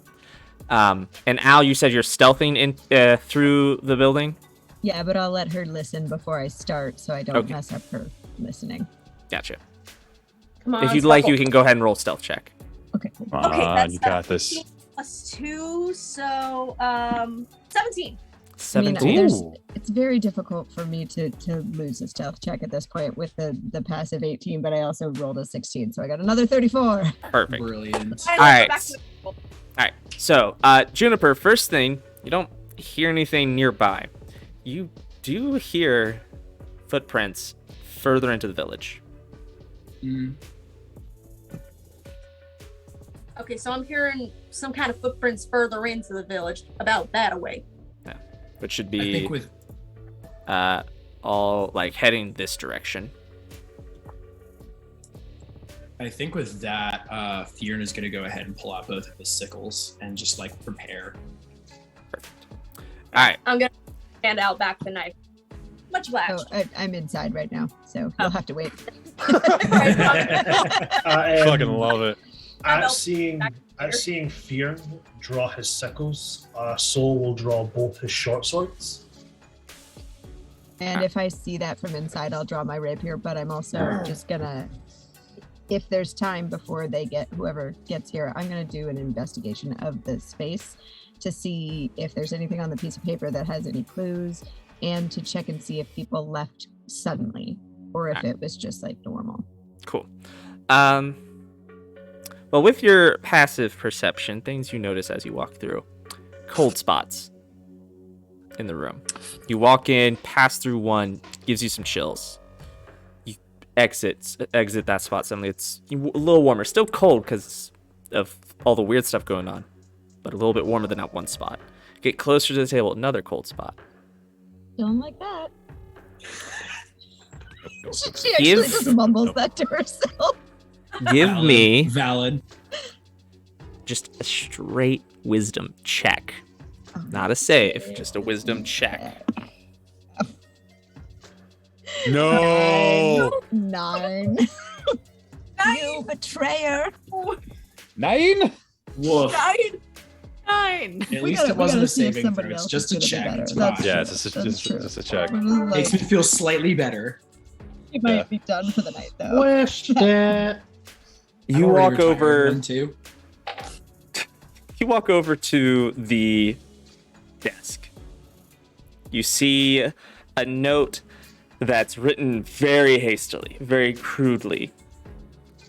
And Al, you said you're stealthing in through the building. Yeah, but I'll let her listen before I start so I don't Okay. mess up her listening. Gotcha. Come on, If you'd like, Sparkle. you can go ahead and roll stealth check. Okay. Come on, Okay, that's you got this. +2, so 17. 17. It's very difficult for me to lose a stealth check at this point with the passive 18, but I also rolled a 16, so I got another 34. Perfect. Brilliant. All right. Back to the All right. So, Juniper, first thing, you don't hear anything nearby. You do hear footprints further into the village. Mm. Okay, so I'm hearing some kind of footprints further into the village, about that away. Yeah. Which should I be think with all like heading this direction. that, Fjiern is going to go ahead and pull out both of his sickles and just like prepare. All right. I'm gonna hand out back the knife. Much obliged. Oh, I'm inside right now, so you'll have to wait. Fucking love it. At seeing Fjiern draw his sickles, Soul will draw both his short swords. And if I see that from inside, I'll draw my rapier, but I'm also just gonna, if there's time before whoever gets here, I'm gonna do an investigation of the space to see if there's anything on the piece of paper that has any clues, and to check and see if people left suddenly or if it was just like normal. Cool. Well, with your passive perception, things you notice as you walk through, cold spots in the room. You walk in, pass through one, gives you some chills. You exit that spot suddenly. It's a little warmer, still cold because of all the weird stuff going on, but a little bit warmer than that one spot. Get closer to the table, another cold spot. Don't like that. She actually just mumbles that to herself. Give Valid. me Valid. just a straight wisdom check. Not a save, just a wisdom check. No. 9. You betrayer. 9? Woof. 9. At least it wasn't a saving throw. It's just a check. It's fine. Yeah, it's just a check. Makes me feel slightly better. You might be done for the night, though. You I'm already walk retired over. then, too. You walk over to the desk. You see a note that's written very hastily, very crudely.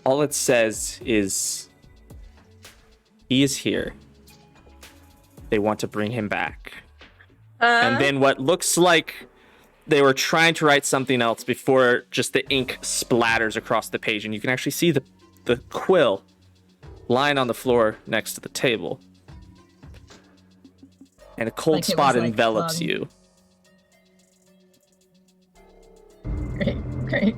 All it says is, "He is here. They want to bring him back." And then what looks like they were trying to write something else before just the ink splatters across the page, and you can actually see the quill lying on the floor next to the table. And a cold spot envelops you. Great.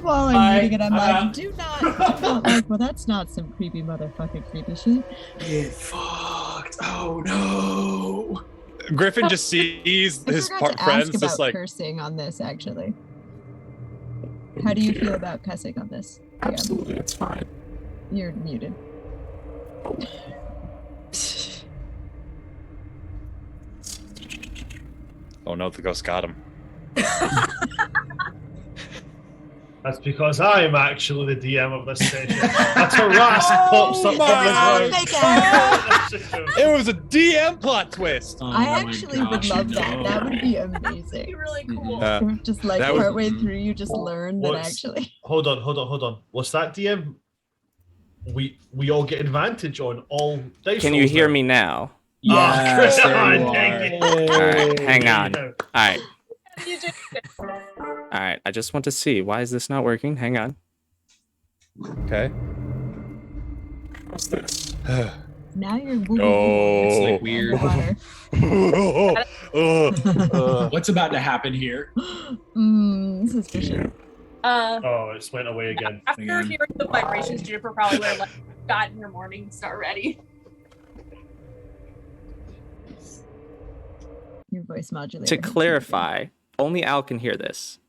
While I'm reading it, I'm like, do not like, well, that's not some creepy motherfucking creepy shit. Get fucked. Oh no. Griffen just sees his friends about just like cursing on this, actually. How do you feel about cussing on this? Absolutely, it's fine. You're muted. Oh no, the ghost got him. That's because I'm actually the DM of this session. A Tarrasque pops up from the ground. It was a DM plot twist. Oh I my actually would gosh, love no. that. That would be That'd amazing. be really cool. Just like that would- partway through, you just learn that What's- actually. Hold on. What's that, DM? We all get advantage on all dice Can you rolls hear now. me now? Yes, Oh, there you dang it. are. Alright, hang on. Yeah. Alright. You did it. Alright, I just want to see. Why is this not working? Hang on. Okay. What's this? Now you're woo It's like Oh. weird. Water. What's about to happen here? Suspicious. Oh, it's went away again. After Again. hearing the vibrations, Juniper probably would have like got in your morning start ready. Your voice modulator. To clarify, only Al can hear this.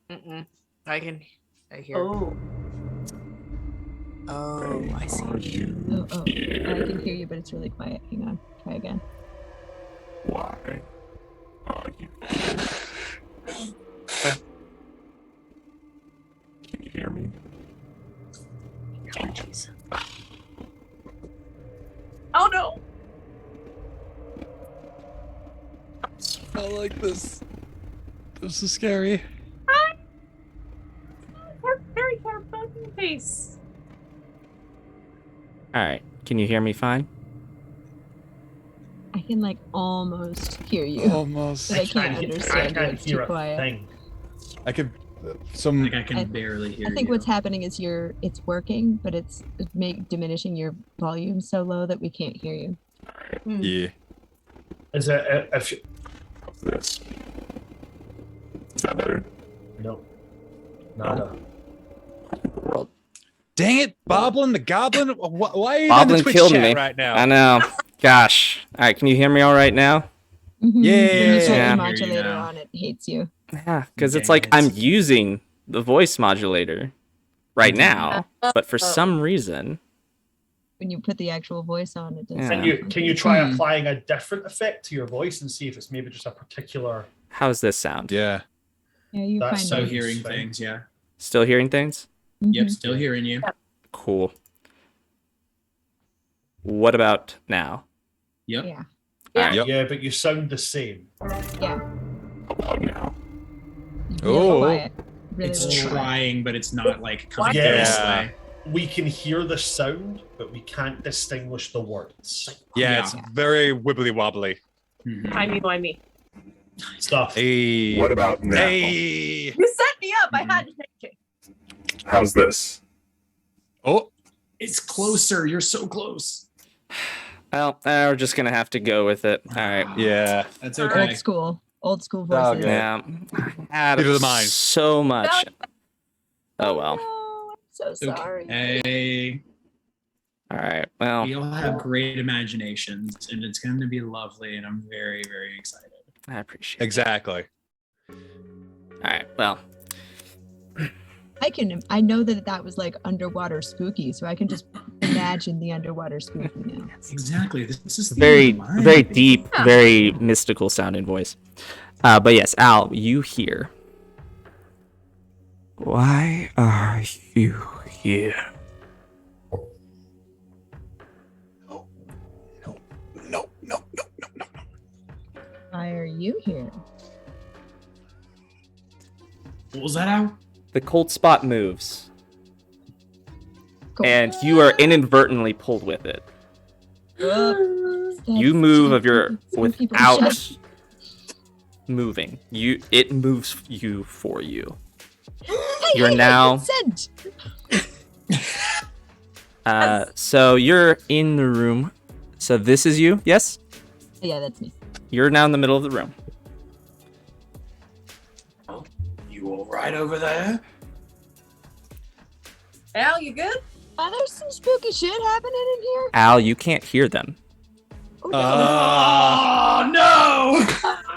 Mm-mm. I hear. Oh. Oh, I see. Oh, I can hear you, but it's really quiet. Hang on. Try again. Why are you? Can you hear me? Oh no. I like this. This is scary. Very fucking face. Alright, can you hear me fine? I can like almost hear you, Almost. but I can't understand you. I can't It's hear too a quiet. thing. I could some. Like I can barely hear I think you. what's happening is it's working, but it's diminishing your volume so low that we can't hear you. Yeah. Is it if you... This. Is that better? No. Nada. World. Dang it, Boblin the Goblin! Why are you in Boblin the Twitch killed chat me. right now? I know. Gosh. All right, can you hear me all right now? Mm-hmm. Yeah. When you put Yeah. the modulator on, it hates you. Yeah, because it's Dang like it. I'm using the voice modulator right now, but for some reason, When you put the actual voice on, it does. Yeah. Can you try applying a different effect to your voice and see if it's maybe just a particular... how does this sound? Yeah. Yeah, you That's find so Still out. hearing Fine. things, yeah. Still hearing things? Yep, Mhm. still hearing you. Cool. What about now? Yep. Yeah. All right. Yep. Yeah, but you sound the same. Yeah. How about now? Really Oh. quiet. Really, It's really quiet. trying, but it's not like coming Yeah. this way. We can hear the sound, but we can't distinguish the words. Yeah, it's very wibbly wobbly. Mhm. Timey-wimey. Stuff. Hey. What about now? Hey. You set me up. I had to take it. How's this? Oh. It's closer. You're so close. Well, we're just gonna have to go with it. All right. Yeah. That's Old okay. school. Old school Oh, voices. good. Yeah. I had Theater of the mind. so much. Oh well. No, I'm so sorry. Okay. All right. Well, We all have great imaginations, and it's going to be lovely, and I'm very, very excited. I appreciate it. Exactly. All right. Well, I know that was like underwater spooky, so I can just imagine the underwater spooky now. Exactly. This is very, the mind. very deep, very mystical sounding voice. But yes, Al, you hear. Why are you here? No. Why are you here? What was that, Al? The cold spot moves, Cool. and you are inadvertently pulled with it. You move of your without moving. It moves you for you. You're now. Consent. So you're in the room. So this is you. Yes. Yeah, that's me. You're now in the middle of the room. You all right over there? Al, you good? There's some spooky shit happening in here. Al, you can't hear them. Oh, no. Oh, no!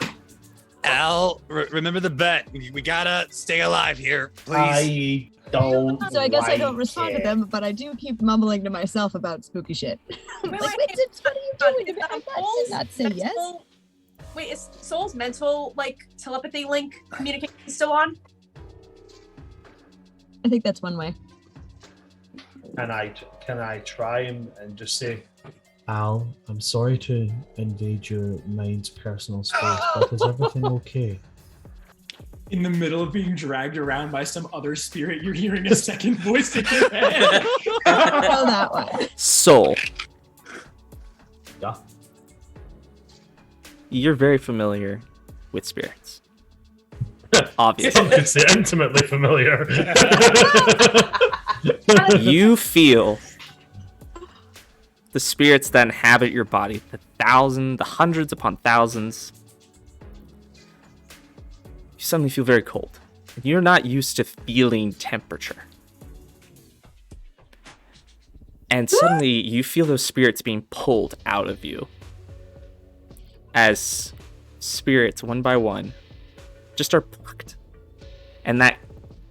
Al, remember the bet. We gotta stay alive here, please. I don't. So I guess I don't like respond it. to them, but I do keep mumbling to myself about spooky shit. I'm like, Vincent, what are you doing? I did not say yes. Wait, is Soul's mental telepathy link communication still on? I think that's one way. Can I try and just say, Al, I'm sorry to invade your mind's personal space, but is everything okay? In the middle of being dragged around by some other spirit, you're hearing a second voice in your head. Oh, that one. Soul. Yeah. You're very familiar with spirits. Obviously. Some could say intimately familiar. You feel the spirits that inhabit your body, the hundreds upon thousands. You suddenly feel very cold. You're not used to feeling temperature. And suddenly you feel those spirits being pulled out of you. As spirits, one by one, just are plucked. And that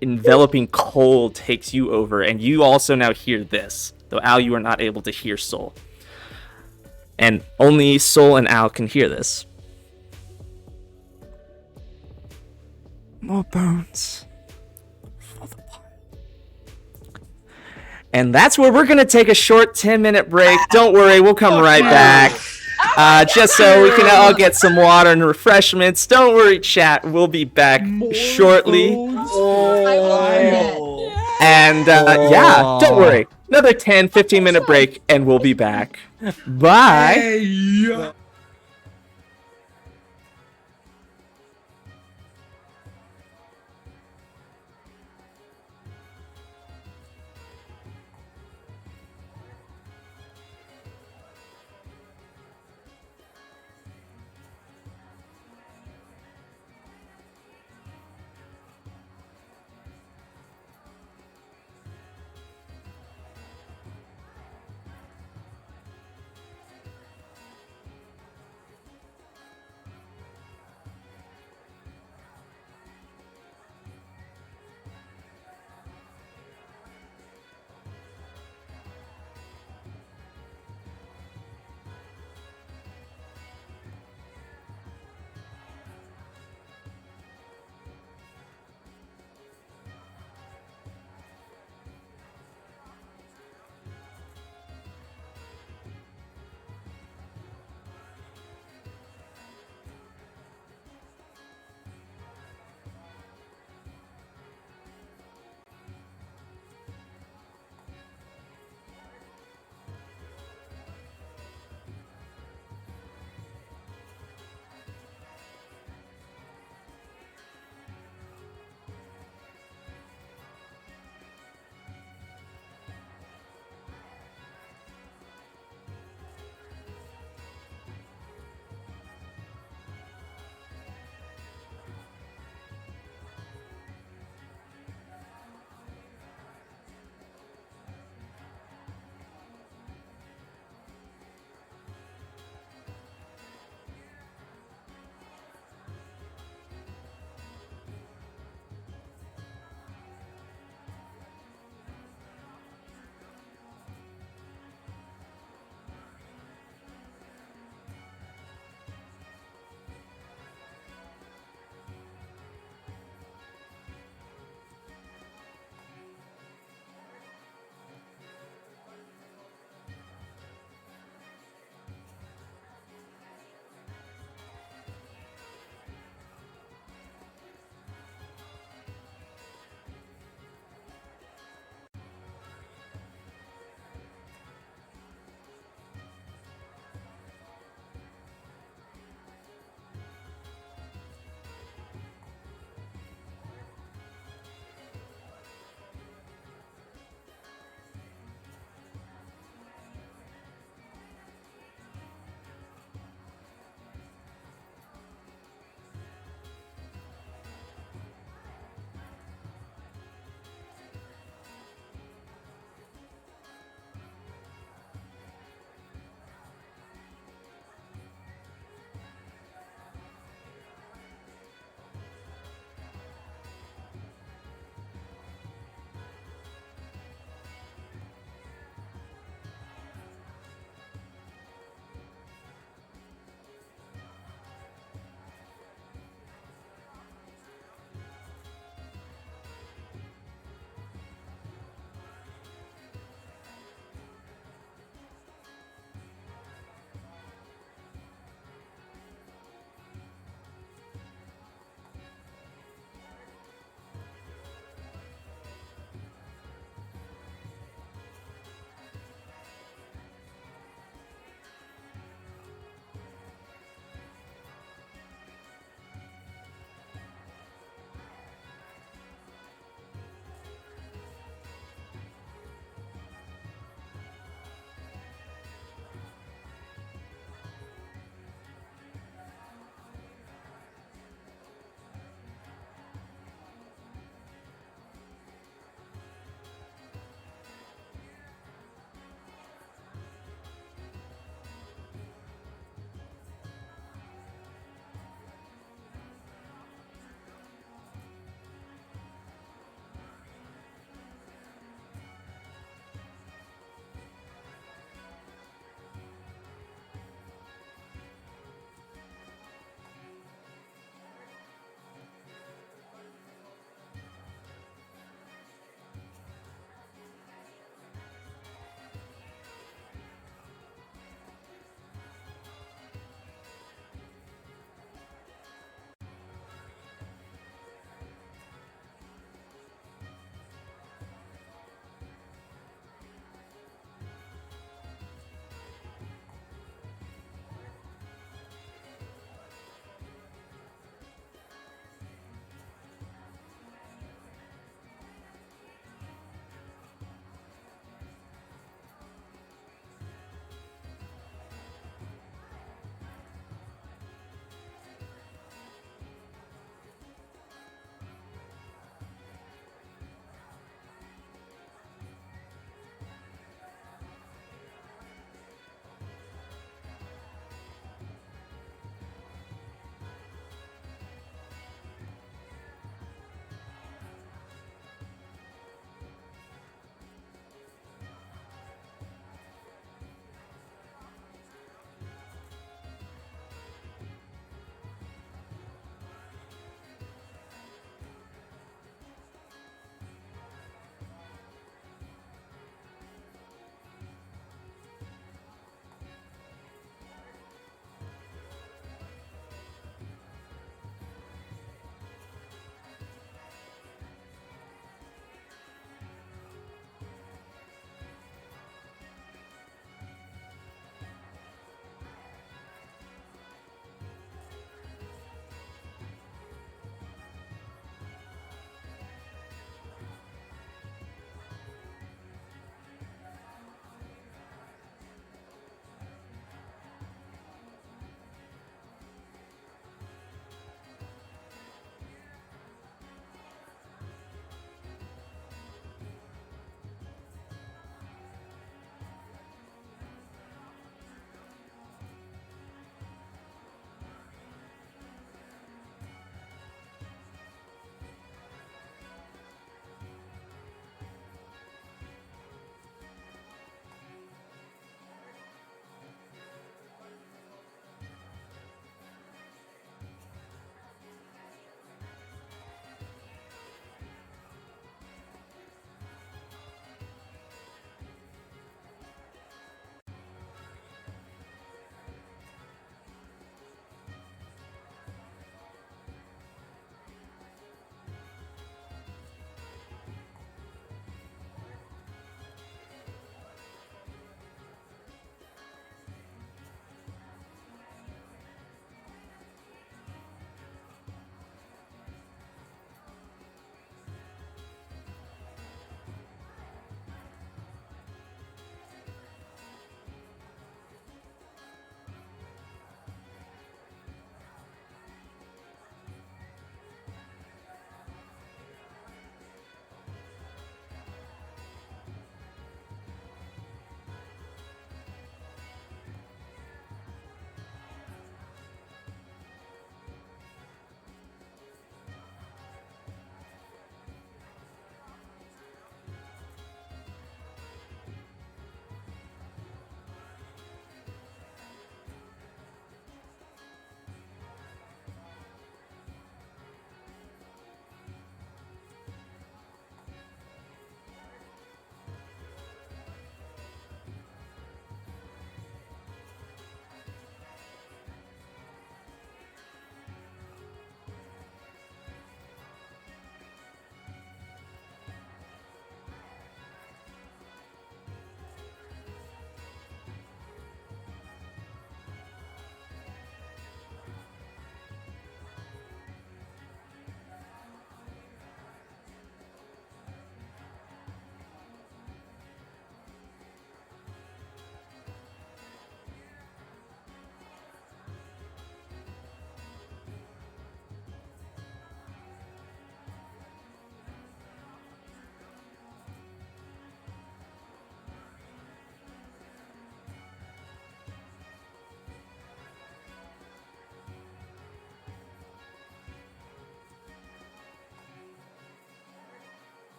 enveloping cold takes you over, and you also now hear this. Though Al, you are not able to hear Soul. And only Soul and Al can hear this. More bones for the pile. And that's where we're gonna take a short 10-minute break. Don't worry, we'll come right back. Just so we can all get some water and refreshments. Don't worry, chat. We'll be back shortly. And yeah, don't worry. Another 10-15 minute break and we'll be back. Bye. Hey.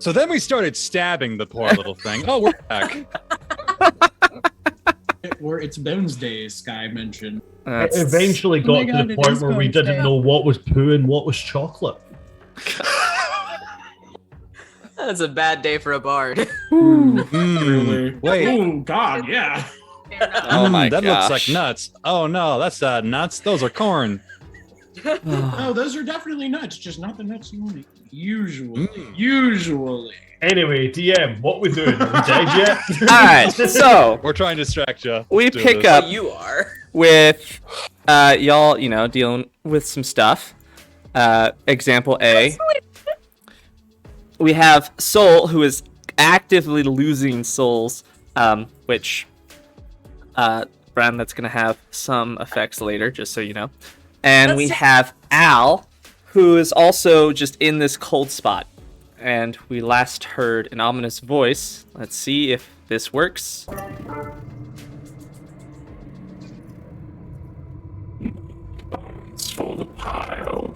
So then we started stabbing the poor little thing. Oh, we're back. It's Bones Days, Skye mentioned. It eventually got to the point where we didn't know what was poo and what was chocolate. That's a bad day for a bard. Wait. Oh God, yeah. Oh my that gosh. looks like nuts. Oh no, that's not nuts. Those are corn. Oh, those are definitely nuts, just not the nuts you want to eat. Usually. Anyway, DM, what we doing? Are we dead yet? All right, so We're trying to distract you. we Do pick this. up You are. with y'all, dealing with some stuff. Example A. We have Soul, who is actively losing souls, which Bran, that's going to have some effects later, just so you know. And we have Al, who is also just in this cold spot. And we last heard an ominous voice. Let's see if this works. It's for the pile.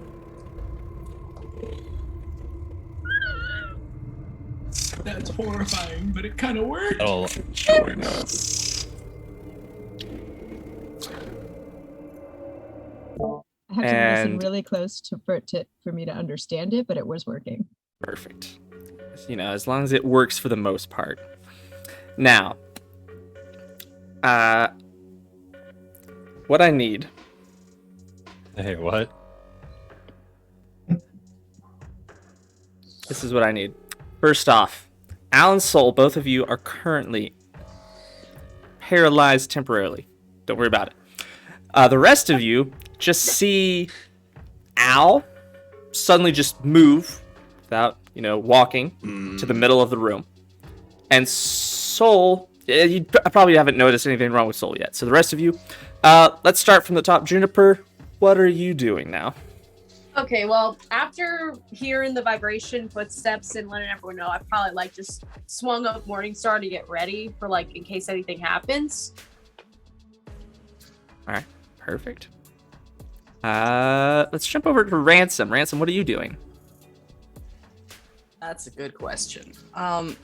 That's horrifying, but it kind of worked. Oh, Join us. I have to listen And- really close for me to understand it, but it was working. Perfect. As long as it works for the most part. Now, what I need. hey, what? This is what I need. First off, Al and Soul, both of you are currently paralyzed temporarily. Don't worry about it. The rest of you just see Al suddenly just move without, walking to the middle of the room. And Soul, you probably haven't noticed anything wrong with Soul yet. So the rest of you, let's start from the top. Juniper, what are you doing now? Okay, well, after hearing the vibration footsteps and letting everyone know, I probably just swung up Morningstar to get ready for in case anything happens. All right, perfect. Let's jump over to Ransom. Ransom, what are you doing? That's a good question. I'm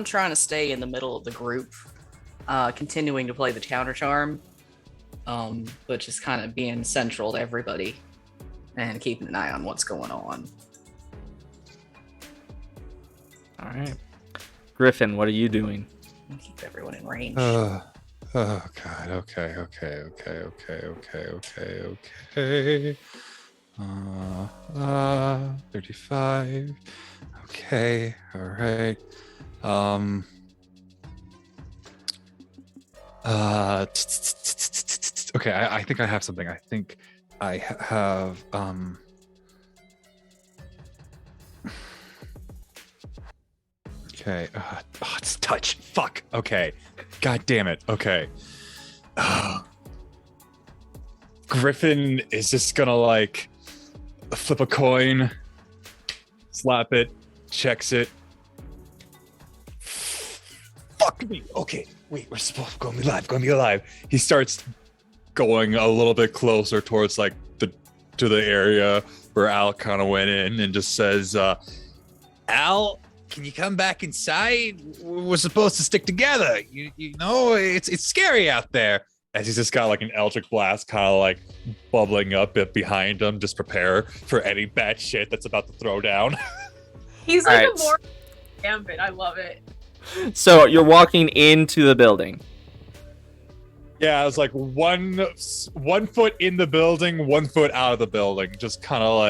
trying to stay in the middle of the group, continuing to play the counter charm, but just kind of being central to everybody and keeping an eye on what's going on. All right. Griffen, what are you doing? Keep everyone in range. Oh God. Okay. 35. Okay. All right. Okay. I think I have something. I think I have. Okay. It's touch. Fuck. Okay. God damn it. Okay. Griffen is just gonna flip a coin, slap it, checks it. Fuck me. Okay. Wait, we're supposed to be alive. He starts going a little bit closer towards to the area where Al kind of went in and just says, Al, can you come back inside? We're supposed to stick together. You know, it's scary out there. As he's just got an electric blast kind of bubbling up behind him, just prepare for any bad shit that's about to throw down. He's All a right. more gambit. I love it. So you're walking into the building. Yeah, it was one foot in the building, 1 foot out of the building, just kind of All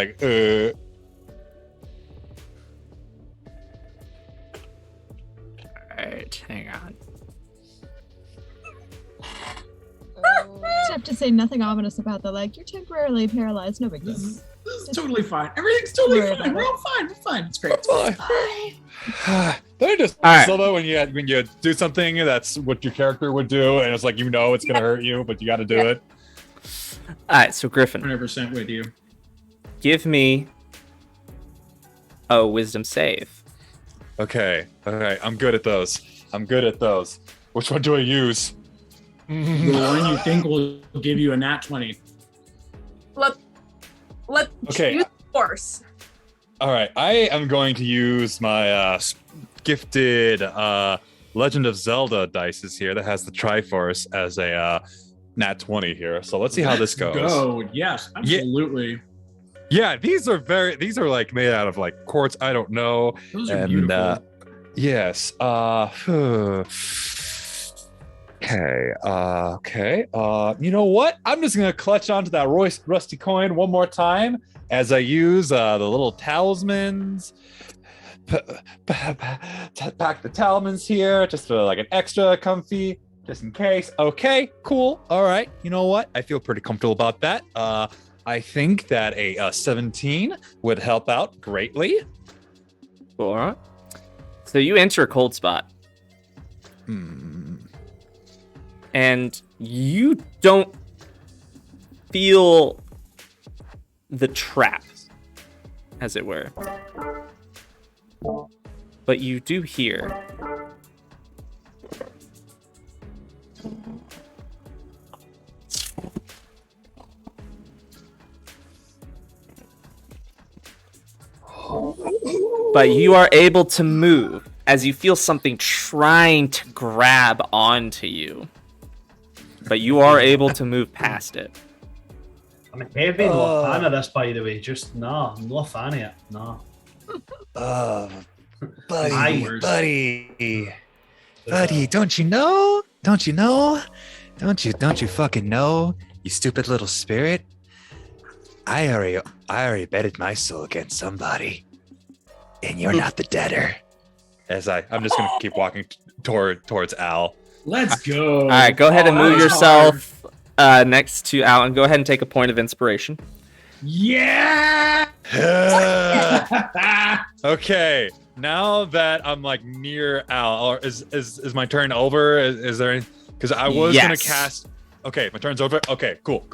right, hang on. Just have to say nothing ominous about you're temporarily paralyzed. No big deal. This is totally fine. Everything's totally Worry fine. about We're all fine. We're fine. It's great. Don't it just All right. though when you do something that's what your character would do, and it's it's gonna hurt you, but you got to do it. All right, so Griffen, 100% with you. give me a wisdom save. Okay, I'm good at those. Which one do I use? The one you think will give you a nat 20. Let Okay. use force. All right, I am going to use my gifted Legend of Zelda dice here that has the Triforce as a nat 20 here. So let's see how this goes. Go. Yes, absolutely. Yeah, these are like made out of like quartz. I don't know. Those are beautiful. Yes. Okay. Okay. You know what? I'm just gonna clutch onto that rusty coin one more time as I use the little talismans. Pack the talismans here just for like an extra comfy, just in case. Okay. Cool. All right. You know what? I feel pretty comfortable about that. I think that a 17 would help out greatly. All right. So you enter a cold spot. And you don't feel the trap, as it were. But you do hear but you are able to move as you feel something trying to grab onto you. But you are able to move past it. I'm heavy, not a fan of this, by the way. Just, no, I'm not a fan of it. No. Buddy, don't you know? Don't you fucking know, you stupid little spirit? I already betted my soul against somebody, and you're not the debtor. I'm just gonna keep walking towards Al. Let's go. All right, go ahead and move yourself next to Al, and go ahead and take a point of inspiration. Yeah. Okay, now that I'm like near Al, or is my turn over? Is there any? Because I was gonna cast. Okay, my turn's over. Okay, cool.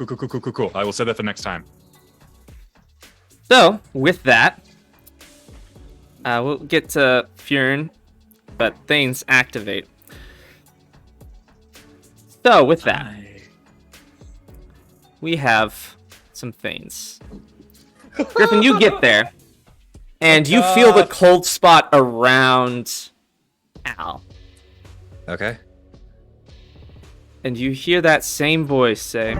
I will say that for next time. So with that, we'll get to Fjiern, but Thanes activate. So with that, we have some Thanes. Griffen, you get there, and you feel the cold spot around Al. Okay. And you hear that same voice say,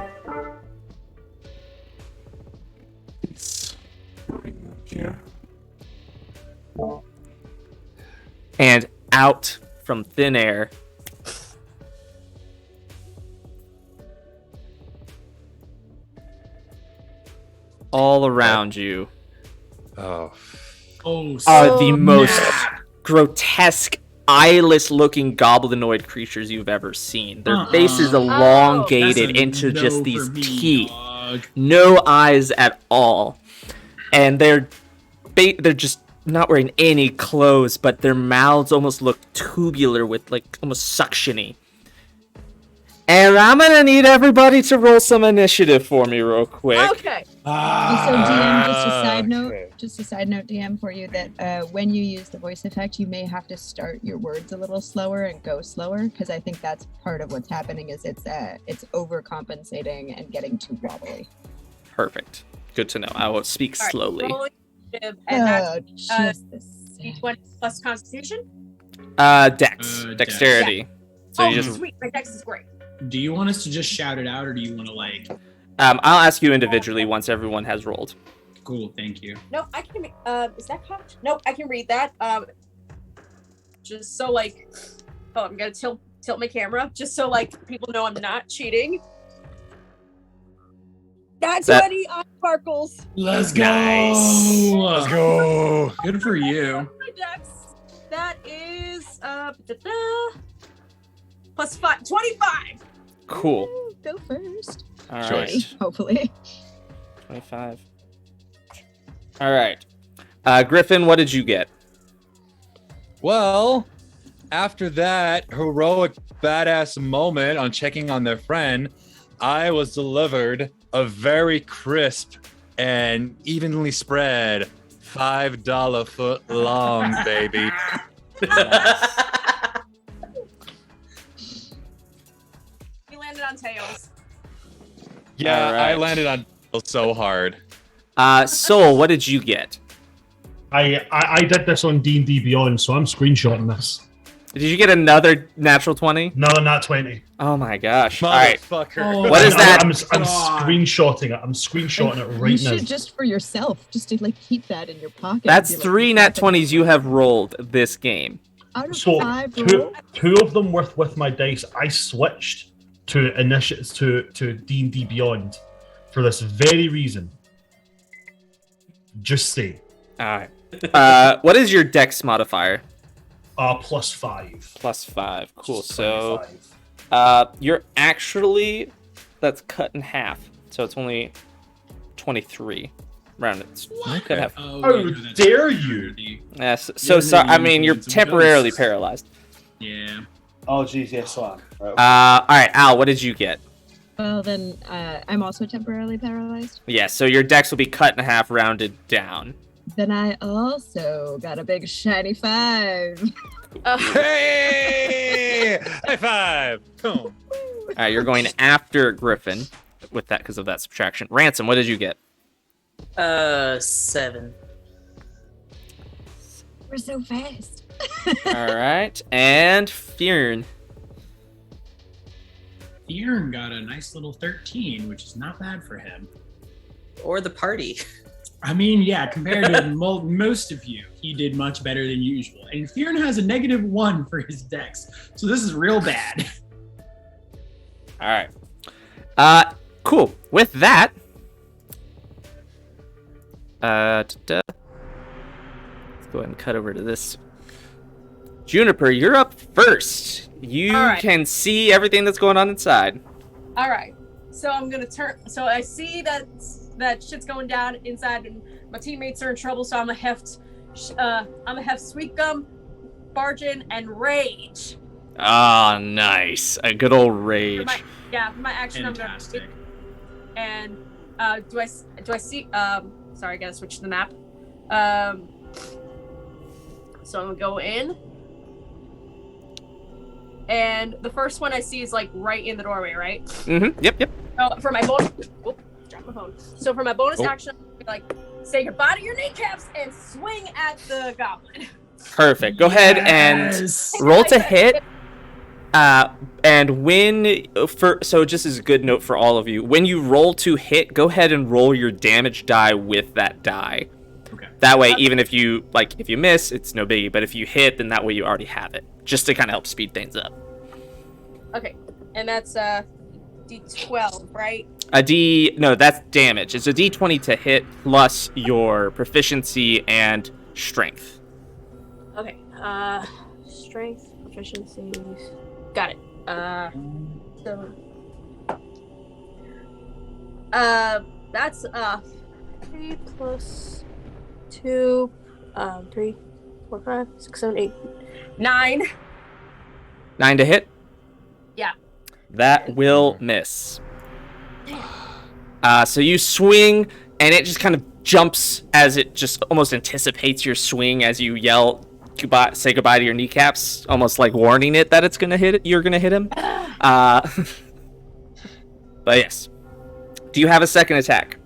and out from thin air, all around you are the most grotesque, eyeless looking goblinoid creatures you've ever seen. Their faces elongated into just these teeth. No eyes at all. And they're just not wearing any clothes, but their mouths almost look tubular with like almost suctiony. And I'm gonna need everybody to roll some initiative for me real quick. Okay. Also, DM, just a side note, DM, for you that when you use the voice effect, you may have to start your words a little slower and go slower, because I think that's part of what's happening. Is it's overcompensating and getting too wobbly. Perfect. Good to know. I will speak slowly. And that's D20 plus Constitution. Dexterity. Yeah. So you just. Sweet. My dex is great. Do you want us to just shout it out, or do you want to like? I'll ask you individually once everyone has rolled. Cool. Thank you. No, I can. Is that cocked? No, I can read that. Just so like, I'm gonna tilt my camera just so like people know I'm not cheating. That's 20 on sparkles. Let's go. Nice. Let's go. Good for you. My dex. That is plus 5, 25. Cool. Go first. All right. Choice. Hopefully. 25. All right. Griffen, what did you get? Well, after that heroic badass moment on checking on their friend, I was delivered a very crisp and evenly spread $5 foot long, baby. You landed on tails. Yeah, All right. I landed on so hard. Soul, what did you get? I did this on D&D Beyond, so I'm screenshotting this. Did you get another natural 20? No, not 20. Oh my gosh. All right. Motherfucker. What is that? I'm screenshotting it. I'm screenshotting it right now. You should just for yourself, just to like keep that in your pocket. That's and be, 3 nat 20s you have rolled this game. Out of So 5 two of them with my dice. I switched to initiates to D&D Beyond for this very reason. Just say. All right. What is your dex modifier? +5. +5. Cool. Just So 25. you're actually, that's cut in half. So it's only 23. Rounded. Cut in half. Oh, How wait, no, that's dare you? Yes. So sorry. I mean, you're temporarily paralyzed. Yeah. Oh, geez, yes, so am. All right, Al. What did you get? Well, then I'm also temporarily paralyzed. Yeah. So your dex will be cut in half, rounded down. Then I also got a big shiny 5. Hey! High five! Boom. All right. You're going after Griffen with that because of that subtraction. Ransom. What did you get? 7. We're so fast. All right. And Fjiern. Fjiern got a nice little 13, which is not bad for him. Or the party. I mean, yeah, compared to most of you, he did much better than usual. And Fjiern has a -1 for his dex, so this is real bad. All right. Cool. With that, let's go ahead and cut over to this. Juniper, you're up first. You can see everything that's going on inside. All right. So I'm gonna turn. So I see that shit's going down inside, and my teammates are in trouble. So I'm gonna heft Sweet Gum, barge in, and rage. Ah, nice. A good old rage. For my action, Fantastic. I'm gonna. And do I see? Sorry, I gotta switch to the map. So I'm gonna go in. And the first one I see is like right in the doorway, right? Mm-hmm. Yep. Oh, for my bonus, dropped my phone. So for my bonus action, I'm gonna, like say goodbye to your kneecaps and swing at the goblin. Perfect. Go ahead and roll to hit. And so just as a good note for all of you, when you roll to hit, go ahead and roll your damage die with that die. Okay. That way, even if you miss, it's no biggie. But if you hit, then that way you already have it, just to kind of help speed things up. Okay, and that's D12, right? No, that's damage. It's a D20 to hit plus your proficiency and strength. Okay, strength, proficiency, got it. That's 3 plus 2, 3, 4, 5, 6, 7, 8, 9. 9 to hit? Yeah. That will miss. So you swing, and it just kind of jumps as it just almost anticipates your swing as you yell, say goodbye to your kneecaps, almost like warning it that it's gonna hit it. You're gonna hit him. But yes. Do you have a second attack?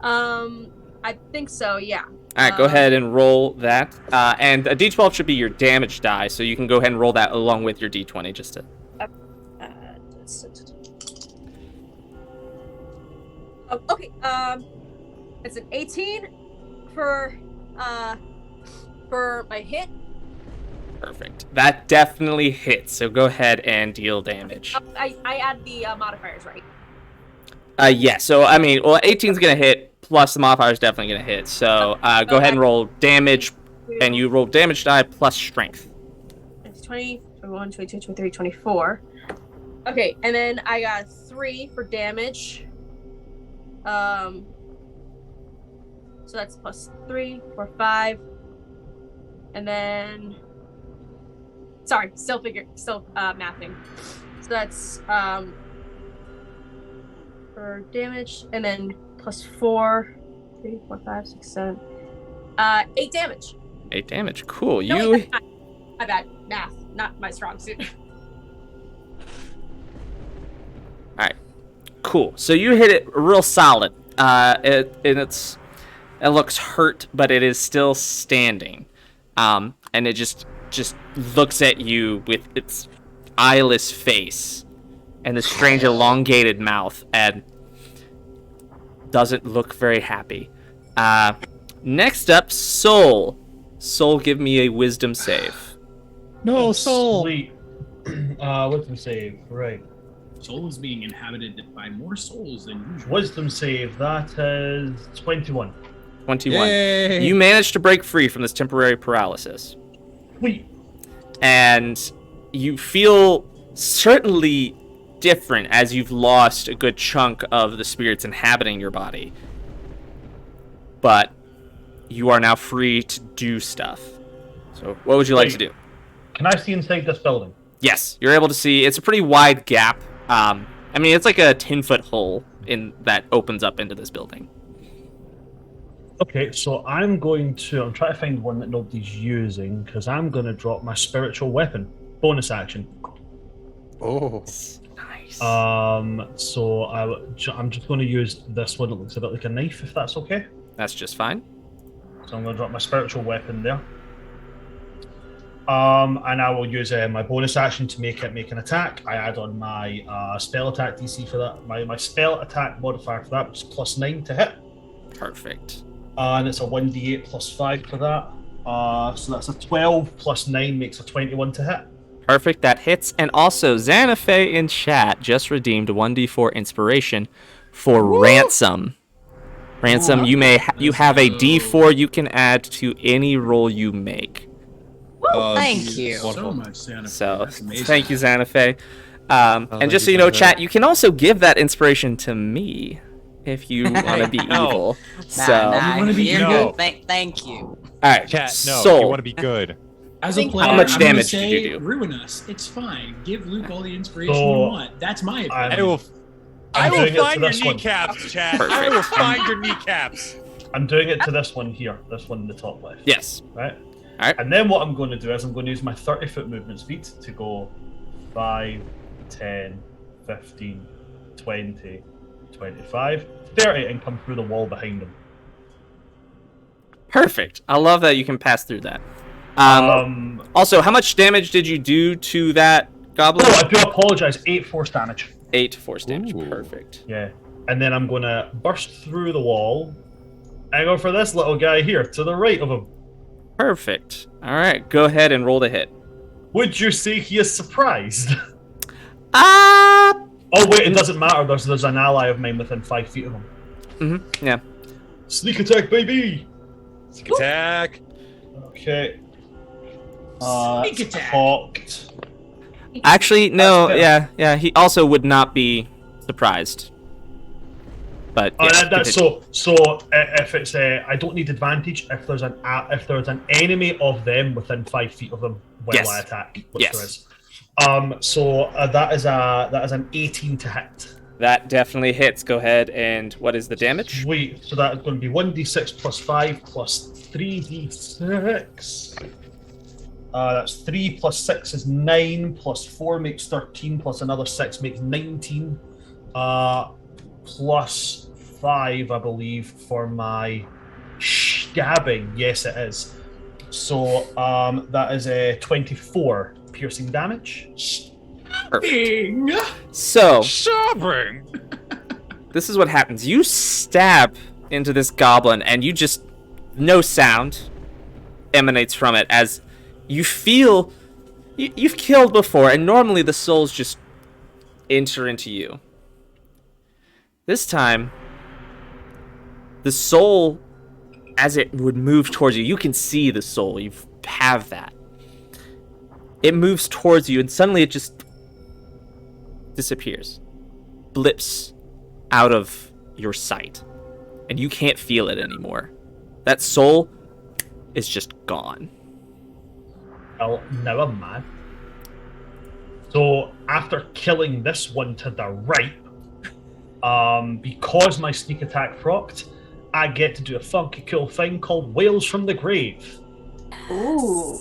I think so. Yeah. All right, go ahead and roll that. And a D12 should be your damage die, so you can go ahead and roll that along with your D20 just to. Okay. It's an 18 for my hit. Perfect. That definitely hits. So go ahead and deal damage. I add the modifiers, right? Yeah. So I mean, well, 18's gonna hit. Plus the modifier is definitely gonna hit. So go ahead and roll damage, and you roll damage die plus strength. 20, 21, 22, 23, 24. Okay, and then I got 3 for damage. So that's plus 3, 4, 5, and then. Sorry, still mathing. So that's for damage, and then plus 4, 3, 4, 5, 6, 7, 8 damage. 8 damage. Cool. No, wait, my bad. Math, not my strong suit. All right. Cool. So you hit it real solid. It's It looks hurt, but it is still standing. And it just looks at you with its eyeless face and the strange elongated mouth and doesn't look very happy. Next up, Soul. Soul, give me a wisdom save. No, Soul. Sweet. Wisdom save, right. Soul is being inhabited by more souls than usual. Wisdom save, that is 21. 21. Yay. You managed to break free from this temporary paralysis. Sweet. And you feel certainly different as you've lost a good chunk of the spirits inhabiting your body. But you are now free to do stuff. So what would you like to do? Can I see inside this building? Yes, you're able to see. It's a pretty wide gap. I mean, it's like a 10-foot hole that opens up into this building. Okay, so I'm trying to find one that nobody's using, because I'm going to drop my spiritual weapon. Bonus action. Oh. Nice. So I'm just going to use this one that looks a bit like a knife, if that's okay. That's just fine. So I'm going to drop my spiritual weapon there. And I will use my bonus action to make an attack. I add on my spell attack DC for that. My spell attack modifier for that was +9 to hit. Perfect. And it's a 1d8 +5 for that. So that's a 12 +9 makes a 21 to hit. Perfect, that hits. And also, Xanafe in chat just redeemed 1d4 inspiration for Ransom. Ransom, you have a d4 you can add to any roll you make. Thank you. So much, Santa Fe. So, That's amazing. thank you, Xanafe. And just so you know, chat, you can also give that inspiration to me if you want to be evil. Nah, You wanna be you're no. good. Thank you. All right, Chat, no, Soul. you want to be good. As a player, How much I'm gonna damage did say, you do? Ruin us. It's fine. Give Luke all the inspiration So, you want. That's my opinion. I'm I will doing it to find your this one. kneecaps, chat. Perfect. I will find your kneecaps. I'm doing it to this one here, this one in the top left. Yes. Right? Alright. And then what I'm going to do is I'm going to use my 30-foot movement speed to go 5, 10, 15, 20, 25, 30, and come through the wall behind them. Perfect. I love that you can pass through that. Also, how much damage did you do to that goblin? Oh, I do apologize. 8 force damage. 8 force damage. Ooh. Perfect. Yeah. And then I'm going to burst through the wall and go for this little guy here to the right of him. Perfect. All right, go ahead and roll the hit. Would you say he is surprised? Ah. Oh, wait, it doesn't matter. There's an ally of mine within 5 feet of him. Yeah. Sneak attack, baby! Sneak attack. Okay. Sneak attack. Cocked. Actually, no. That's fair. Yeah. He also would not be surprised. But yes, If it's I don't need advantage if there's an enemy of them within 5 feet of them while Yes. I attack, which Yes. there is. That is an 18 to hit. that definitely hits. Go ahead and what is the damage? Sweet. So that's going to be 1d6 plus 5 plus 3d6. That's 3 plus 6 is 9, plus 4 makes 13, plus another 6 makes 19. Plus 5, I believe, for my stabbing. Yes, it is. So that is a 24 piercing damage. Bing! So Sovereign. this is what happens. You stab into this goblin, and you just no sound emanates from it as you feel you've killed before, and normally the souls just enter into you. This time, the soul, as it would move towards you, you can see the soul. You have that. It moves towards you, and suddenly it just disappears, blips out of your sight, and you can't feel it anymore. That soul is just gone. Well, now I'm mad. So after killing this one to the right, because my sneak attack procced, I get to do a funky cool thing called Wails from the Grave. Ooh.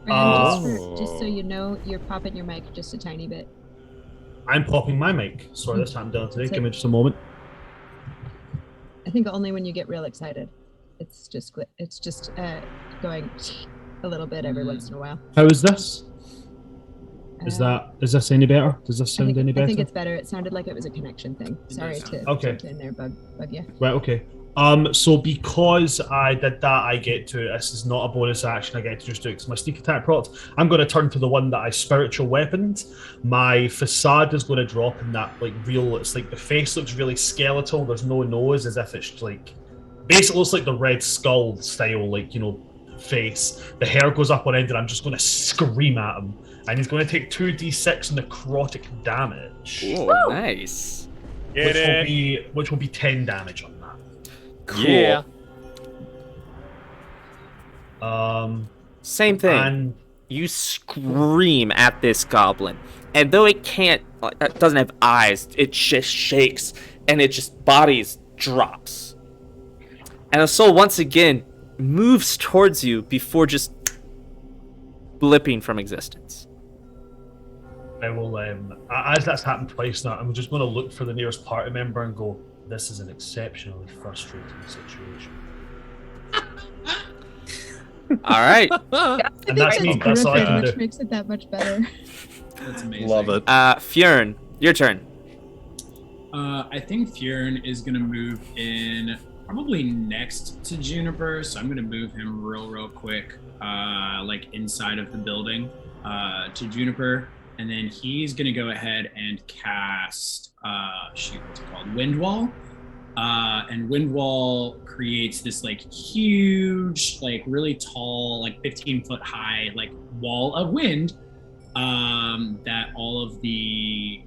And just so you know, you're popping your mic just a tiny bit. I'm popping my mic. Sorry, this happened down today. It's Give me just a moment. I think only when you get real excited. It's just going a little bit every once in a while. How is this? Is this any better? Does this sound any better? I think it's better. It sounded like it was a connection thing. Sorry to jump in there, bug you. Right, okay. So because I did that, I get to, this is not a bonus action, I get to just do it because my sneak attack product. I'm going to turn to the one that I spiritual weaponed. My facade is going to drop in that, like, real, it's like the face looks really skeletal, there's no nose, as if it's like, basically looks like the Red Skull style, like, you know, face. The hair goes up on end and I'm just going to scream at him. And he's going to take 2d6 necrotic damage. Oh, nice. Which will be 10 damage on that. Cool. Yeah. Same thing. And you scream at this goblin, and though it doesn't have eyes, it just shakes, and it just bodies drops. And the soul once again moves towards you before just blipping from existence. I will, as that's happened twice now, I'm just going to look for the nearest party member and go, this is an exceptionally frustrating situation. All right. And that's me. That's all I can do. Which makes it that much better. That's amazing. Love it. Fjiern, your turn. I think Fjiern is going to move in probably next to Juniper, so I'm going to move him real quick, like inside of the building to Juniper. And then he's going to go ahead and cast, what's it called? Wind Wall. And Wind Wall creates this like huge, like really tall, like 15-foot high, like wall of wind that all of the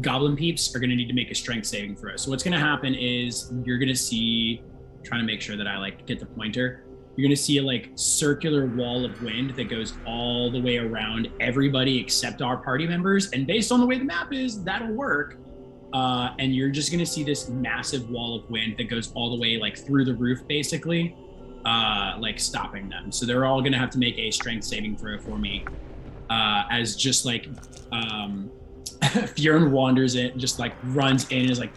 goblin peeps are going to need to make a strength saving throw. So what's going to happen is you're going to see, trying to make sure that I like get the pointer. You're going to see a like circular wall of wind that goes all the way around everybody except our party members. And based on the way the map is, that'll work. And you're just going to see this massive wall of wind that goes all the way like through the roof, basically, like stopping them. So they're all going to have to make a strength saving throw for me as just like Fjiern wanders in, just like runs in and is like,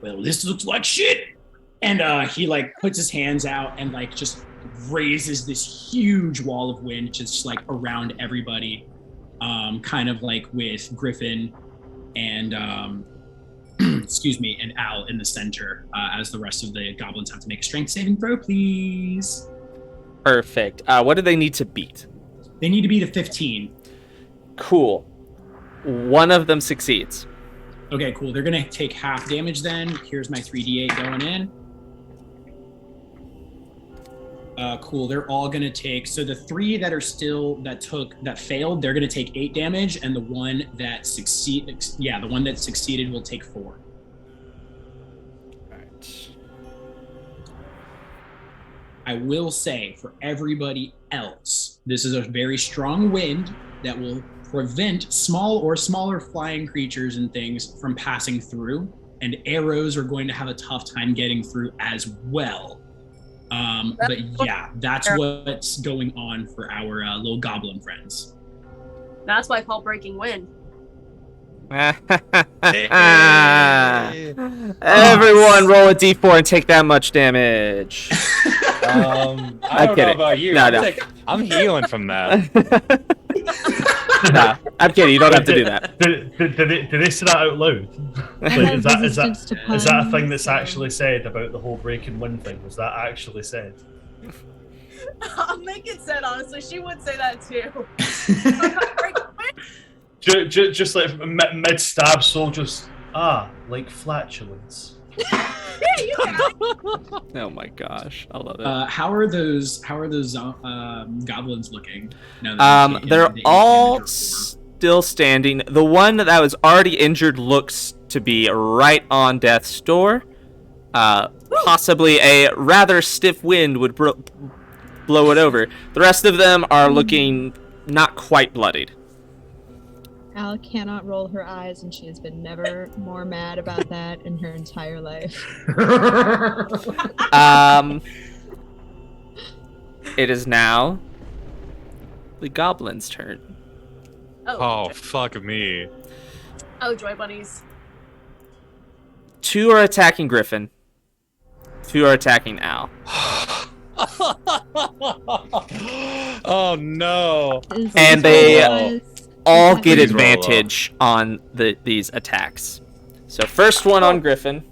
well, this looks like shit. And he like puts his hands out and like just raises this huge wall of wind just like around everybody, kind of like with Griffen and excuse me, and Al in the center, as the rest of the goblins have to make a strength saving throw, please. Perfect. What do they need to beat? They need to beat a 15. Cool. One of them succeeds. Okay, cool. They're gonna take half damage then. Here's my 3d8 going in. Cool. They're all gonna take. So the three that are still that failed, they're gonna take 8 damage, and the one that succeeded will take 4. All right. I will say for everybody else, this is a very strong wind that will prevent small or smaller flying creatures and things from passing through, and arrows are going to have a tough time getting through as well. But yeah, that's what's going on for our little goblin friends. That's why I call breaking wind. Everyone roll a d4 and take that much damage. I don't know about you. No. I'm healing from that. Nah, I'm kidding. You don't have to do that. Did they say that out loud? Like, is that a thing that's actually said about the whole breaking wind thing? Was that actually said? I'll make it said, honestly. She would say that too. Just like mid stab, soul just like flatulence. Yeah, you can. Oh my gosh, I love it. How are those goblins looking? Now that They're all still standing. The one that was already injured looks to be right on death's door. Possibly a rather stiff wind would blow it over. The rest of them are looking not quite bloodied. Al cannot roll her eyes, and she has been never more mad about that in her entire life. It is now the goblin's turn. Oh, fuck me. Oh, joy bunnies. 2 are attacking Griffen. 2 are attacking Al. Oh no! And they all get Please roll advantage on these attacks. So first one on Griffen.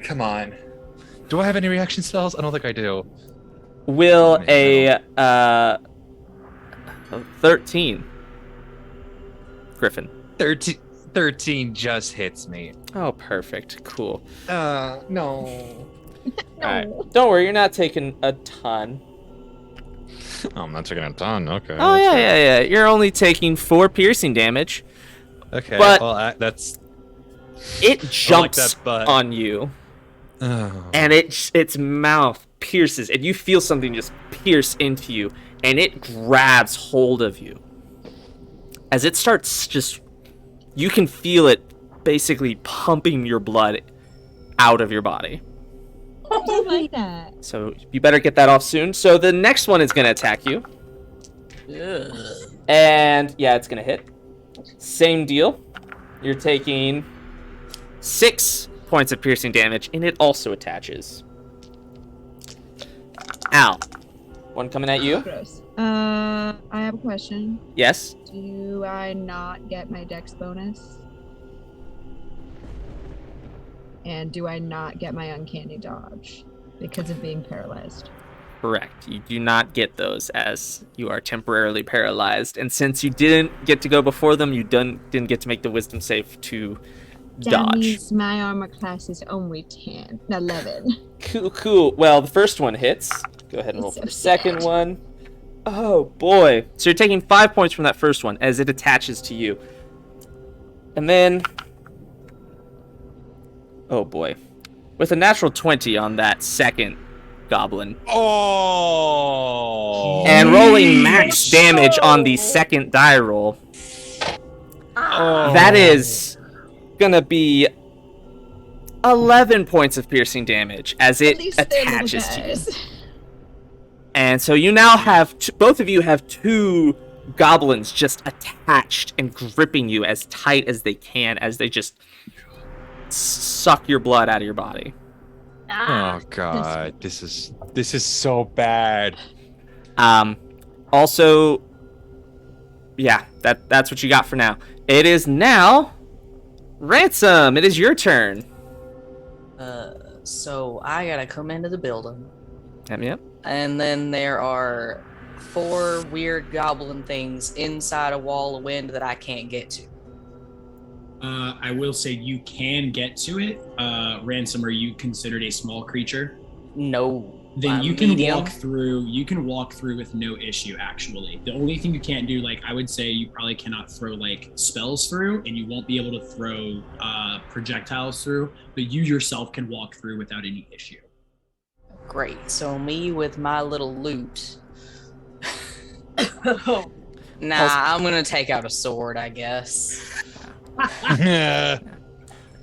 Come on. Do I have any reaction spells? I don't think I do. Will a 13. Griffen. 13 just hits me. Oh, perfect. Cool. No. Alright. Don't worry, you're not taking a ton. Oh, I'm not taking a ton. Okay. Oh, yeah. You're only taking 4 piercing damage. Okay. But well, that's. It jumps that, but... on you. Oh. And its mouth pierces, and you feel something just pierce into you, and it grabs hold of you. As it starts you can feel it basically pumping your blood out of your body. I don't like that. So you better get that off soon. So the next one is going to attack you. And yeah, it's going to hit. Same deal. You're taking 6 points of piercing damage, and it also attaches. Ow. One coming at you. Gross. I have a question. Yes. Do I not get my dex bonus? And do I not get my uncanny dodge because of being paralyzed? Correct. You do not get those as you are temporarily paralyzed. And since you didn't get to go before them, you didn't get to make the wisdom save to That dodge. means my armor class is only 11. Cool. Well, the first one hits. Go ahead and roll for the second one. Oh, boy. So you're taking 5 points from that first one as it attaches to you. And then... Oh, boy. With a natural 20 on that second goblin. Oh! And rolling max damage on the second die roll. That is gonna be 11 points of piercing damage as it attaches to you. And so you now have, both of you have 2 goblins just attached and gripping you as tight as they can as they just suck your blood out of your body. Oh god, this is so bad. Also, yeah, that's what you got for now. It is now Ransom. It is your turn. So I gotta come into the building. Yep. And then there are 4 weird goblin things inside a wall of wind that I can't get to. I will say you can get to it. Ransom, are you considered a small creature? No. Then you can medium. walk through. You can walk through with no issue. Actually, the only thing you can't do, I would say, you probably cannot throw spells through, and you won't be able to throw projectiles through. But you yourself can walk through without any issue. Great. So me with my little loot. I'm gonna take out a sword, I guess.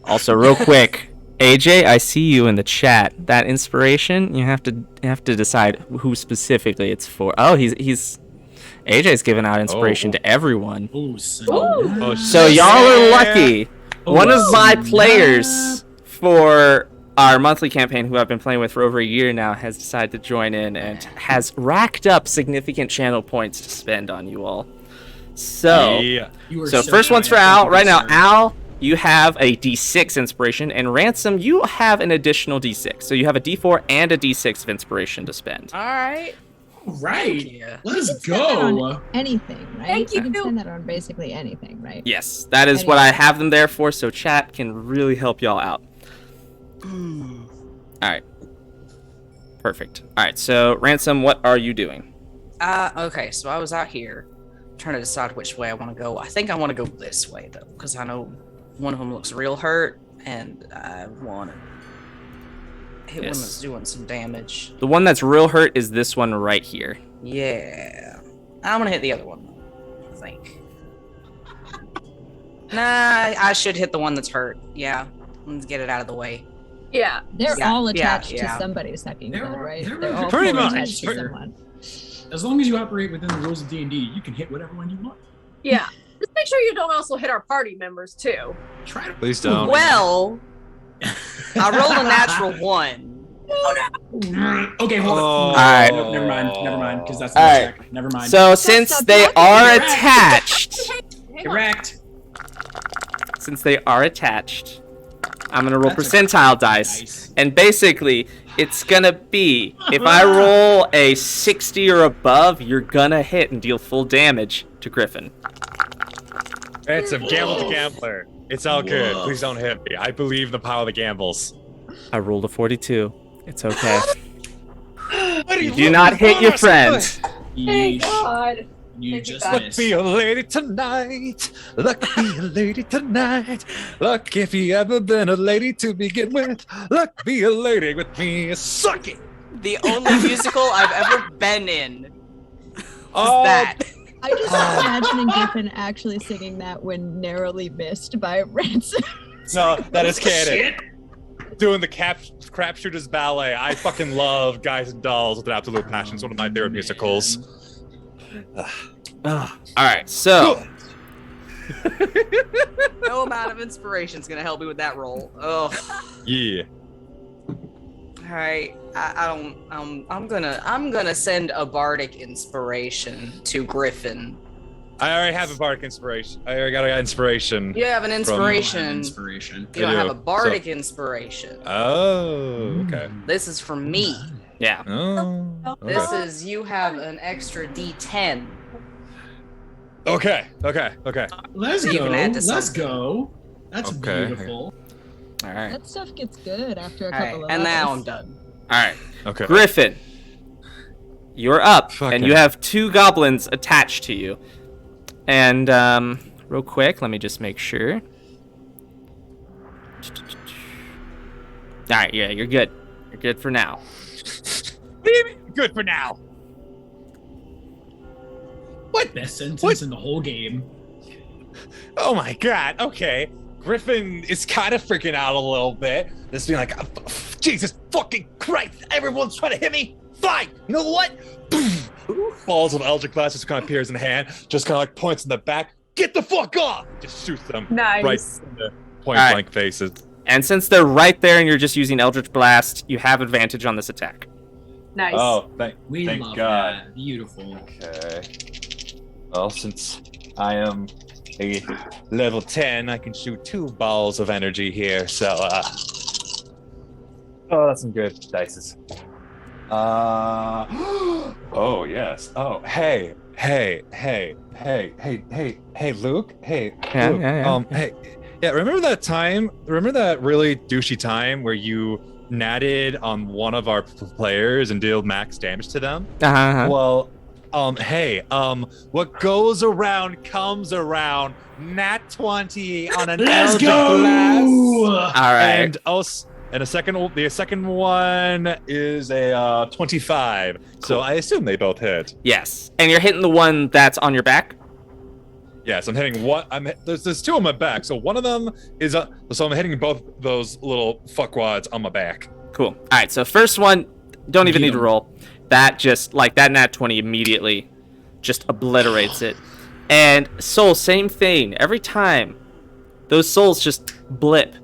Also, real quick, AJ, I see you in the chat. That inspiration, you have to decide who specifically it's for. Oh, he's AJ's giving out inspiration to everyone. So y'all are lucky. One of my players for our monthly campaign, who I've been playing with for over a year now, has decided to join in and has racked up significant channel points to spend on you all. So, so first one's for Al. Right now, Al, you have a D6 inspiration, and Ransom, you have an additional D6. So you have a D4 and a D6 of inspiration to spend. All right. Right. Yeah. Let's go. Anything, right? Thank you. can spend that on basically anything, right? Yes, that is what I have them there for, so chat can really help y'all out. Alright. Perfect. Alright, so Ransom, what are you doing? Okay, so I was out here trying to decide which way I want to go. I think I want to go this way, though, because I know one of them looks real hurt, and I want to hit one that's doing some damage. The one that's real hurt is this one right here. Yeah. I'm going to hit the other one, I think. Nah, I should hit the one that's hurt. Yeah, let's get it out of the way. Yeah. They're all attached to somebody sucking blood, right? They're all pretty attached to someone. As long as you operate within the rules of D&D, you can hit whatever one you want. Yeah. Just make sure you don't also hit our party members, too. Try to. Please don't. Well, I rolled a natural 1, Okay, hold on. All right. Nope, never mind, because that's All not right. check. Never mind. So since they are attached, Correct. I'm gonna roll That's a percentile dice, and basically it's gonna be if I roll a 60 or above, you're gonna hit and deal full damage to Griffen. It's a gamble to gambler. It's all good. Please don't hit me. I believe in the power of the gambles. I rolled a 42. It's okay. You do not hit your friends. Thank God. You Thank you, just God. missed. Be a lady tonight. Lucky be a lady tonight. Lucky if you ever been a lady to begin with. Lucky be a lady with me. Suck it. The only musical I've ever been in was Oh, that. I just imagining Griffen actually singing that when narrowly missed by Ransom. no, that is canon. Doing the crap shooters ballet. I fucking love Guys and Dolls with an absolute passion. It's one of my favorite musicals. All right, so No amount of inspiration is gonna help me with that roll. Oh. Yeah. All right. I'm gonna send a bardic inspiration to Griffen. I already have a bardic inspiration. I already got an inspiration. You have an inspiration. Inspiration. You don't I have do. a bardic inspiration. Oh, okay. This is for me. yeah. Oh, okay. This is you have an extra D10. Okay. Let's So you go. can add to Let's something. go. That's Okay. beautiful. All right. That stuff gets good after a All right, couple of and now I'm levels. done. All right. Okay. Griffen, you're up, Fucking- and you have 2 goblins attached to you. And real quick, let me just make sure. All right, yeah, you're good. You're good for now. Good for now. Best sentence in the whole game. Oh my god. Okay. Griffen is kind of freaking out a little bit. Just being like, Jesus fucking Christ! Everyone's trying to hit me. Fine. You know what? Balls of Eldritch Blast just kind of appears in the hand. Just kind of like points in the back. Get the fuck off! Just shoots them Nice. right in the point All right. blank faces. And since they're right there and you're just using Eldritch Blast, you have advantage on this attack. Nice. Oh, thank We love that. Beautiful. Okay. Well, since I am a level 10, I can shoot 2 balls of energy here. So, oh, that's some good dices. Oh yes. Oh, hey, Luke. Hey, Yeah, Luke. yeah. Hey, yeah. Remember that time? Remember that really douchey time where you natted on one of our players and dealt max damage to them? Uh-huh. Well, what goes around comes around. Nat 20 on an Let's Eldritch go! Blast. All right. And also, and the second one is a 25. So I assume they both hit. Yes. And you're hitting the one that's on your back? Yes, I'm hitting one. There's 2 on my back. So one of them is so I'm hitting both those little fuckwads on my back. Cool. All right, so first one, don't even need to roll. That just, like, that nat 20 immediately just obliterates it. And Soul, same thing. Every time, those souls just blip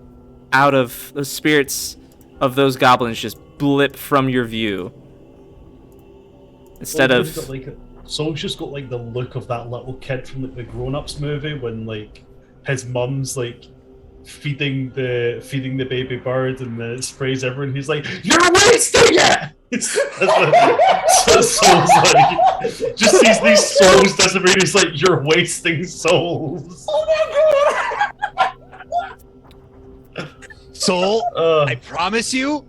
out of, those spirits of those goblins just blip from your view. Instead of... Soul's just got like the look of that little kid from like the Grown Ups movie when like his mum's like feeding the baby bird and then it sprays everyone. He's like, "You're wasting it!" So Soul's like, just sees these souls disappear. He's like, "You're wasting souls." Oh my god! Soul, I promise you,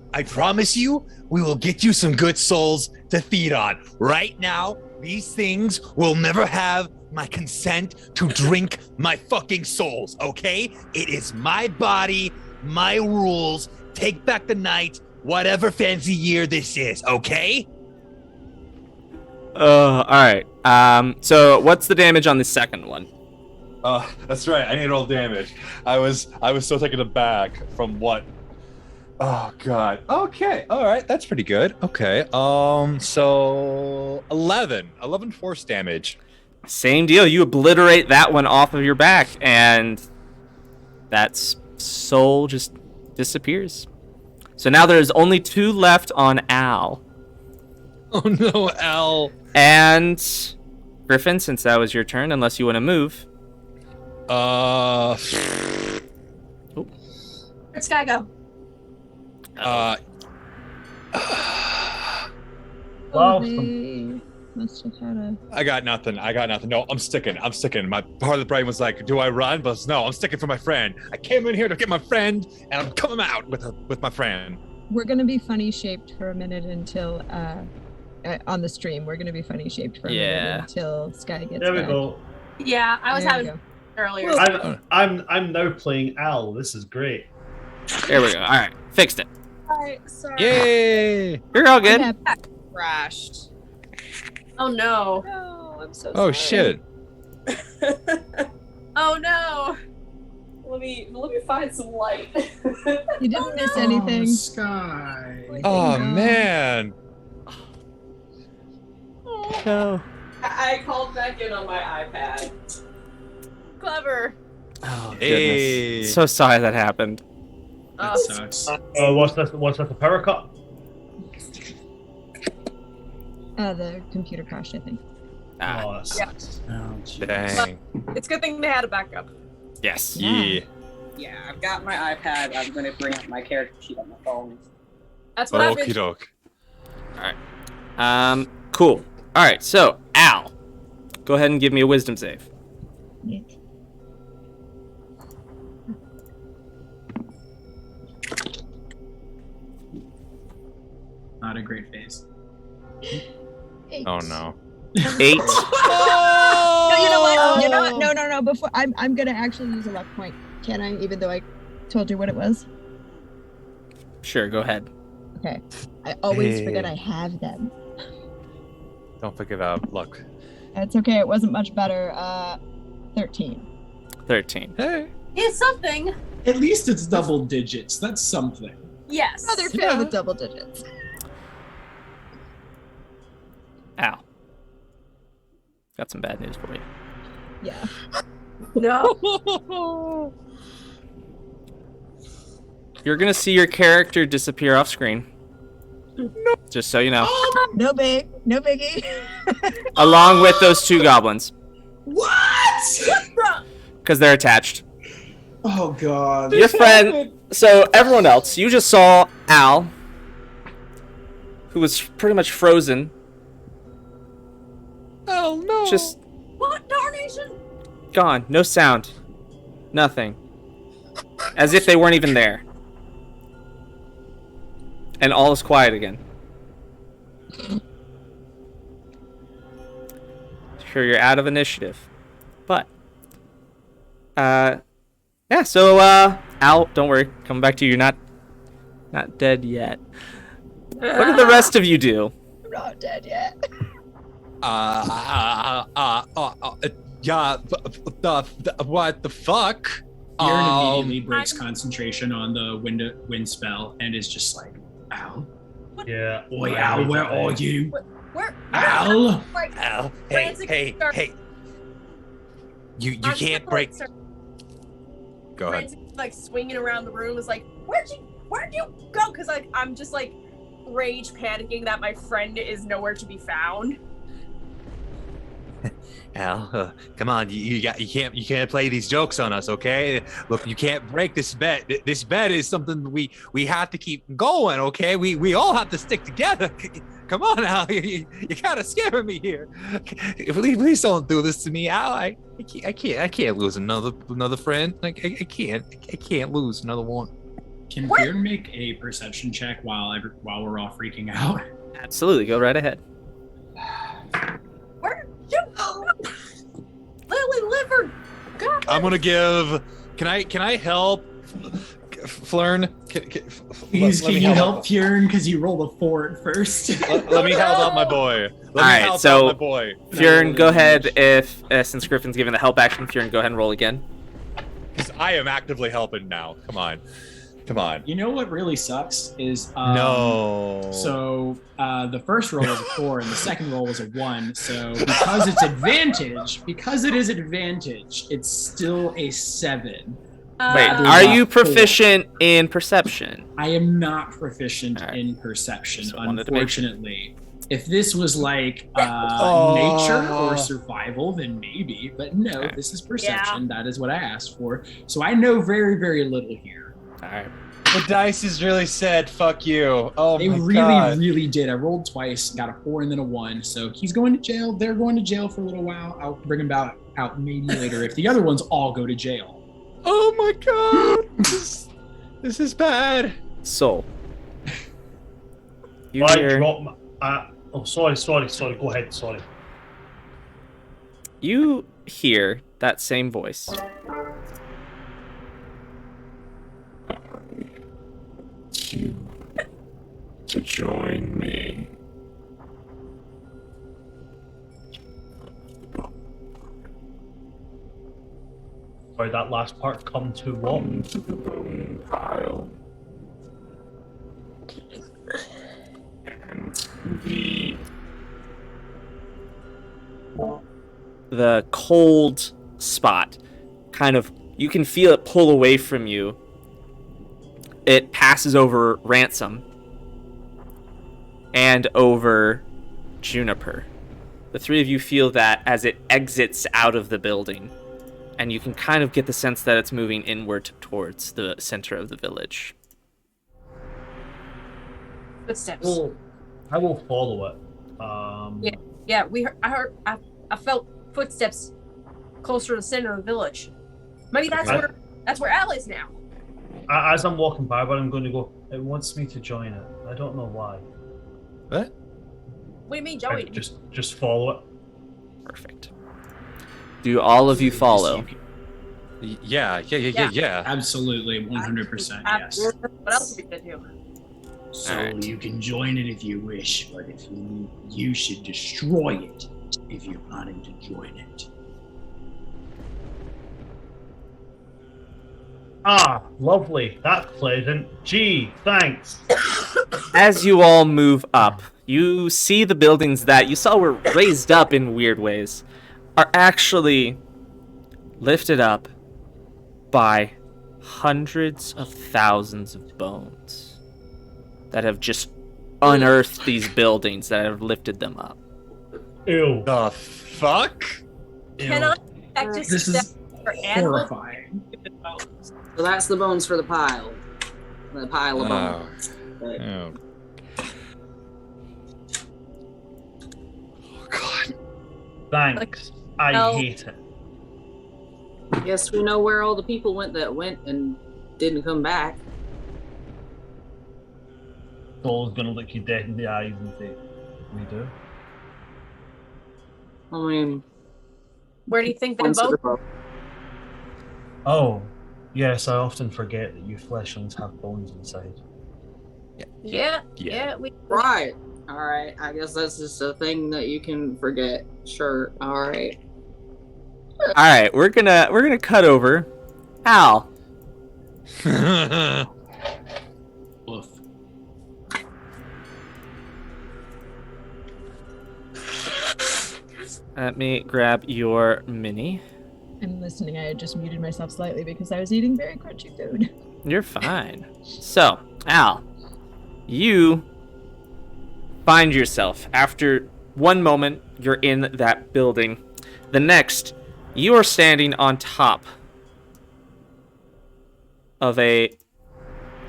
we will get you some good souls to feed on. Right now, these things will never have my consent to drink my fucking souls, okay? It is my body, my rules. Take back the night, whatever fancy year this is, okay? all right. So what's the damage on the second one? That's right. I need all damage. I was so taken aback from what. Oh god. Okay. All right. That's pretty good. Okay. So 11 force damage. Same deal. You obliterate that one off of your back, and that soul just disappears. So now there's only 2 left on Al. Oh no, Al. And Griffen, since that was your turn, unless you want to move. Where'd Skye go? Wow. They must have had a. I got nothing. No, I'm sticking. My part of the brain was like, do I run? But no, I'm sticking for my friend. I came in here to get my friend, and I'm coming out with my friend. We're gonna be funny shaped for a minute until on the stream. We're gonna be funny shaped for a minute until Skye gets There we back. go. Yeah, I was There we having go. earlier. I'm now playing Al. This is great. There we go. All right, fixed it. Alright, sorry. Yay! You're all good. Crashed. Oh no. No, I'm so Oh sorry. shit! Oh no. Let me find some light. You didn't miss anything. Skye. Oh No. man! No. I called back in on my iPad. Clever. Oh, goodness. Hey. So sorry that happened. That sucks. What's this? What's this? The power cut? The computer crashed, I think. Ah, Oh, that sucks. Oh, jeez. Dang. It's a good thing they had a backup. yes. Yeah. Yeah, I've got my iPad. I'm gonna bring up my character sheet on my phone. That's what I've Okie been. doke. Cool. All right, so Al, go ahead and give me a wisdom save. Yeah. Not a great phase. Oh no. 8. No, you know what? You know what? No. Before I'm gonna actually use a luck point. Can I? Even though I told you what it was. Sure, go ahead. Okay. I always Hey. forget I have them. Don't forget about luck. It's okay. It wasn't much better. 13. 13. Hey. It's something. At least it's double digits. That's something. Yes. Oh, they're filled with double digits. Al. Got some bad news for you. Yeah. No. You're gonna see your character disappear off screen. Just so you know. No biggie. Along with those 2 goblins. What? Because they're attached. Oh god. Your friend. So everyone else, you just saw Al, who was pretty much frozen. Oh no. Just What darnation? gone. No sound. Nothing. As if they weren't even there. And all is quiet again. Sure, you're out of initiative. But yeah, so Al, don't worry. Coming back to you, you're not dead yet. What did the rest of you do? I'm not dead yet. Yeah. What the fuck? Fjiern immediately breaks concentration on the wind spell and is just like, Al? Yeah. Oi, Al, where are you? Where? Al? Like, Al, Frantic start- hey. You I'm can't just, break. Like, Go ahead. Frantic, like swinging around the room is like, where'd you go? Because like I'm just like rage panicking that my friend is nowhere to be found. Al, come on, you can't play these jokes on us, okay? Look, you can't break this bet. This bet is something we have to keep going, okay? We all have to stick together. Come on, Al, you kind of scaring me here. Please don't do this to me, Al. I can't lose another friend. Like I can't lose another one. Can Fjiern make a perception check while we're all freaking out? Absolutely, go right ahead. Where did you go? Lily liver. God. I'm gonna give. Can I help, Fjiern? Please, can you help Fjiern? Because you rolled a 4 at first. Let me help out my boy. Alright, so my boy. Fjiern, go ahead. If since Griffin's given the help action, Fjiern, go ahead and roll again. 'Cause I am actively helping now. Come on. You know what really sucks is No. So the first roll was a 4 and the second roll was a 1. So because it is advantage, it's still a 7. Wait, are you proficient in perception? I am not proficient All right. in perception, Just wanted to make sure. unfortunately. If this was like nature or survival, then maybe. But no, Okay. this is perception. That is what I asked for. So I know very, very little here. All right. The dice has really said, fuck you. Oh They my really, God. really did. I rolled twice, got a 4 and then a 1. So he's going to jail. They're going to jail for a little while. I'll bring him out maybe later if the other ones all go to jail. Oh my God. This is bad. So, you I hear, drop my. Sorry. Go ahead. Sorry. you hear that same voice. To join me. Sorry, that last part. Come to what? Into the bone pile. And The cold spot, kind of, you can feel it pull away from you. It passes over Ransom and over Juniper. The three of you feel that as it exits out of the building, and you can kind of get the sense that it's moving inward towards the center of the village. Footsteps. I will follow it. Yeah, I felt footsteps closer to the center of the village. Maybe that's where Al is now. As I'm walking by, but I'm going to go. It wants me to join it. I don't know why. What? What do you mean, I Joey? just follow it. Perfect. Do all of you follow? Yeah. Absolutely, 100%. Yes. What else did we do? So Alright. you can join it if you wish, but if you should destroy it if you're planning to join it. Ah, lovely. That's pleasant. Gee, thanks. As you all move up, you see the buildings that you saw were raised up in weird ways are actually lifted up by hundreds of thousands of bones that have just unearthed these buildings that have lifted them up. Ew. The fuck? Can I expect to This see is that for animals? horrifying. So that's the bones for the pile. The pile of bones. Right. Oh. Oh God. Thanks. I no. hate it. Guess we know where all the people went that went and didn't come back. Soul's gonna look you dead in the eyes and say, "We do." I mean, Where do you think they bones for the both? bones. Oh, yes. I often forget that you fleshings have bones inside. Yeah. Right. All right. I guess that's just a thing that you can forget. Sure. All right. All right, we're gonna cut over. Al, Woof. let me grab your mini. I'm listening. I had just muted myself slightly because I was eating very crunchy food. You're fine. So, Al, you find yourself after one moment you're in that building. The next, you are standing on top of a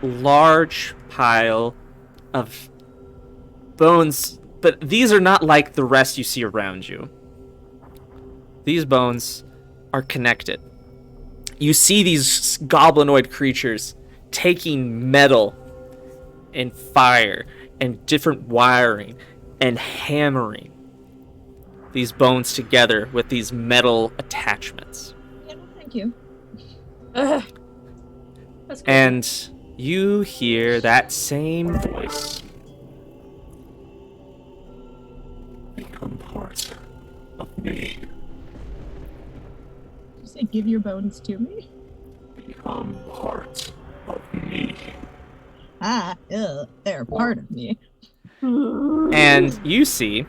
large pile of bones, but these are not like the rest you see around you. These bones are connected. You see these goblinoid creatures taking metal and fire and different wiring and hammering these bones together with these metal attachments. Yeah, no, thank you. Ugh. That's good. And you hear that same voice. become part of me. Did you say give your bones to me? Become part of me. They're part of me. And you see,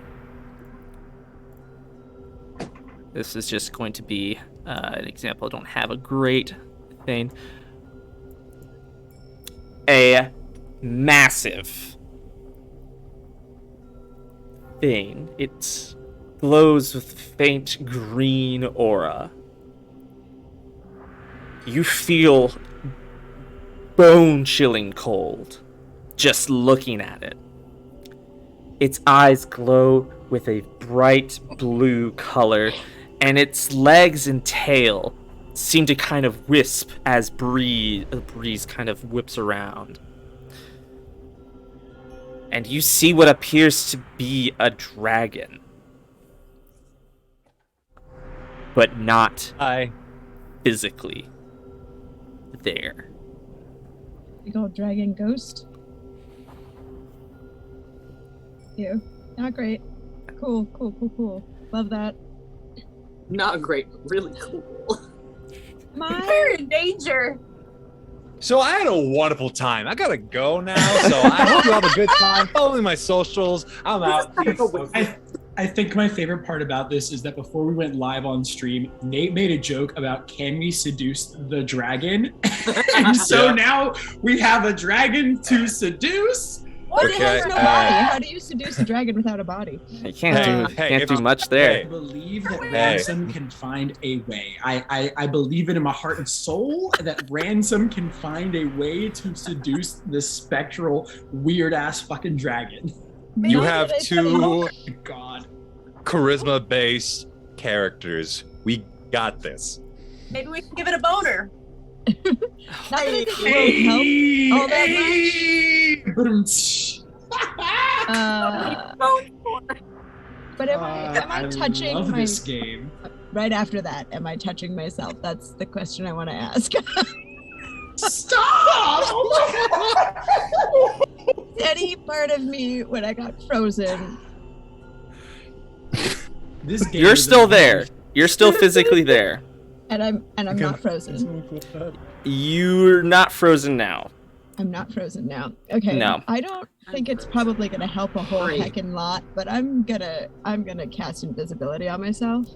this is just going to be an example. I don't have a great Thane. A massive thing. It glows with faint green aura. You feel bone-chilling cold just looking at it. Its eyes glow with a bright blue color, and its legs and tail seem to kind of wisp as the breeze kind of whips around. And you see what appears to be a dragon. But not physically there. Big old dragon ghost. Ew. Not great. Cool. Love that. Not great, really cool. We're in danger. So I had a wonderful time. I gotta go now, so I hope you have a good time. Follow me on my socials. I'm out. I think my favorite part about this is that before we went live on stream, Nate made a joke about can we seduce the dragon? And so now we have a dragon to seduce. But it has no body. How do you seduce a dragon without a body? You can't do much there. I believe that Ransom can find a way. I believe it in my heart and soul that Ransom can find a way to seduce this spectral, weird-ass fucking dragon. You have two God. charisma-based characters. We got this. Maybe we can give it a boner. Not that I think it won't help all that much. But am I touching love my... this game. Right after that, am I touching myself? That's the question I want to ask. Stop! Any part of me when I got frozen. This game You're still there. You're still physically there. And I'm not frozen. You're not frozen now. I'm not frozen now. Okay. No. I don't think it's probably gonna help a whole heckin' lot, but I'm gonna cast invisibility on myself.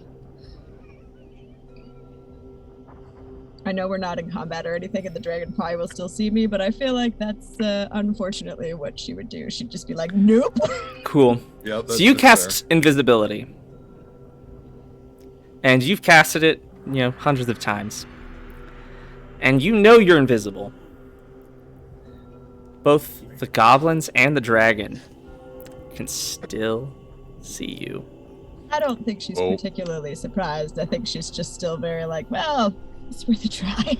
I know we're not in combat or anything, and the dragon probably will still see me, but I feel like that's unfortunately what she would do. She'd just be like, nope. Cool. Yep, so you cast invisibility. And you've casted it, hundreds of times. And you know you're invisible. Both the goblins and the dragon can still see you. I don't think she's particularly surprised. I think she's just still very like, well, it's worth a try.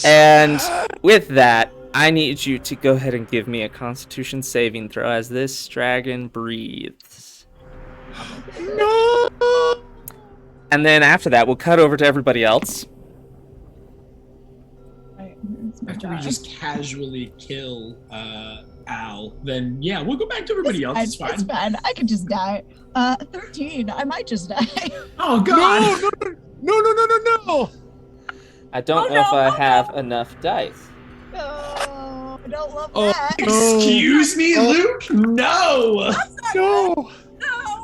And with that, I need you to go ahead and give me a Constitution saving throw as this dragon breathes. No! And then after that, we'll cut over to everybody else. After we just casually kill Al, then yeah, we'll go back to everybody else. It's fine. It's fine. I could just die. 13. I might just die. Oh God! No! I don't know if I have enough dice. Oh, I don't love that. Excuse me, Luke? No! No!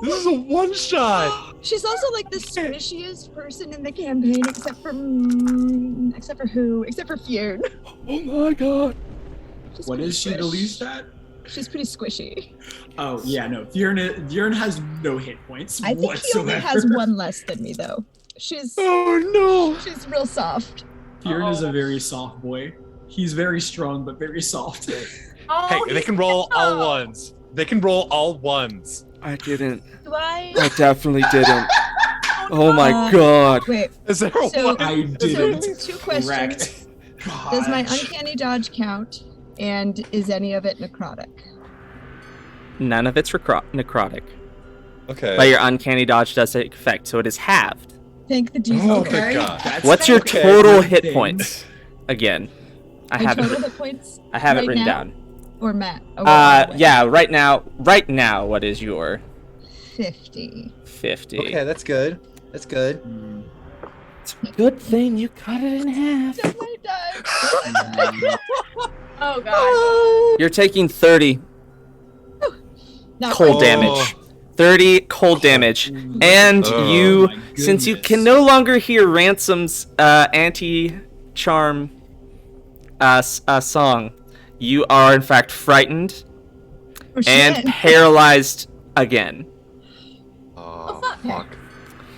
This is a one-shot. She's also like the squishiest person in the campaign, except for Fjiern. Oh my God! What is she the least at? She's pretty squishy. Oh yeah, no. Fjiern has no hit points I think whatsoever. he only has one less than me, though. She's She's real soft. Fjiern is a very soft boy. He's very strong, but very soft. Hey, they can roll all ones. They can roll all ones. I didn't. Do I? I definitely didn't. Oh my God. Wait. Is there one? I didn't. So, two questions. Correct. Does my uncanny dodge count? And is any of it necrotic? None of it's necrotic. Okay. But your uncanny dodge does take effect, so it is halved. Thank the Jesus. Okay. God. What's your total hit points? Again, I have total it. hit points I have right it written now? down. Or Matt? Yeah, right now, what is your 50. 50? Okay, that's good. That's good. It's a good thing you cut it in half. Oh God. You're taking 30 Not cold quite. damage. 30 cold damage. And you, since you can no longer hear Ransom's anti-charm song, you are in fact frightened and paralyzed again. Oh, fuck.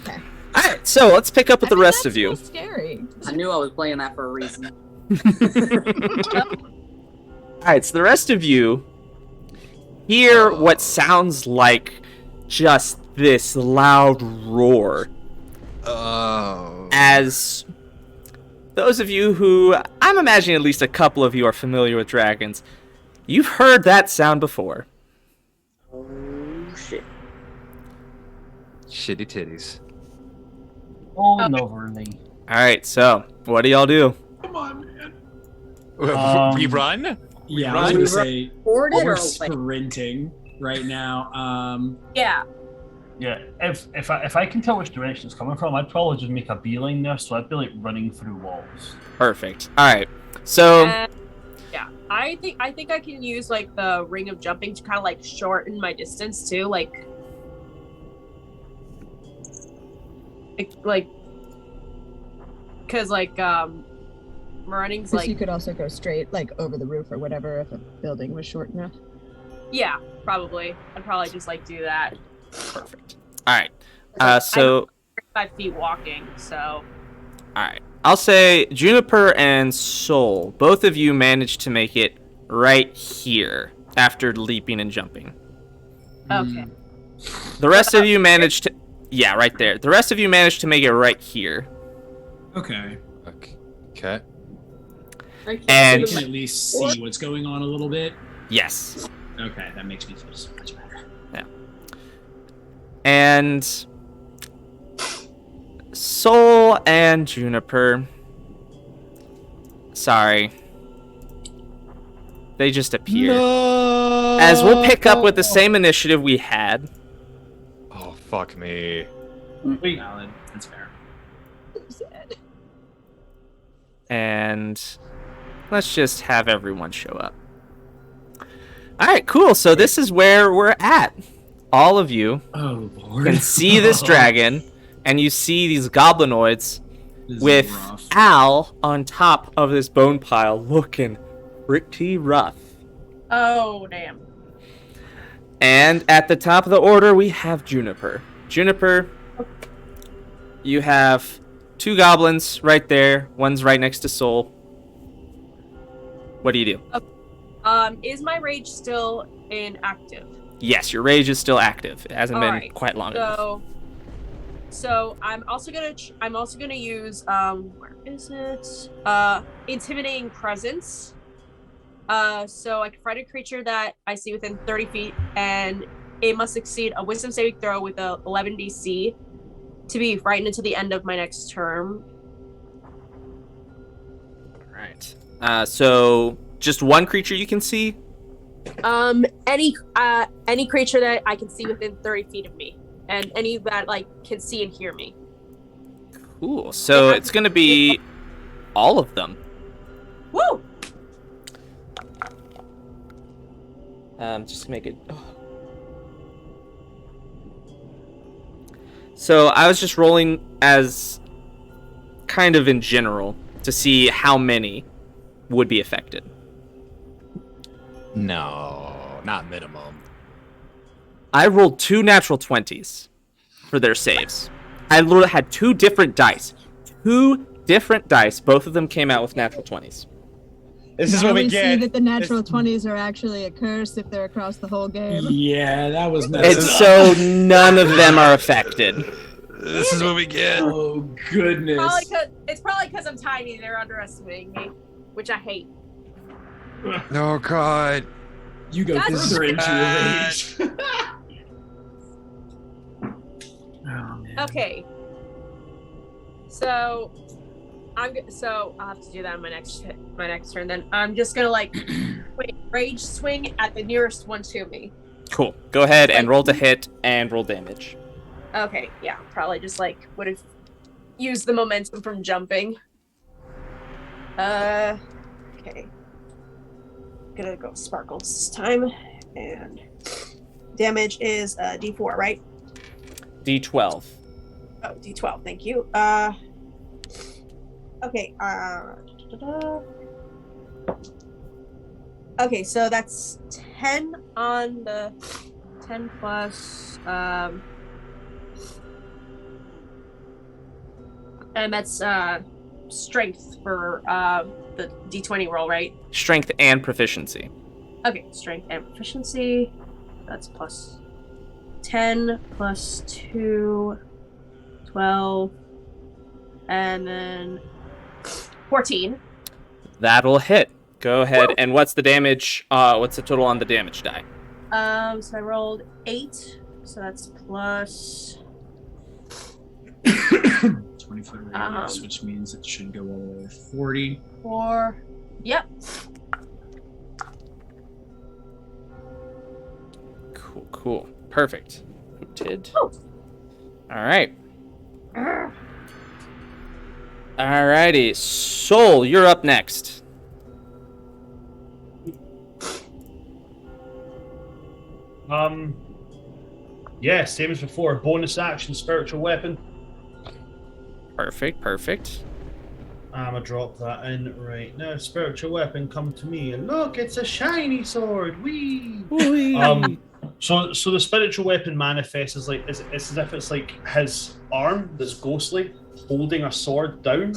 Okay. Alright, so let's pick up with the rest of you. So scary. I knew I was playing that for a reason. Alright, so the rest of you hear what sounds like just this loud roar. As those of you who, I'm imagining at least a couple of you are familiar with dragons, you've heard that sound before. Oh, shit. Shitty titties. Oh, overly. Alright, so, what do y'all do? Come on, man. We run? Yeah, I was gonna say Board it we're or sprinting right now. Yeah. Yeah, if I can tell which direction it's coming from, I'd probably just make a beeline there, so I'd be like running through walls. Perfect. Alright, so... yeah, I think I can use like the ring of jumping to kind of like shorten my distance too, like because running's like you could also go straight like over the roof or whatever if a building was short enough. Yeah, probably. I'd probably just like do that. Perfect. Alright, so... I'm 5 feet walking, so... Alright, I'll say Juniper and Soul, both of you managed to make it right here after leaping and jumping. Okay. The rest of you managed to... Yeah, right there. The rest of you managed to make it right here. Okay. Okay. And... We can at least see what's going on a little bit. Yes. Okay, that makes me feel so much better. Yeah. And... Soul and Juniper... Sorry. They just appeared. No! As we'll pick up with the same initiative we had. Oh, fuck me. Wait. Valid. That's fair. And let's just have everyone show up. Alright, cool. So this is where we're at. All of you can see this dragon, and you see these goblinoids with Al on top of this bone pile looking pretty rough. Oh, damn. And at the top of the order, we have Juniper. Juniper, you have 2 goblins right there. One's right next to Soul. What do you do? Is my rage still inactive? Yes, your rage is still active. It hasn't been Alright, quite long enough. So I'm also gonna use where is it? Intimidating presence. So I can frighten a creature that I see within 30 feet, and it must succeed a Wisdom saving throw with a 11 DC to be frightened until the end of my next term. Alright. So just one creature you can see? Any creature that I can see within 30 feet of me, and any that like can see and hear me. Cool. So it's gonna be all of them. Woo! Just make it. Oh. So I was just rolling as kind of in general to see how many would be affected. No, not minimum. I rolled 2 natural 20s for their saves. I literally had 2 different dice. 2 different dice. Both of them came out with natural 20s. This is what we get. See that the natural 20s are actually a curse if they're across the whole game. Yeah, that was It's so none of them are affected. This is what we get. Oh, goodness. It's probably because I'm tiny. They're underestimating me, which I hate. Oh, God. You go further into your rage. Oh, man. Okay. So I'll have to do that on my next turn. Then I'm just gonna like rage swing at the nearest one to me. Cool. Go ahead and roll to hit and roll damage. Okay, yeah, probably just like would have used the momentum from jumping. Okay. Gonna go sparkles this time, and damage is D4, right? D12. Oh, D12. Thank you. Okay. Okay, so that's 10 on the 10 plus and that's strength for the D20 roll, right? Strength and proficiency. Okay, strength and proficiency. That's plus 10 plus 2, 12, and then 14. That'll hit. Go ahead. And what's the damage? What's the total on the damage die? So I rolled 8, so that's plus 20-foot radius, which means it should go all the way to 40. 4. Yep. Cool. Perfect. Noted. All right. Alrighty. Soul, you're up next. Yeah, same as before. Bonus action, spiritual weapon. Perfect. I'm gonna drop that in right now. Spiritual weapon, come to me. And look, it's a shiny sword. Wee. So the spiritual weapon manifests as it's as if it's like his arm that's ghostly holding a sword down.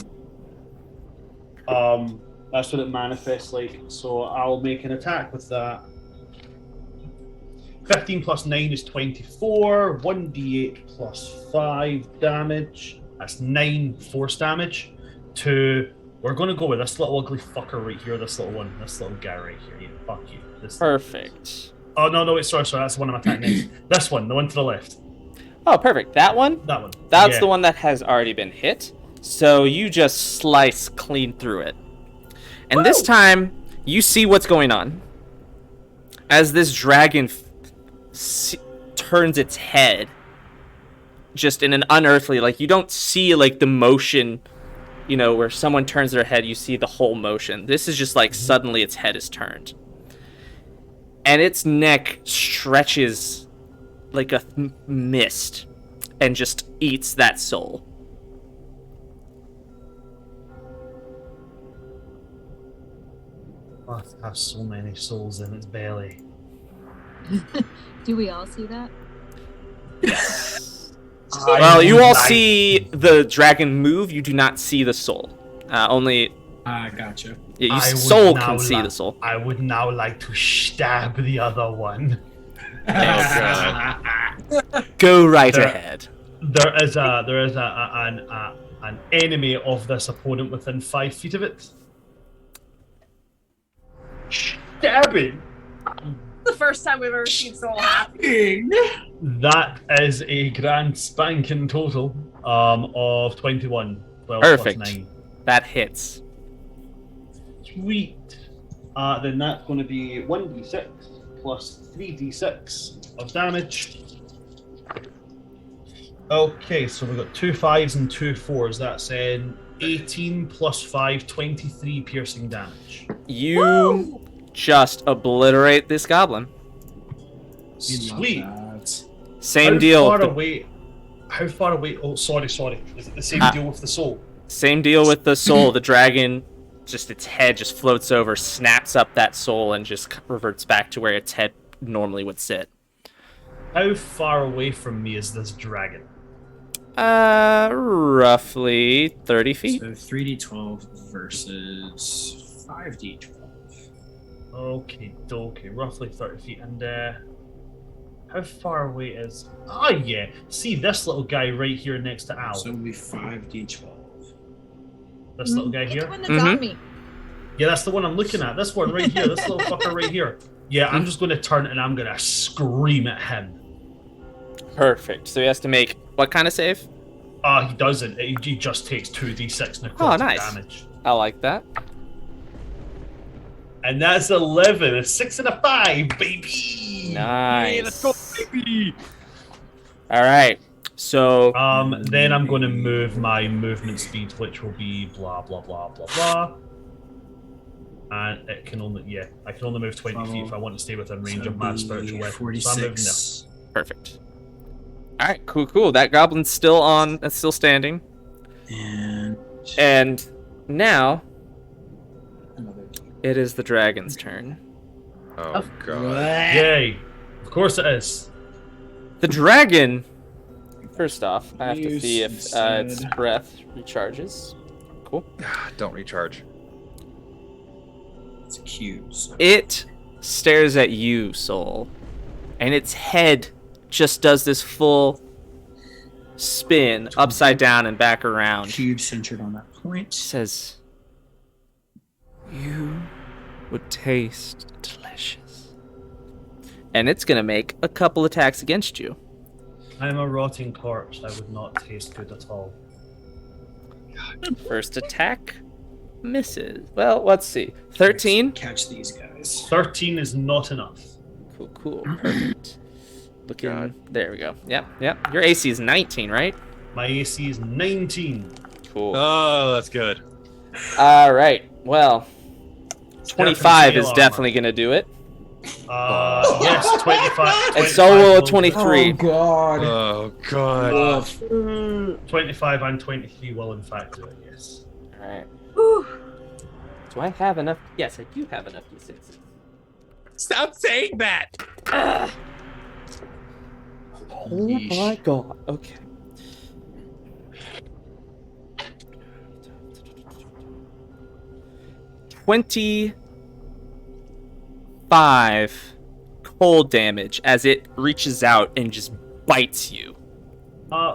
That's what it manifests like. So I'll make an attack with that. 15 plus 9 is 24. 1d8 plus 5 damage. That's 9 force damage. We're going to go with this little ugly fucker right here. This little one. This little guy right here. Yeah, fuck you. Perfect. Oh, no, wait, sorry. That's the one I'm attacking next. This one, the one to the left. Oh, perfect. That one? That one. That's the one that has already been hit. So you just slice clean through it. And this time, you see what's going on. As this dragon turns its head, just in an unearthly, like, you don't see, like, the motion, you know, where someone turns their head, you see the whole motion. This is just, like, suddenly its head is turned. And its neck stretches like a mist and just eats that soul. Oh, it has so many souls in its belly. Do we all see that? Yes. Well, you all see the dragon move. You do not see the soul. Only. Gotcha. Yeah, soul can see the soul. I would now like to stab the other one. Go right ahead. There is an enemy of this opponent within 5 feet of it. Stabbing. The first time we've ever seen soul happening. That is a grand spanking total of 21. 12 Perfect. Plus 9. That hits. Sweet. Then that's going to be 1d6 plus 3d6 of damage. Okay, so we've got 2 5s and 2 4s. That's 18 plus 5, 23 piercing damage. You just obliterate this goblin. Sweet. Same deal. How far away? Oh, sorry. Is it the same deal with the soul? Same deal with the soul. The dragon, just its head just floats over, snaps up that soul, and just reverts back to where its head normally would sit. How far away from me is this dragon? Roughly 30 feet. So 3d12 versus 5d12. Okay, roughly 30 feet. And how far away is... Oh, yeah. See this little guy right here next to Al. So it'll be 5d12. This little guy here? The one that's on me. Yeah, that's the one I'm looking at. This one right here. This little fucker right here. Yeah, I'm just going to turn and I'm going to scream at him. Perfect. So he has to make what kind of save? He doesn't. He just takes 2d6 necrotic damage. I like that. And that's 11. A 6 and a 5, baby. Nice. Yeah, let's go, baby. All right. So then I'm going to move my movement speed, which will be blah blah blah blah blah. And it can only, I can only move 20 feet if I want to stay within range So of my it'd be spiritual weapon. 46. So I'm moving there. Perfect. All right, cool. That goblin's still on. That's still standing. And now it is the dragon's turn. Oh god. Yay! Of course it is. The dragon. First off, I have to see if its breath recharges. Cool. Don't recharge. It's cubes. It stares at you, Soul, and its head just does this full spin upside down and back around. Cube centered on that point. Says, "You would taste delicious." And it's gonna make a couple attacks against you. I'm a rotting corpse. I would not taste good at all. First attack misses. Well, let's see. 13. Catch these guys. 13 is not enough. Cool. Perfect. Looking. There we go. Yep. Your AC is 19, right? My AC is 19. Cool. Oh, that's good. All right. Well, 25 is definitely gonna do it. Yes, 25. And so will 23. Oh god. Oh god. 25 and 23 will in fact do it, yes. All right. Do I have enough? Yes, I do have enough D6s. Stop saying that. Oh my god. Okay. $25 cold damage as it reaches out and just bites you.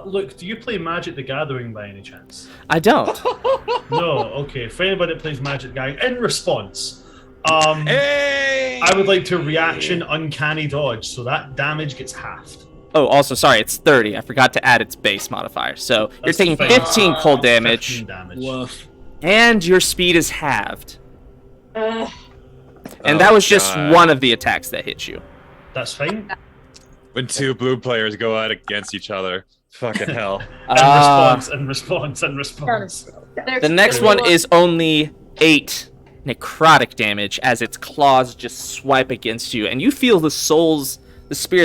Look, do you play Magic the Gathering by any chance? I don't. No, okay. For anybody that plays Magic the Gathering, in response, Hey! I would like to reaction uncanny dodge, so that damage gets halved. Oh, also, sorry, it's 30. I forgot to add its base modifier. So you're That's taking fine. 15 cold damage, 15 damage. Woof. and your speed is halved. And Oh, that was just God. one of the attacks that hit you. That's fine. When two blue players go out against each other. Fucking hell. In response. The next one is only 8 necrotic damage as its claws just swipe against you, and you feel the spirits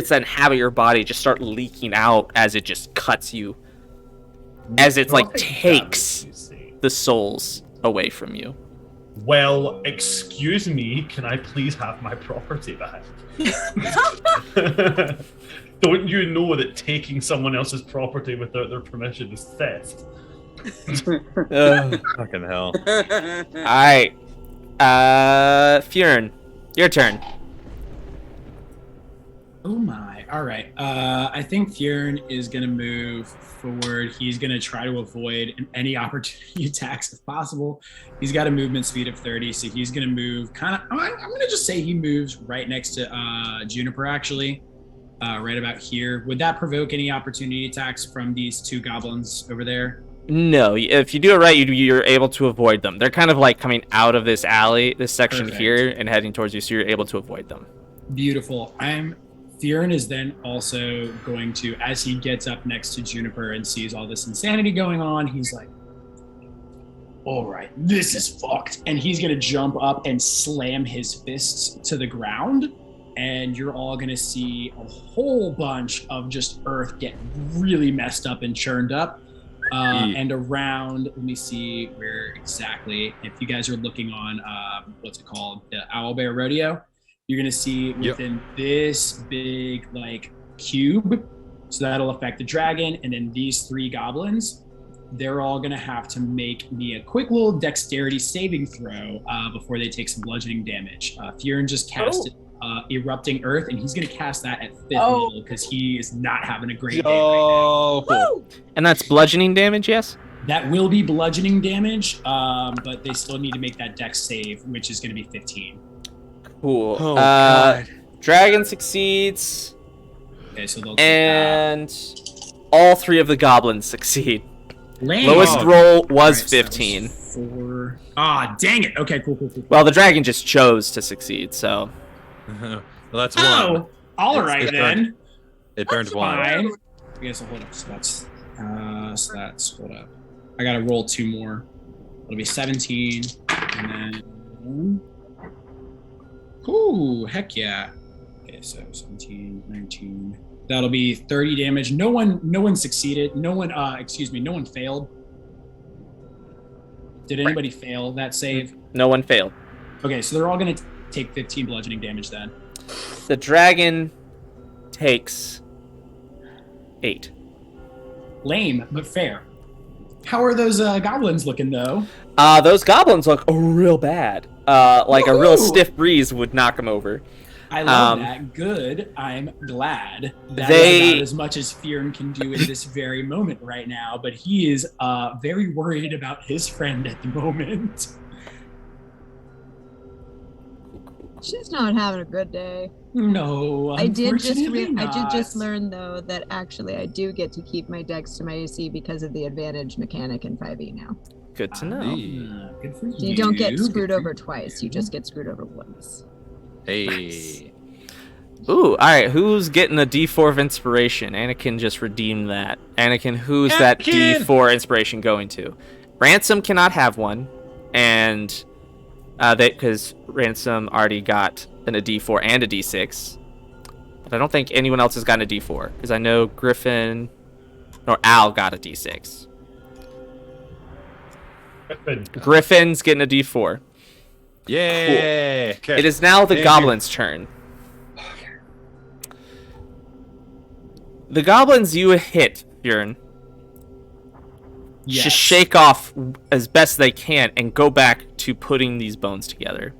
that inhabit your body just start leaking out as it just cuts you, as it like takes the souls away from you. Well, excuse me, can I please have my property back? Don't you know that taking someone else's property without their permission is theft? Fucking hell. Alright. Fjiern, your turn. Oh my. All right. I think Fjiern is going to move forward. He's going to try to avoid any opportunity attacks if possible. He's got a movement speed of 30, so he's going to move kind of... I'm going to just say he moves right next to Juniper, actually. Right about here. Would that provoke any opportunity attacks from these two goblins over there? No, if you do it right, you're able to avoid them. They're kind of like coming out of this alley, this section Perfect. here, and heading towards you, so you're able to avoid them. Beautiful. Fjiern is then also going to, as he gets up next to Juniper and sees all this insanity going on, he's like, all right, this is fucked. And he's going to jump up and slam his fists to the ground. And you're all going to see a whole bunch of just earth get really messed up and churned up. And around, let me see where exactly, if you guys are looking on, what's it called? The Owlbear Rodeo. You're going to see within this big, like, cube. So that'll affect the dragon. And then these 3 goblins, they're all going to have to make me a quick little dexterity saving throw before they take some bludgeoning damage. Fjiern just casted Erupting Earth, and he's going to cast that at 5th level because he is not having a great day right now. And that's bludgeoning damage, yes? That will be bludgeoning damage, but they still need to make that dex save, which is going to be 15. Cool. Oh, God. Dragon succeeds. Okay, so they'll and all 3 of the goblins succeed. Lame. Lowest roll was Alright, so that 15. 4. Ah, dang it. Okay, cool. Well, the dragon just chose to succeed, so. Well, that's Oh, one. all right it then. Burned, it burned one. Fine. I guess I'll hold up. So that's hold up. I gotta roll 2 more. It'll be 17, and then Ooh, heck yeah. Okay, so 17, 19. That'll be 30 damage. No one succeeded. No one failed. Did anybody fail that save? No one failed. Okay, so they're all going to take 15 bludgeoning damage then. The dragon takes 8. Lame, but fair. How are those goblins looking, though? Those goblins look real bad. Like a real stiff breeze would knock them over. I love that. Good. I'm glad. That is about as much as Fjiern can do in this very moment right now, but he is very worried about his friend at the moment. She's not having a good day. No, I did not. just learn though that actually I do get to keep my dex to my AC because of the advantage mechanic in 5e now. Good to know. Good for you. You don't get screwed over twice. You just get screwed over once. Hey. Nice. Ooh, all right. Who's getting a D4 of inspiration? Anakin just redeemed that. Anakin, who's that D4 inspiration going to? Ransom cannot have one, and because Ransom already got a D4 and a D6. But I don't think anyone else has gotten a D4 because I know Griffen or Al got a D6. Griffin's getting a D4. Yay! Cool. It is now the goblins' turn. The goblins you hit, Fjiern, just shake off as best they can and go back to putting these bones together.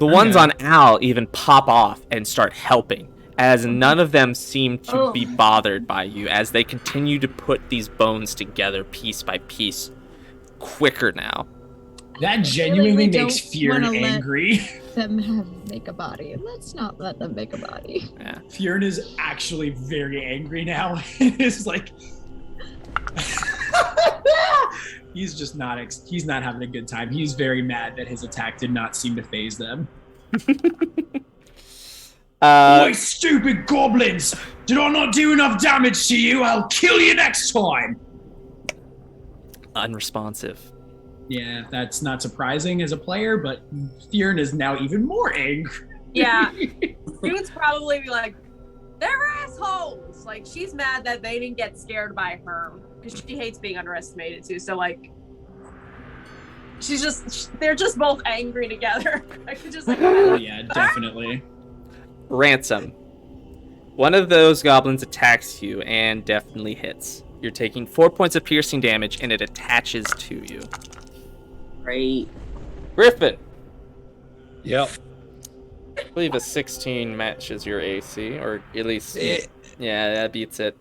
The ones on Al even pop off and start helping, as none of them seem to be bothered by you as they continue to put these bones together piece by piece quicker now. That genuinely makes Fjiern angry. Make a body. Let's not let them make a body. Yeah. Fjiern is actually very angry now. It's like he's just not he's not having a good time. He's very mad that his attack did not seem to phase them. Boy, stupid goblins! Did I not do enough damage to you? I'll kill you next time. Unresponsive. Yeah, that's not surprising as a player, but Fjiern is now even more angry. Yeah. Dude's probably be like, they're assholes. Like, she's mad that they didn't get scared by her because she hates being underestimated too. So, like, they're just both angry together. I could just like, oh, yeah, definitely. Ransom. One of those goblins attacks you and definitely hits. You're taking 4 points of piercing damage and it attaches to you. Great. Griffen. Yep. I believe a 16 matches your AC, or at least yeah, that beats it.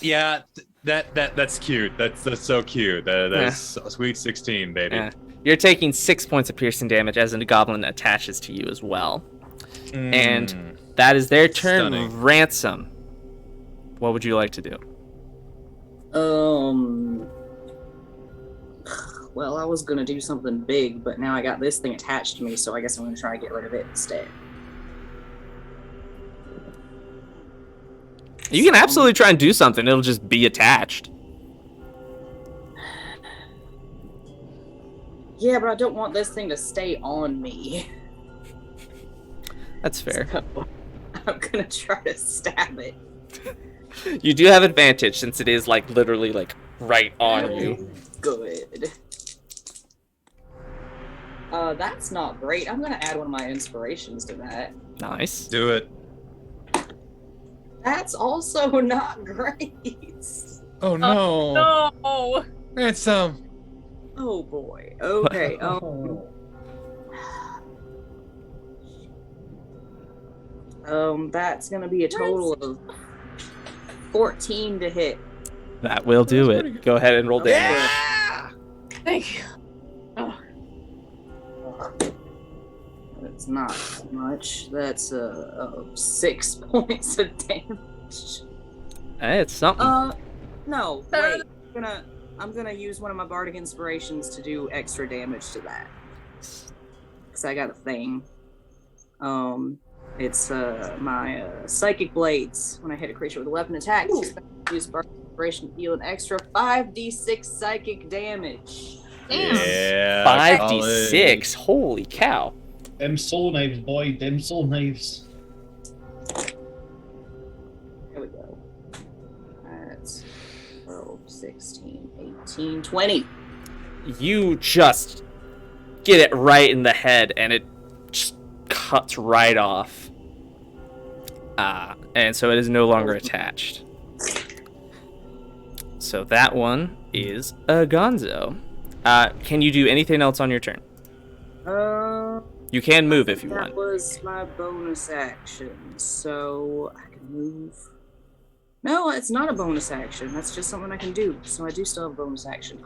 Yeah, that's cute. That's so cute. That's a sweet 16, baby. Yeah. You're taking 6 points of piercing damage as a goblin attaches to you as well. And that is their turn. Stunning. Ransom. What would you like to do? Well, I was gonna do something big, but now I got this thing attached to me, so I guess I'm gonna try to get rid of it instead. You can absolutely try and do something. It'll just be attached. Yeah, but I don't want this thing to stay on me. That's fair. So, I'm gonna try to stab it. You do have advantage since it is like literally like right on you. Good. That's not great. I'm gonna add one of my inspirations to that. Nice. Do it. That's also not great. Oh no. No. Ransom. Oh boy. Okay. That's gonna be a total of 14 to hit. That will do it. Go ahead and roll damage. Yeah! Thank you. That's not much. That's 6 points of damage. Hey, it's something. No, wait. I'm gonna use one of my bardic inspirations to do extra damage to that. Cause I got a thing. It's my psychic blades. When I hit a creature with a weapon attack, use bardic inspiration to deal an extra 5d6 psychic damage. Damn. Yeah. 5d6. Holy cow. Them soul knives, boy. Them soul knives. There we go. That's 12, 16, 18, 20. You just get it right in the head, and it just cuts right off. And so it is no longer attached. So that one is a Gonzo. Can you do anything else on your turn? You can move if you want. That was my bonus action, so I can move. No, it's not a bonus action. That's just something I can do. So I do still have a bonus action.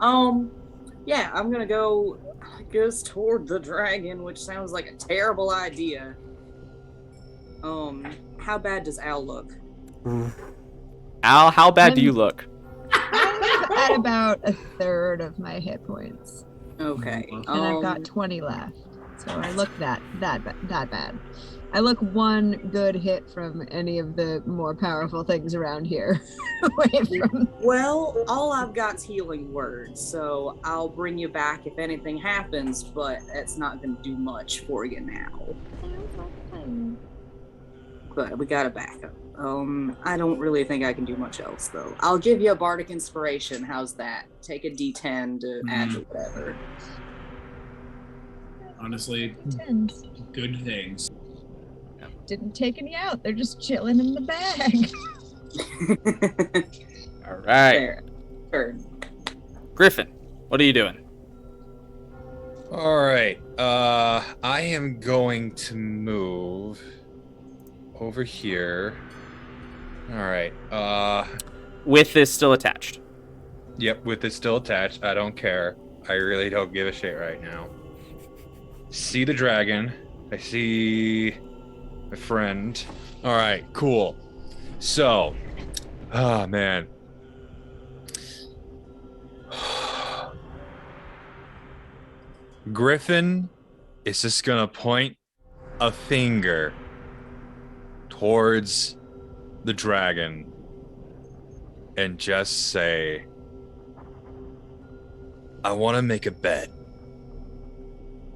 Yeah, I'm gonna go, I guess, toward the dragon, which sounds like a terrible idea. How bad does Al look? Al, how bad do you look? I'm at about a third of my hit points. Okay. And I've got 20 left. So I look that bad. I look one good hit from any of the more powerful things around here. Away from... Well, all I've got's healing words, so I'll bring you back if anything happens, but it's not going to do much for you now. But we got a backup. I don't really think I can do much else, though. I'll give you a bardic inspiration. How's that? Take a D10 to add to whatever. Honestly, good things. Didn't take any out. They're just chilling in the bag. All right. Fair. Griffen, what are you doing? All right. I am going to move over here. All right. With this still attached. Yep, with this still attached. I don't care. I really don't give a shit right now. See the dragon. I see my friend. All right, cool. So, man. Griffen is just gonna point a finger towards the dragon and just say, I want to make a bet.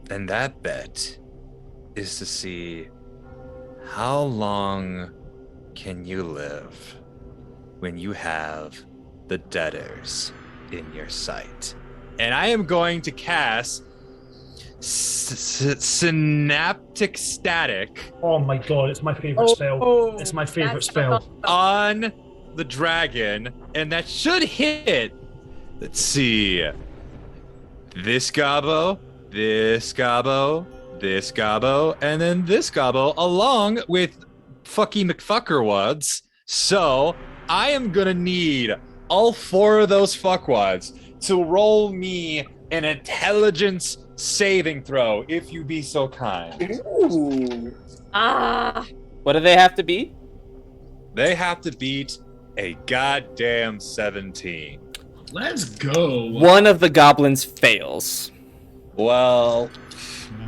And that bet is to see how long can you live when you have the debtors in your sight. And I am going to cast Synaptic Static. Oh my god, it's my favorite spell. It's my favorite spell. On the dragon, and that should hit. Let's see. This gobbo, this gobbo, this gobbo, and then this gobbo, along with fucky McFuckerwads. So I am gonna need all 4 of those fuckwads to roll me an intelligence saving throw, if you be so kind. Ooh. What do they have to beat? They have to beat a goddamn 17. Let's go. One of the goblins fails. Well,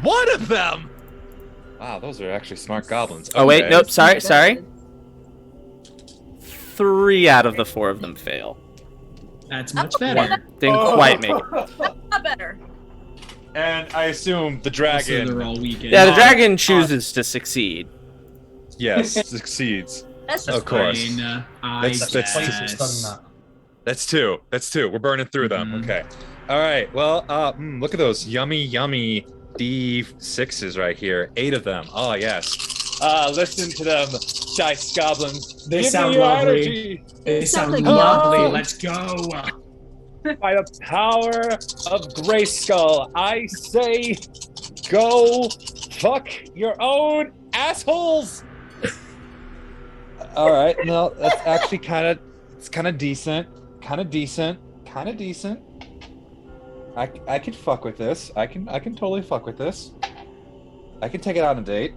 one of them. Wow, those are actually smart goblins. Oh wait, Okay. nope. Sorry. 3 out of the 4 of them fail. That's much better. Didn't quite make it. Not better. And I assume the Also, dragon. they're all weakened. Yeah, the dragon chooses to succeed. Yes, succeeds. That's Of course. Fine, That's 2. That's 2. We're burning through them. Okay. All right. Well, look at those yummy D6s right here. 8 of them. Oh yes. Listen to them, dice goblins. They Give sound me your lovely. energy. They sound like lovely. love. Let's go. By the power of Grayskull, I say, go fuck your own assholes. All right, no, that's actually kind of decent. I can fuck with this. I can totally fuck with this. I can take it on a date,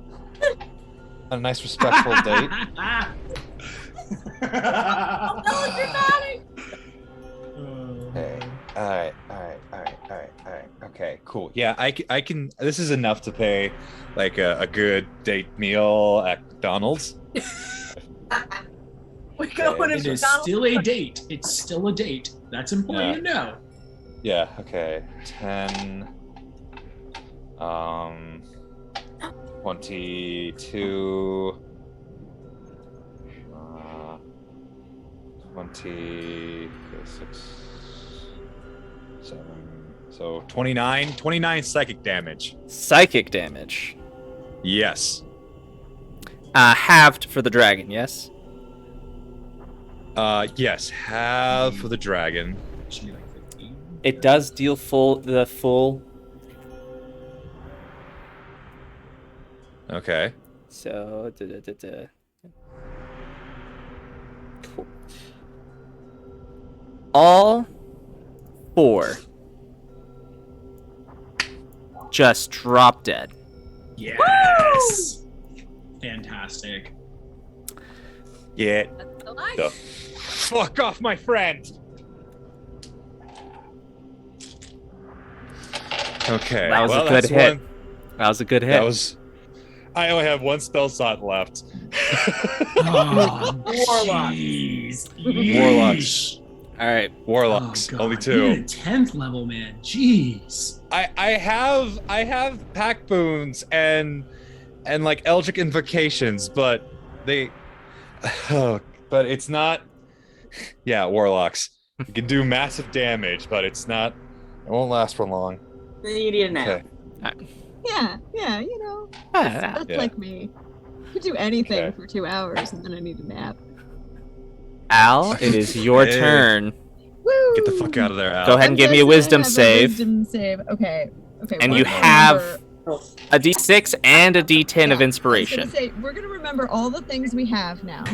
on a nice respectful date. Okay. All right. Okay, cool. Yeah, I can. This is enough to pay like a good date meal at McDonald's. We're going to It is McDonald's. still a date. It's still a date. That's important to know. Yeah. Okay. 10. 22. 26, 7. So 29 psychic damage. Psychic damage. Yes. Halved for the dragon, yes? Yes, half for the dragon. Should be like 15. It does deal the full. Okay. So, Cool. All 4 just drop dead. Yes. Fantastic. Get the fuck off my friend. Okay. That was a good that's hit. one- That was a good hit. That was. I only have 1 spell slot left. Oh, Warlock. jeez. Warlocks. All right. Warlocks. Oh, God. Only You're 2. at 10th level, man. Jeez. I have pack boons and like Eldritch invocations, but they but it's not. Yeah, warlocks. You can do massive damage, but it's not. It won't last for long. Then you need a nap. Okay. Yeah, you know. Ah, That's Yeah. like me. I could do anything Okay. for 2 hours and then I need a nap. Al, it is your Hey. turn. Woo! Get the fuck out of there, Al. Go ahead and give me a I'm wisdom gonna have save. Wisdom save. Okay. And we're you gonna have remember- a d6 and a d10 of Yeah, inspiration. I was gonna say, we're gonna remember all the things we have now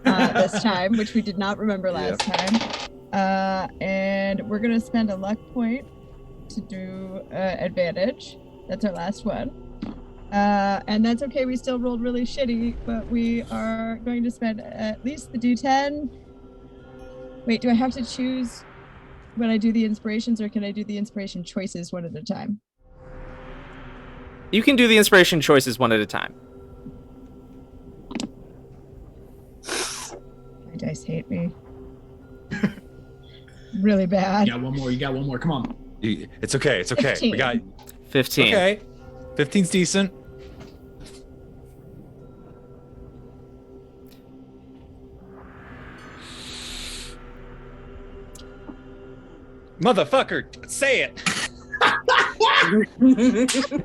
this time, which we did not remember last time. And we're gonna spend a luck point to do advantage. That's our last one. And that's okay. We still rolled really shitty, but we are going to spend at least the d10. Wait, do I have to choose when I do the inspirations, or can I do the inspiration choices one at a time? You can do the inspiration choices one at a time. My dice hate me. Really bad. You got one more. You got one more. Come on. It's okay. It's okay. 15. We got 15. Okay. 15's decent. Motherfucker, say it.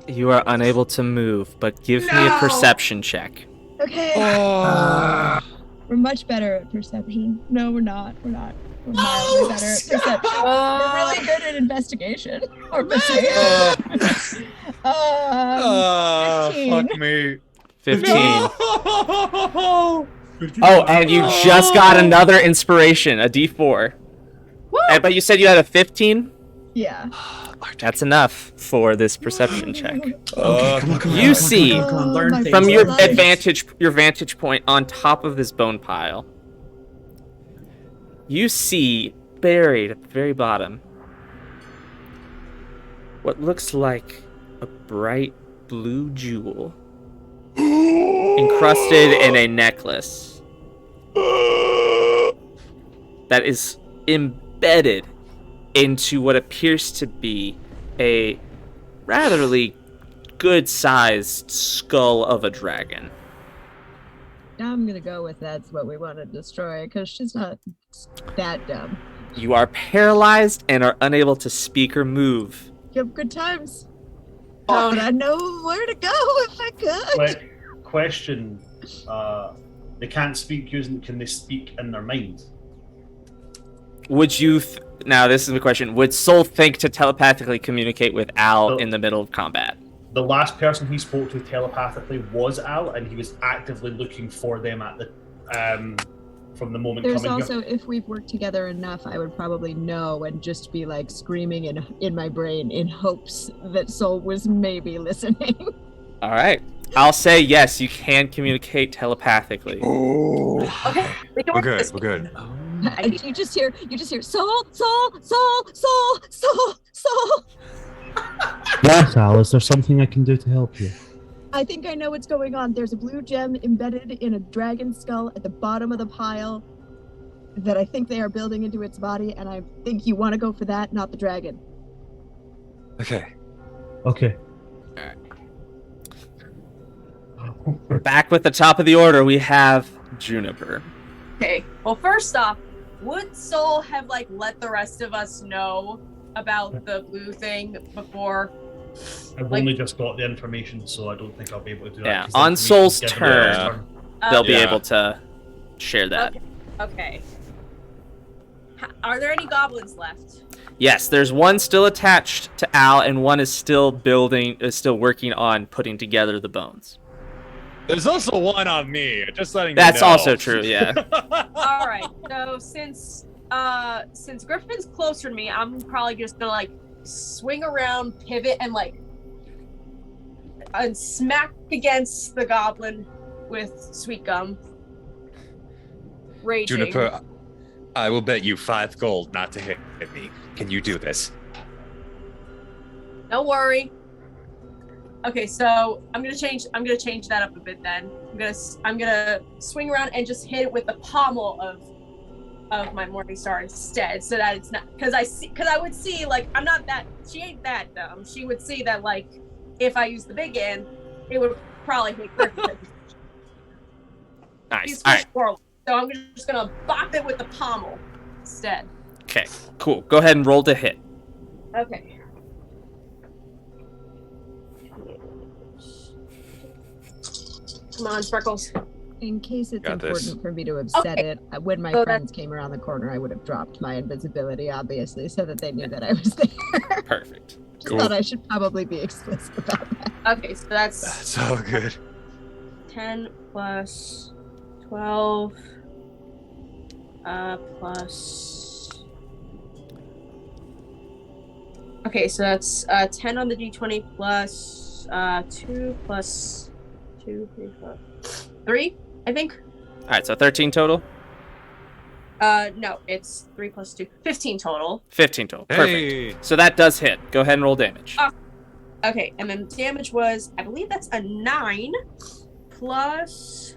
You are unable to move, but give me a No! perception check. Okay. Oh. We're much better at perception. No, we're not. We're mildly better at perception. We're really good at investigation. Or persuasion. 15. Fuck me. 15. No! Oh, and you just got another inspiration, a d4. But you said you had a 15? Yeah. That's enough for this perception check. Come You see, Learn my things. from your life. vantage point on top of this bone pile, you see buried at the very bottom what looks like a bright blue jewel encrusted in a necklace that is embedded into what appears to be a ratherly good-sized skull of a dragon. I'm gonna go with that's what we want to destroy, because she's not that dumb. You are paralyzed and are unable to speak or move. You have good times. But I know where to go if I could. Question: they can't speak can they speak in their mind? Would you now this is the question, would Soul think to telepathically communicate with Al So- in the middle of combat? The last person he spoke to telepathically was Al, and he was actively looking for them at the from the moment There's coming also, if we've worked together enough, I would probably know and just be like screaming in my brain in hopes that Soul was maybe listening. All right. I'll say yes, you can communicate telepathically. Oh. Okay, we can We're work good. this. We're good. You just hear Soul, Soul, Soul, Soul, Soul, Soul. Yes, Al, is there something I can do to help you? I think I know what's going on. There's a blue gem embedded in a dragon skull at the bottom of the pile that I think they are building into its body, and I think you want to go for that, not the dragon. Okay. Okay. Back with the top of the order, we have Juniper. Okay. Well, first off, would Soul have like let the rest of us know about the blue thing before? I've only just got the information, so I don't think I'll be able to do that. Yeah, 'cause the on Soul's information's given to us. turn, they'll be able to share that. Okay. Are there any goblins left? Yes, there's one still attached to Al, and one is still working on putting together the bones. There's also one on me. Just letting That's you know. also true. Yeah. All right. So since Griffin's closer to me, I'm probably just gonna like swing around, pivot, and smack against the goblin with sweet gum. Raging. Juniper, I will bet you 5 gold not to hit me. Can you do this? Don't worry. Okay, so I'm gonna change that up a bit then. I'm gonna swing around and just hit it with the pommel of my Morning Star instead, so that it's not because I would see like she ain't that dumb. She would see that like if I use the big end, it would probably hit Griffen. Nice. All right. So I'm just gonna bop it with the pommel instead. Okay. Cool. Go ahead and roll to hit. Okay. Come on, Sparkles. In case it's Got important this. for me to have said Okay. it, when my So friends came around the corner, I would have dropped my invisibility, obviously, so that they knew that I was there. Perfect. Just Cool. thought I should probably be explicit about that. Okay, so that's That's all good. 10 plus 12 plus. Okay, so that's 10 on the d20 plus 2 plus 2, 3, 4, 3, I think. All right. So 13 total. No, it's 3 plus 2, 15 total. 15 total. Perfect. Hey. So that does hit. Go ahead and roll damage. Okay, and then damage was, I believe that's a 9 plus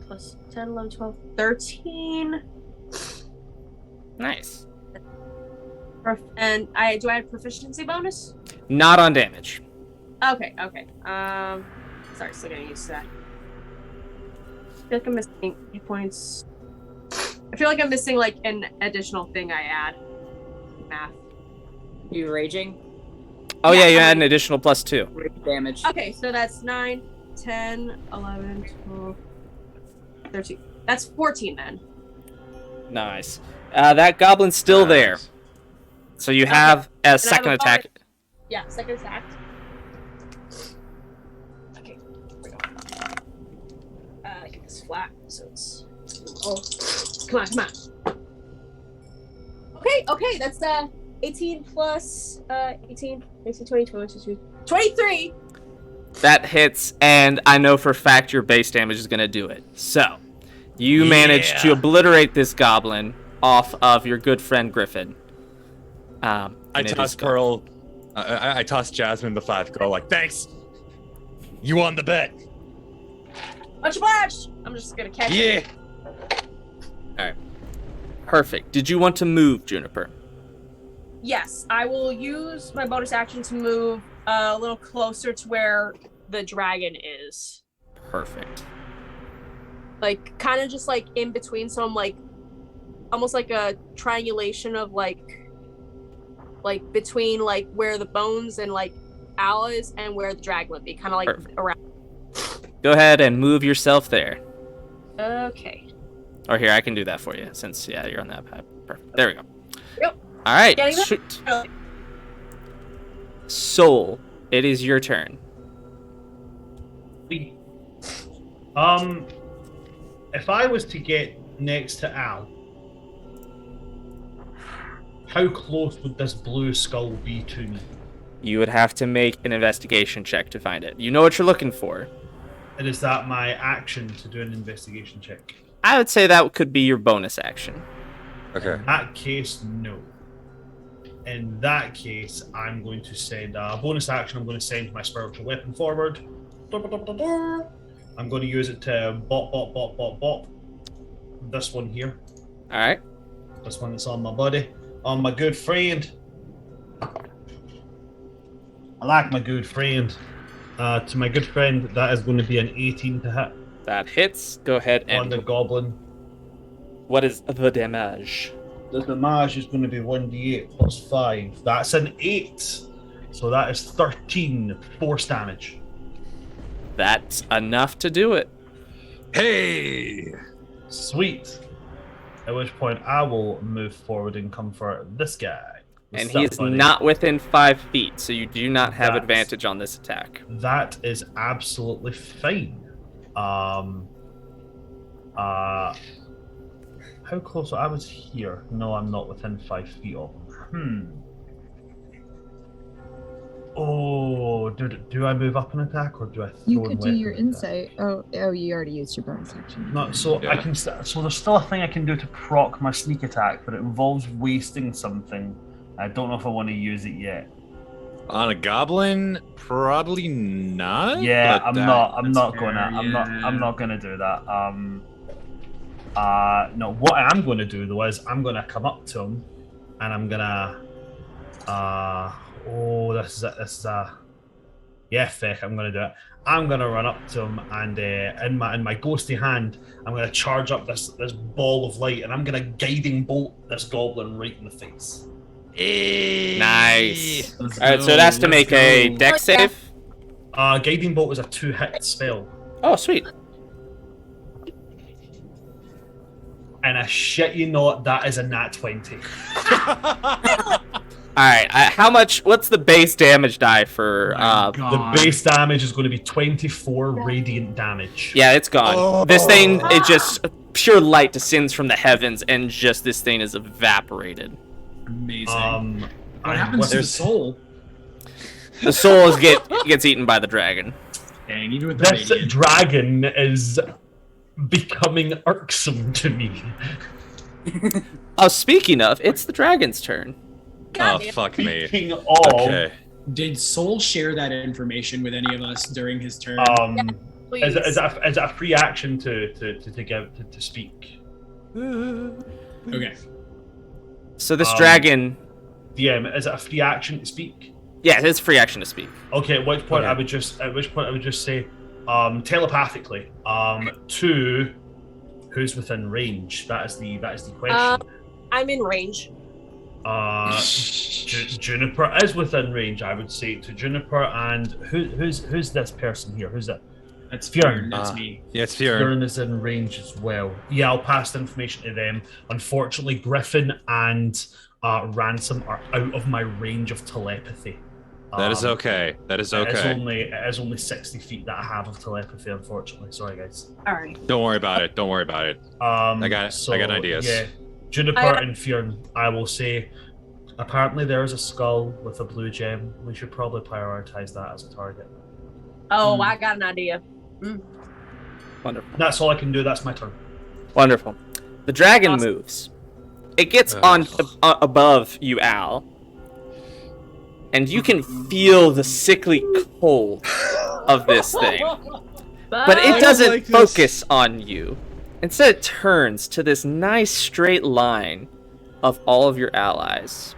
plus 10, 11, 12, 13. Nice. And do I have proficiency bonus? Not on damage. Okay. Sorry, still getting used to that. I feel like I'm missing 8 points. I feel like I'm missing like an additional thing I add. Math. You raging? Oh yeah, you had an additional +2. Rage damage. Okay, so that's 9, 10, 11, 12, 13. That's 14 then. Nice. That goblin's still there. So you have a And I have second a attack. bonus- Yeah, second attack. Okay, here we go. Get this flat, so it's. Oh, come on. Okay, that's 18 plus 18, 20, 22, 23. That hits, and I know for a fact your base damage is going to do it. So, you manage to obliterate this goblin off of your good friend Griffen. I toss Pearl. I toss Jasmine the 5 gold. Like, thanks. You won the bet. Much obliged. I'm just gonna catch it. All right. Perfect. Did you want to move, Juniper? Yes, I will use my bonus action to move a little closer to where the dragon is. Perfect. Like, kind of just like in between, so I'm like, almost like a triangulation of like between like where the bones and like Al is and where the dragon would be, kind of like around. Go ahead and move yourself there. Okay. Or here, I can do that for you, since, yeah, you're on that path. Perfect. There we go. Yep. All right. Getting there? Shoot. Soul, it is your turn. If I was to get next to Al, how close would this blue skull be to me? You would have to make an investigation check to find it. You know what you're looking for. And is that my action to do an investigation check? I would say that could be your bonus action. Okay. In that case, no. In that case, I'm going to send a bonus action. I'm going to send my spiritual weapon forward. I'm going to use it to bop. This one here. All right. This one that's on my body. On my good friend. I like my good friend. To my good friend, that is going to be an 18 to hit. That hits. Go ahead On the and. goblin. What is the damage? The damage is going to be 1d8 plus 5. That's an 8. So that is 13 force damage. That's enough to do it. Hey! Sweet. At which point I will move forward and come for this guy. And he is not within 5 feet, so you do not have advantage on this attack. That is absolutely fine. How close? I was here. No, I'm not within 5 feet of him. Oh, do I move up an attack or do I throw You in could do your weapon insight. Oh, you already used your bonus action. No, so I can. So there's still a thing I can do to proc my sneak attack, but it involves wasting something. I don't know if I want to use it yet. On a goblin, probably not. Yeah, but I'm not gonna do that. No, what I am gonna do though is I'm gonna come up to him, and I'm gonna. This is a. Yeah, feck, I'm gonna do it. I'm gonna run up to him and in my ghosty hand, I'm gonna charge up this ball of light and I'm gonna guiding bolt this goblin right in the face. Nice. Alright, so it has to make a dex save. Guiding bolt is a 2-hit spell. Oh, sweet. And I shit you not, that is a nat 20. Alright, how much? What's the base damage die for? The base damage is going to be 24 radiant damage. Yeah, it's gone. This thing, it just pure light descends from the heavens, and just this thing is evaporated. Amazing. What happens to the soul? The soul gets eaten by the dragon. Dang, even with this dragon is becoming irksome to me. Oh, speaking of, it's the dragon's turn. Oh, fuck me. Speaking of, Okay. Did Soul share that information with any of us during his turn? Is it a free action to speak? Okay. So this dragon. DM, is it a free action to speak? Yeah, it's a free action to speak. Okay. At which point I would just say, telepathically, to who's within range. That is the question. I'm in range. Juniper is within range. I would say to Juniper, and who's this person here? Who's that? That's Fjiern. That's me. Yeah, it's Fjiern. Fjiern is in range as well. Yeah, I'll pass the information to them. Unfortunately, Griffen and Ransom are out of my range of telepathy. That is okay. That is okay. It is only 60 feet that I have of telepathy, unfortunately. Sorry, guys. All right. Don't worry about it. Don't worry about it. I got ideas. Yeah, Juniper and Fjiern, I will say, apparently there is a skull with a blue gem. We should probably prioritize that as a target. Oh, I got an idea. Wonderful. That's all I can do. That's my turn. Wonderful. The dragon moves. It gets on above you, Al, and you can feel the sickly cold of this thing. But it doesn't focus on you. Instead, it turns to this nice straight line of all of your allies.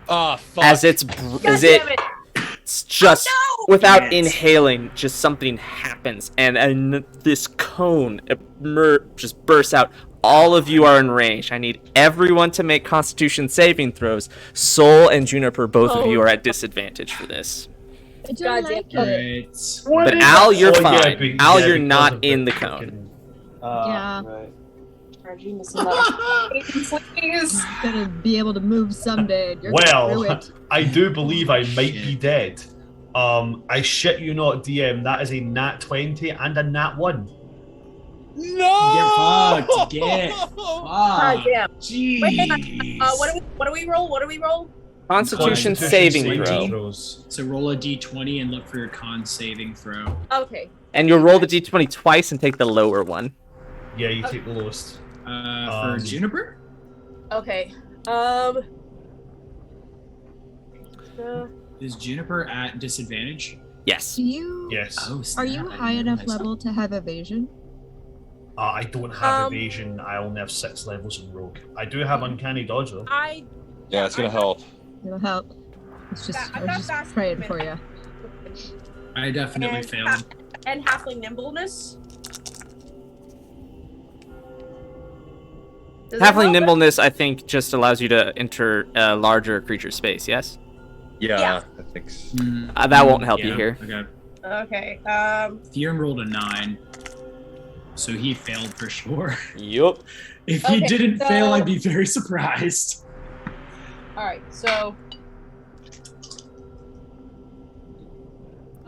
Oh, fuck. As it's just without inhaling, just something happens, and this cone just bursts out. All of you are in range. I need everyone to make Constitution saving throws. Soul and Juniper, both of you are at disadvantage for this. I don't like it. But Al, you're fine. Al, you're not in the cone. Yeah. Right. Gonna be able to move someday. You're gonna do it. I do believe I might be dead. I shit you not, DM. That is a nat 20 and a nat 1. No! Get fucked. Get fucked. Damn. Jeez. What do we roll? What do we roll? Constitution saving throw. throws. So roll a d20 and look for your con saving throw. Okay. And you'll roll the d20 twice and take the lower one. Yeah, you take the lowest. For Juniper? Okay. Is Juniper at disadvantage? Yes. Yes. Oh, Are you high enough level to have evasion? I don't have evasion. I only have 6 levels in rogue. I do have uncanny dodge though. Yeah, it's gonna help. It'll help. It's just, I was just praying for you. I definitely and failed. And halfling nimbleness. Does that Halfling help? nimbleness, I think, just allows you to enter a larger creature space. Yes. Yeah, I think so. That won't help you here. Okay. Okay. Fjiern rolled a 9, so he failed for sure. Yup. If he Okay, didn't so- fail, I'd be very surprised. All right. So.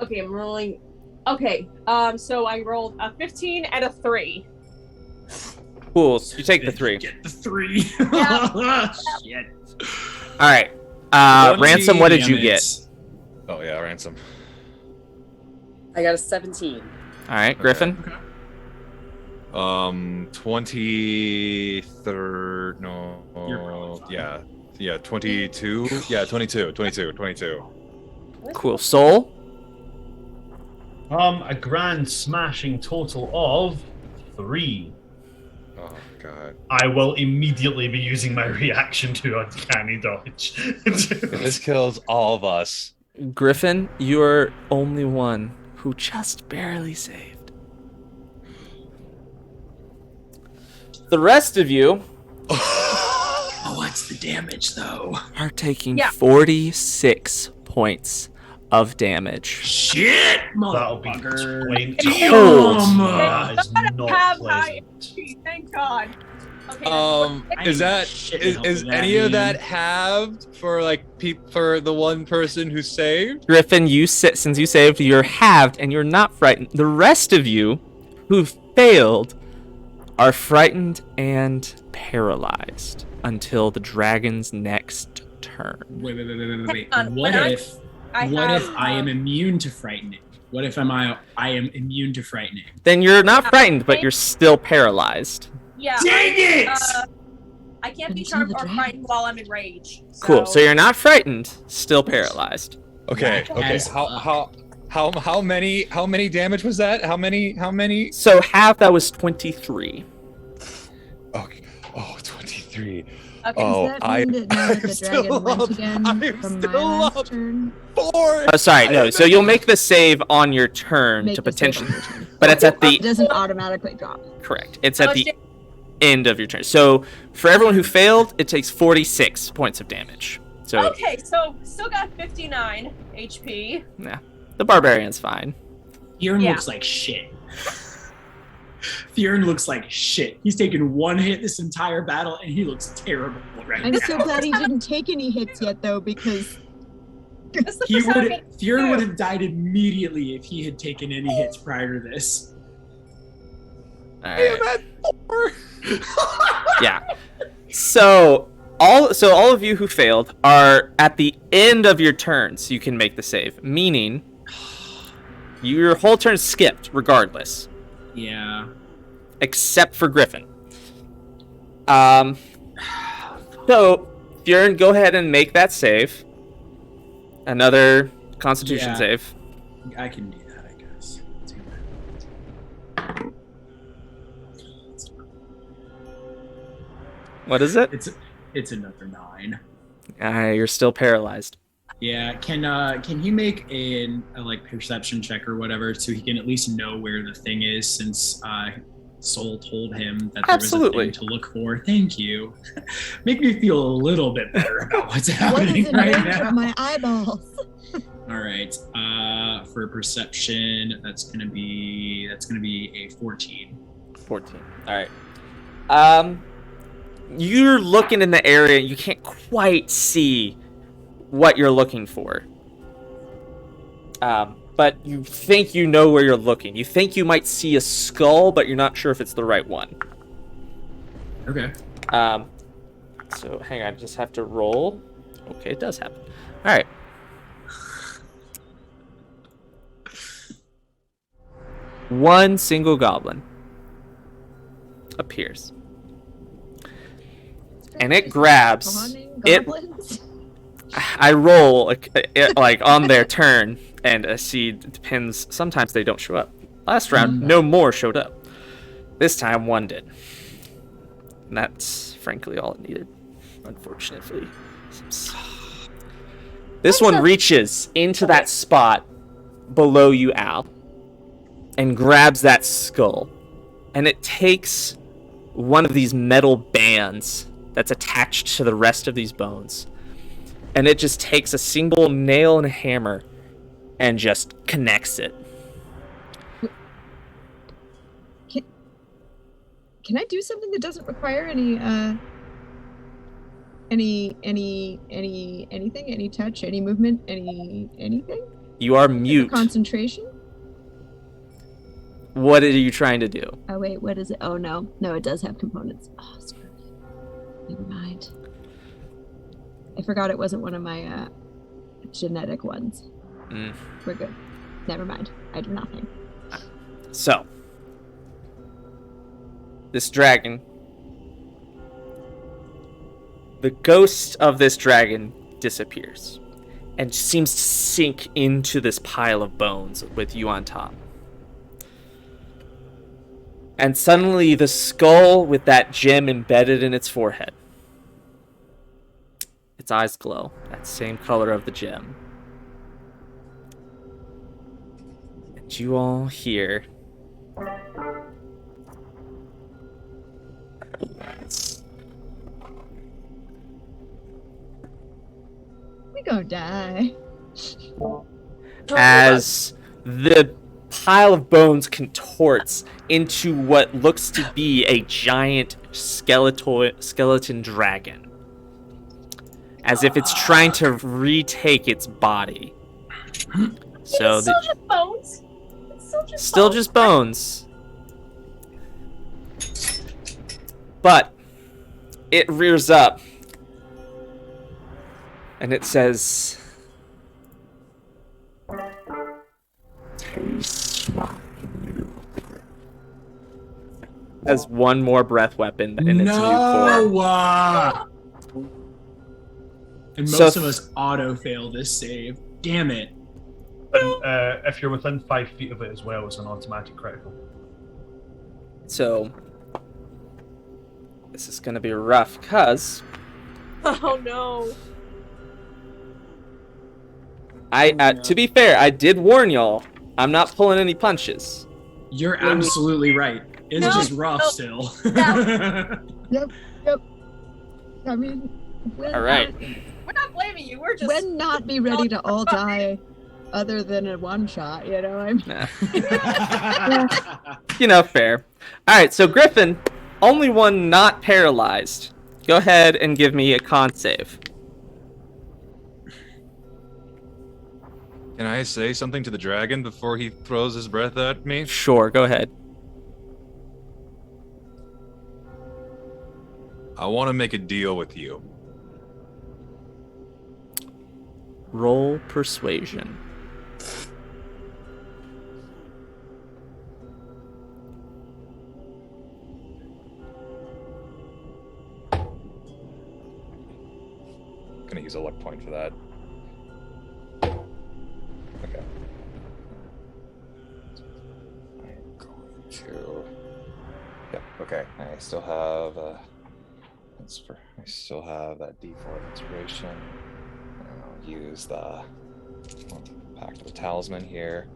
Okay, I'm rolling. Okay. So I rolled a 15 and a 3. Cool. So you take the 3. Get the 3. Yeah. Shit. All right. Ransom, what did you get? Oh yeah, Ransom. I got a 17. All right, Griffen. 23rd. No. Yeah, 22. Yeah, 22. Cool. Soul. A grand smashing total of 3. Oh god. I will immediately be using my reaction to uncanny dodge. This kills all of us. Griffen, you are only one who just barely saved. The rest of you Oh, what's the damage though? are taking Yeah. 46 points of damage. Shit, That'll be motherfucker. 20. Cold. That is not Have high pleasant. HP, thank God. Okay. Is that Shit to help is with that, any of man. that halved for like for the one person who saved? Griffen, since you saved, you're halved and you're not frightened. The rest of you who failed are frightened and paralyzed until the dragon's next turn. Wait. Hang on, What when if I am immune to frightening? What if I am immune to frightening? Then you're not frightened, but you're still paralyzed. Yeah. Dang it! I can't be charmed or frightened while I'm in rage. Cool. So you're not frightened, still paralyzed. Okay. As- How many damage was that? How many? So half that was 23. Okay. Oh, 23. Okay. Oh, Does that mean that now that the still dragon went up. again I'm from my still last up. turn? 4. Sorry, no. So you'll make the save on your turn Make to the save on potentially, your turn. but it's at It the doesn't automatically drop. correct. It's at the end of your turn. So for everyone who failed, it takes 46 points of damage. So Okay, so still got 59 HP. yeah, the barbarian's fine. Fjiern Yeah. looks like shit. Fjiern looks like shit. He's taken one hit this entire battle, and he looks terrible right I'm now. so glad he didn't take any hits yet, though, because That's the He first time would. I Fjiern would have died immediately if he had taken any hits prior to this. All right. Yeah. So all of you who failed are at the end of your turn, so you can make the save. Meaning, your whole turn skipped regardless, Yeah. except for Griffen. So Fjiern, go ahead and make that save. Another Constitution Yeah. save. I can do that, I guess. What is it? It's another 9. You're still paralyzed. Yeah. Can he make a like perception check or whatever so he can at least know where the thing is since Soul told him that there Absolutely. was a thing to look for. Thank you. Make me feel a little bit better about what's what happening is in right range now. of my eyeballs? All right. For perception, that's gonna be a 14. 14. All right. You're looking in the area. You can't quite see what you're looking for. But you think you know where you're looking. You think you might see a skull, but you're not sure if it's the right one. Okay. So hang on, I just have to roll. Okay, it does happen. All right. One single goblin appears. And it grabs it. Goblins? I roll like on their turn, and see, it depends. Sometimes they don't show up. Last round, no more showed up. This time, one did. And that's frankly all it needed, unfortunately. This one reaches into that spot below you, Al, and grabs that skull. And it takes one of these metal bands that's attached to the rest of these bones. And it just takes a single nail and a hammer and just connects it. Can I do something that doesn't require anything, any touch, any movement, anything? You are mute. Concentration? What are you trying to do? Oh wait, what is it? Oh no, it does have components. Oh, screw it. Never mind. I forgot it wasn't one of my genetic ones. We're good. Never mind. I do nothing. So, this dragon, the ghost of this dragon disappears and seems to sink into this pile of bones with you on top. And suddenly the skull with that gem embedded in its forehead. Its eyes glow, that same color of the gem. And you all hear We gonna die. as the pile of bones contorts into what looks to be a giant skeleton dragon, as if it's trying to retake its body. So it's still just bones. It's still just bones. But it rears up and it says, as one more breath weapon in its new form. And most of us auto-fail this save. Damn it. And if you're within 5 feet of it as well, it's an automatic critical. So this is gonna be rough, cause Oh no. To be fair, I did warn y'all. I'm not pulling any punches. You're absolutely right. It's just rough still. Yep. I mean, all right. We're not blaming you. We're just. When not be ready to all die, other than a one shot. You know, I'm. You know, fair. All right, so Griffen, only one not paralyzed. Go ahead and give me a con save. Can I say something to the dragon before he throws his breath at me? Sure, go ahead. I want to make a deal with you. Roll persuasion. Gonna use a luck point for that. Okay. I'm going to. Yep. Okay. I still have. I still have that D4 inspiration. And I'll use the Pact of the Talisman here.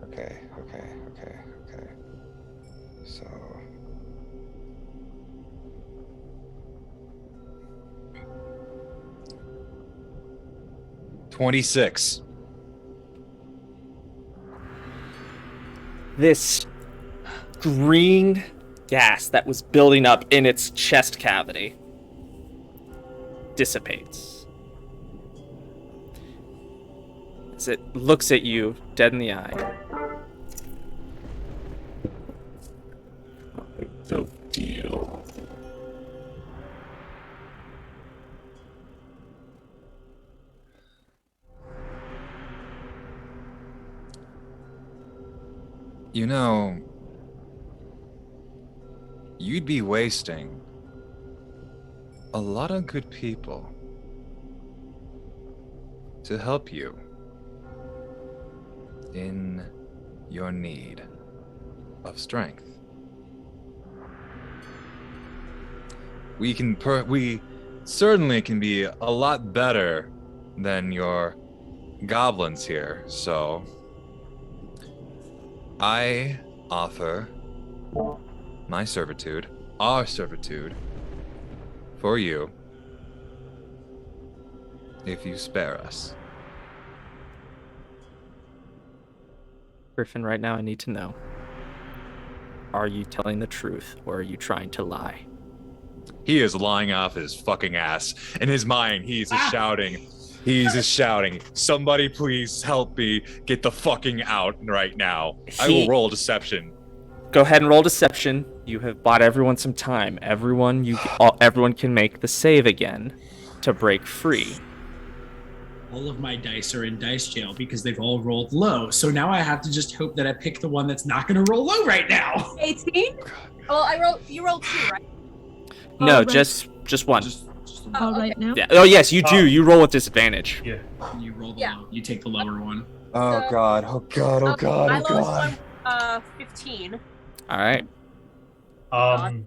Okay. So. $26. This green gas that was building up in its chest cavity dissipates as it looks at you dead in the eye. The deal. You know, you'd be wasting a lot of good people to help you in your need of strength. We certainly can be a lot better than your goblins here, so I offer my servitude, our servitude, for you if you spare us. Griffen, right now I need to know. Are you telling the truth or are you trying to lie? He is lying off his fucking ass. In his mind, he's just shouting. He's just shouting, somebody please help me get the fucking out right now. I will roll deception. Go ahead and roll deception. You have bought everyone some time. Everyone can make the save again to break free. All of my dice are in dice jail because they've all rolled low. So now I have to just hope that I pick the one that's not going to roll low right now. 18? Well, you rolled 2, right? No, right. just one. Right now? Yeah. Oh yes, you do. You roll with disadvantage. Yeah. You roll the low. You take the lower one. Oh god, oh god, oh god, My oh lowest god. one, 15. All right. I'm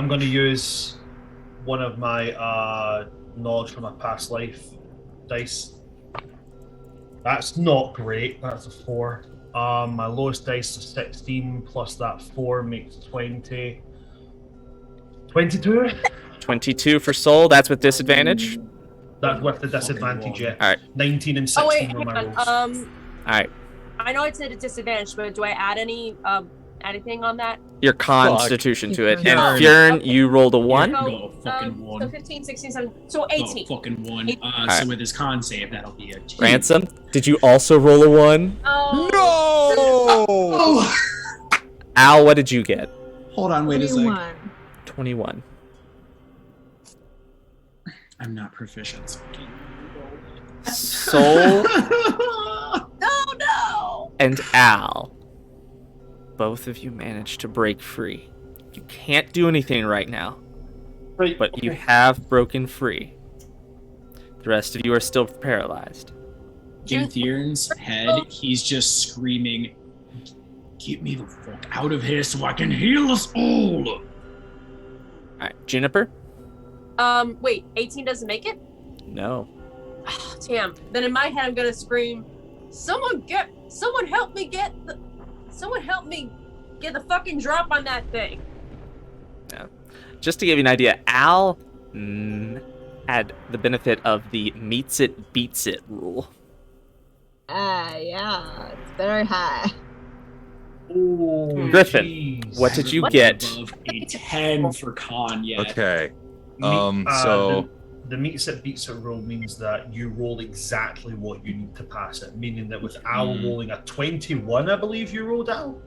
going to use one of my knowledge from my past life dice. That's not great. That's a 4. My lowest dice is 16 plus that 4 makes 20. 22? 22 for soul. That's with disadvantage. That's with the disadvantage, yeah. All right. 19 and 16 Oh wait, were my hang rolls. on. All right. I know it's at a disadvantage, but do I add anything on that? Your constitution to it. And Oh, Fjiern, you rolled a 1. Go fucking one. So 15, 16, 17, so 18. Go fucking one. Alright. So with his con save, that'll be a 2. Ransom, did you also roll a 1? Oh. Oh! Al, what did you get? Hold on, wait a sec. 21. I'm not proficient. Soul No! and Al, both of you managed to break free. You can't do anything right now, but you have broken free. The rest of you are still paralyzed. In Fjiern's head, he's just screaming, "Get me the fuck out of here so I can heal us all!" All right, Juniper? Wait, 18 doesn't make it? No. Damn. Then in my head, I'm gonna scream, someone help me get the fucking drop on that thing. Yeah. Just to give you an idea, Al had the benefit of the meets it, beats it rule. Yeah, it's very high. Oh, Griffen, jeez. what did you get? Above a 10 for con yet. Okay. The meets it beats it roll means that you roll exactly what you need to pass it. Meaning that with Al rolling a 21, I believe you rolled Al.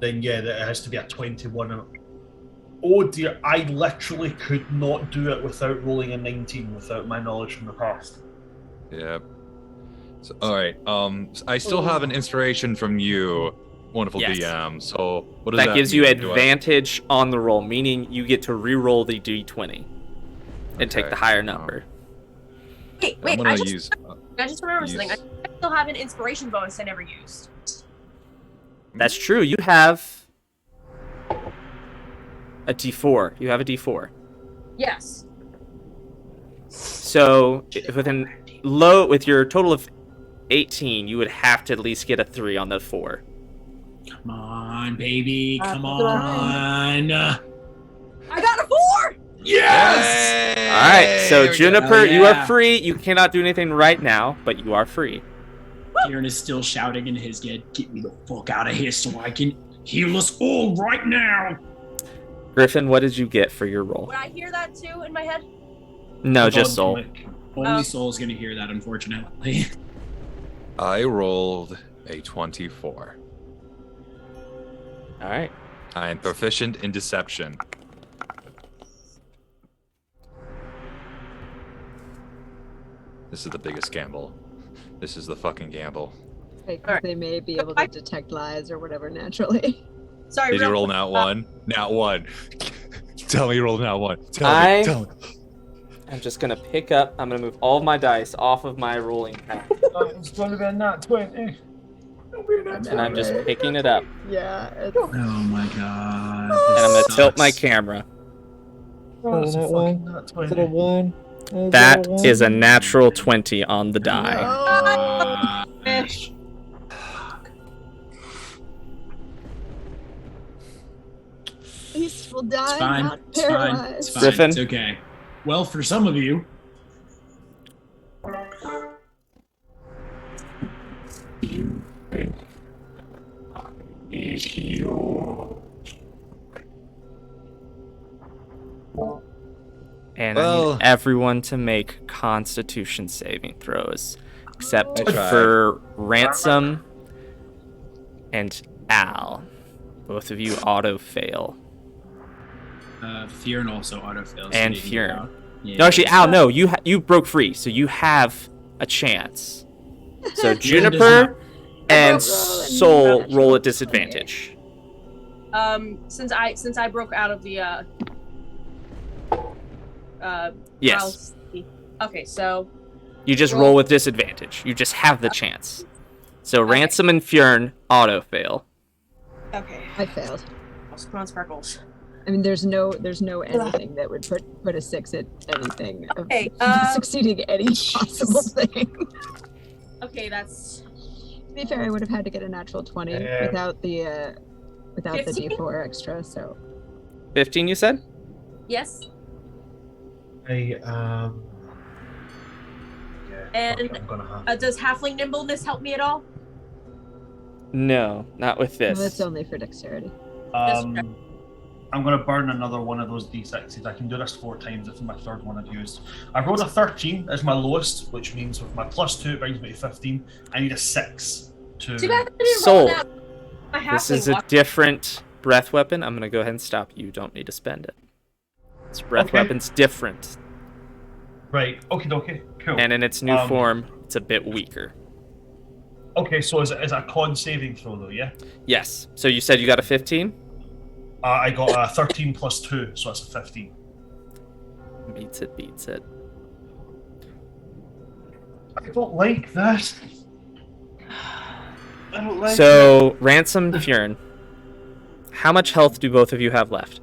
Then yeah, that it has to be a 21. Oh dear, I literally could not do it without rolling a 19 without my knowledge from the past. Yep. So, all right. I still have an inspiration from you, wonderful Yes. DM. So what does that That gives you mean? Do I- advantage on the roll, meaning you get to re-roll the d20 and take Okay. the higher number. Wait, I'm gonna I just use. remembered something. I still have an inspiration bonus I never used. That's true. You have a d4. You have a d4. Yes. So with your total of 18, you would have to at least get a 3 on the 4. Come on, baby. Come on. I got a 4! Yes! All right. So There we go. Juniper, Oh, you yeah. are free. You cannot do anything right now, but you are free. Fjiern is still shouting in his head, "Get me the fuck out of here so I can heal us all right now!" Griffen, what did you get for your roll? Would I hear that too in my head? No, just soul. Only Soul's gonna hear that, unfortunately. I rolled a 24. All right. I am proficient in deception. This is the biggest gamble. This is the fucking gamble. Like, they may be able to detect lies or whatever naturally. Sorry. Did you roll nat 1? Nat 1. Tell me you rolled nat 1. Tell me. I'm just gonna pick up. I'm gonna move all of my dice off of my rolling pad, It's going to be a nat 20. and I'm just picking it up. Yeah. It's... Oh my god. And I'm gonna tilt my camera. Oh, it's a fucking nat 20. 1? That is a natural 20 on the die. At least we'll die, It's fine. not It's fine. paralyzed. It's fine. Griffen? It's okay. Well, for some of you, And I Well- need everyone to make Constitution saving throws, except I tried. for Ransom and Al. Both of you auto fail. Fjiern also autofills. And so Fjiern. Yeah. No, actually, Al, no, you broke free, so you have a chance. So Juniper and Soul roll at disadvantage. Since I broke out of the Yes. I'll see. Okay, so You just roll with disadvantage. You just have the chance. So Ransom and Fjiern auto fail. okay. I failed. Come on, Sparkles. I mean, there's no anything that would put a 6 at anything of Okay, succeeding any possible thing. Okay, that's To be fair, I would have had to get a natural 20 without the 15? D4 extra. So 15, you said? yes. Yeah, And I'm gonna have. does Halfling Nimbleness help me at all? No, not with well, this. that's only for dexterity. I'm gonna burn another one of those d6s. I can do this 4 times. This is my third one I've used. I rolled a 13 as my lowest, which means with my +2 it brings me to 15. I need a 6 to. Too bad I didn't Soul. roll that. My This halfling is a walk- different breath weapon. I'm going to go ahead and stop you. You don't need to spend it. This breath Okay. weapon's different. Right. Okay. Cool. And in its new form, it's a bit weaker. Okay, so is it a con saving throw though? Yeah. Yes. So you said you got a 15? I got a 13 plus 2, so that's a 15. Beats it. I don't like that. I don't like So, Ransom, Fjiern, how much health do both of you have left?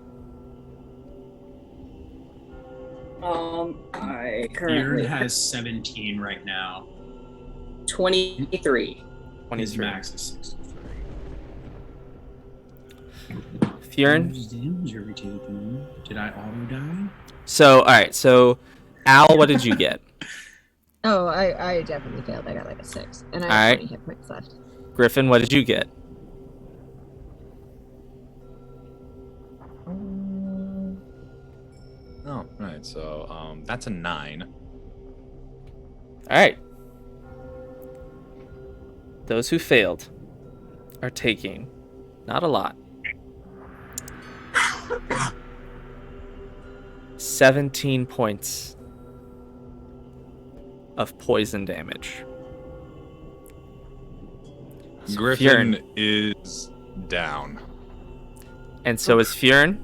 I Fjiern currently has 17 right now. 23. His max is 63. Fjiern? Damage are we taking? Did I auto die? So, alright, so, Al, what did you get? Oh, I definitely failed. I got like a 6, and I have Alright. 20 hit points left. Griffen, what did you get? Oh, right. So, that's a 9. Alright. Those who failed are taking not a lot. 17 points of poison damage. Griffen Fjiern. is down. And so is Fjiern.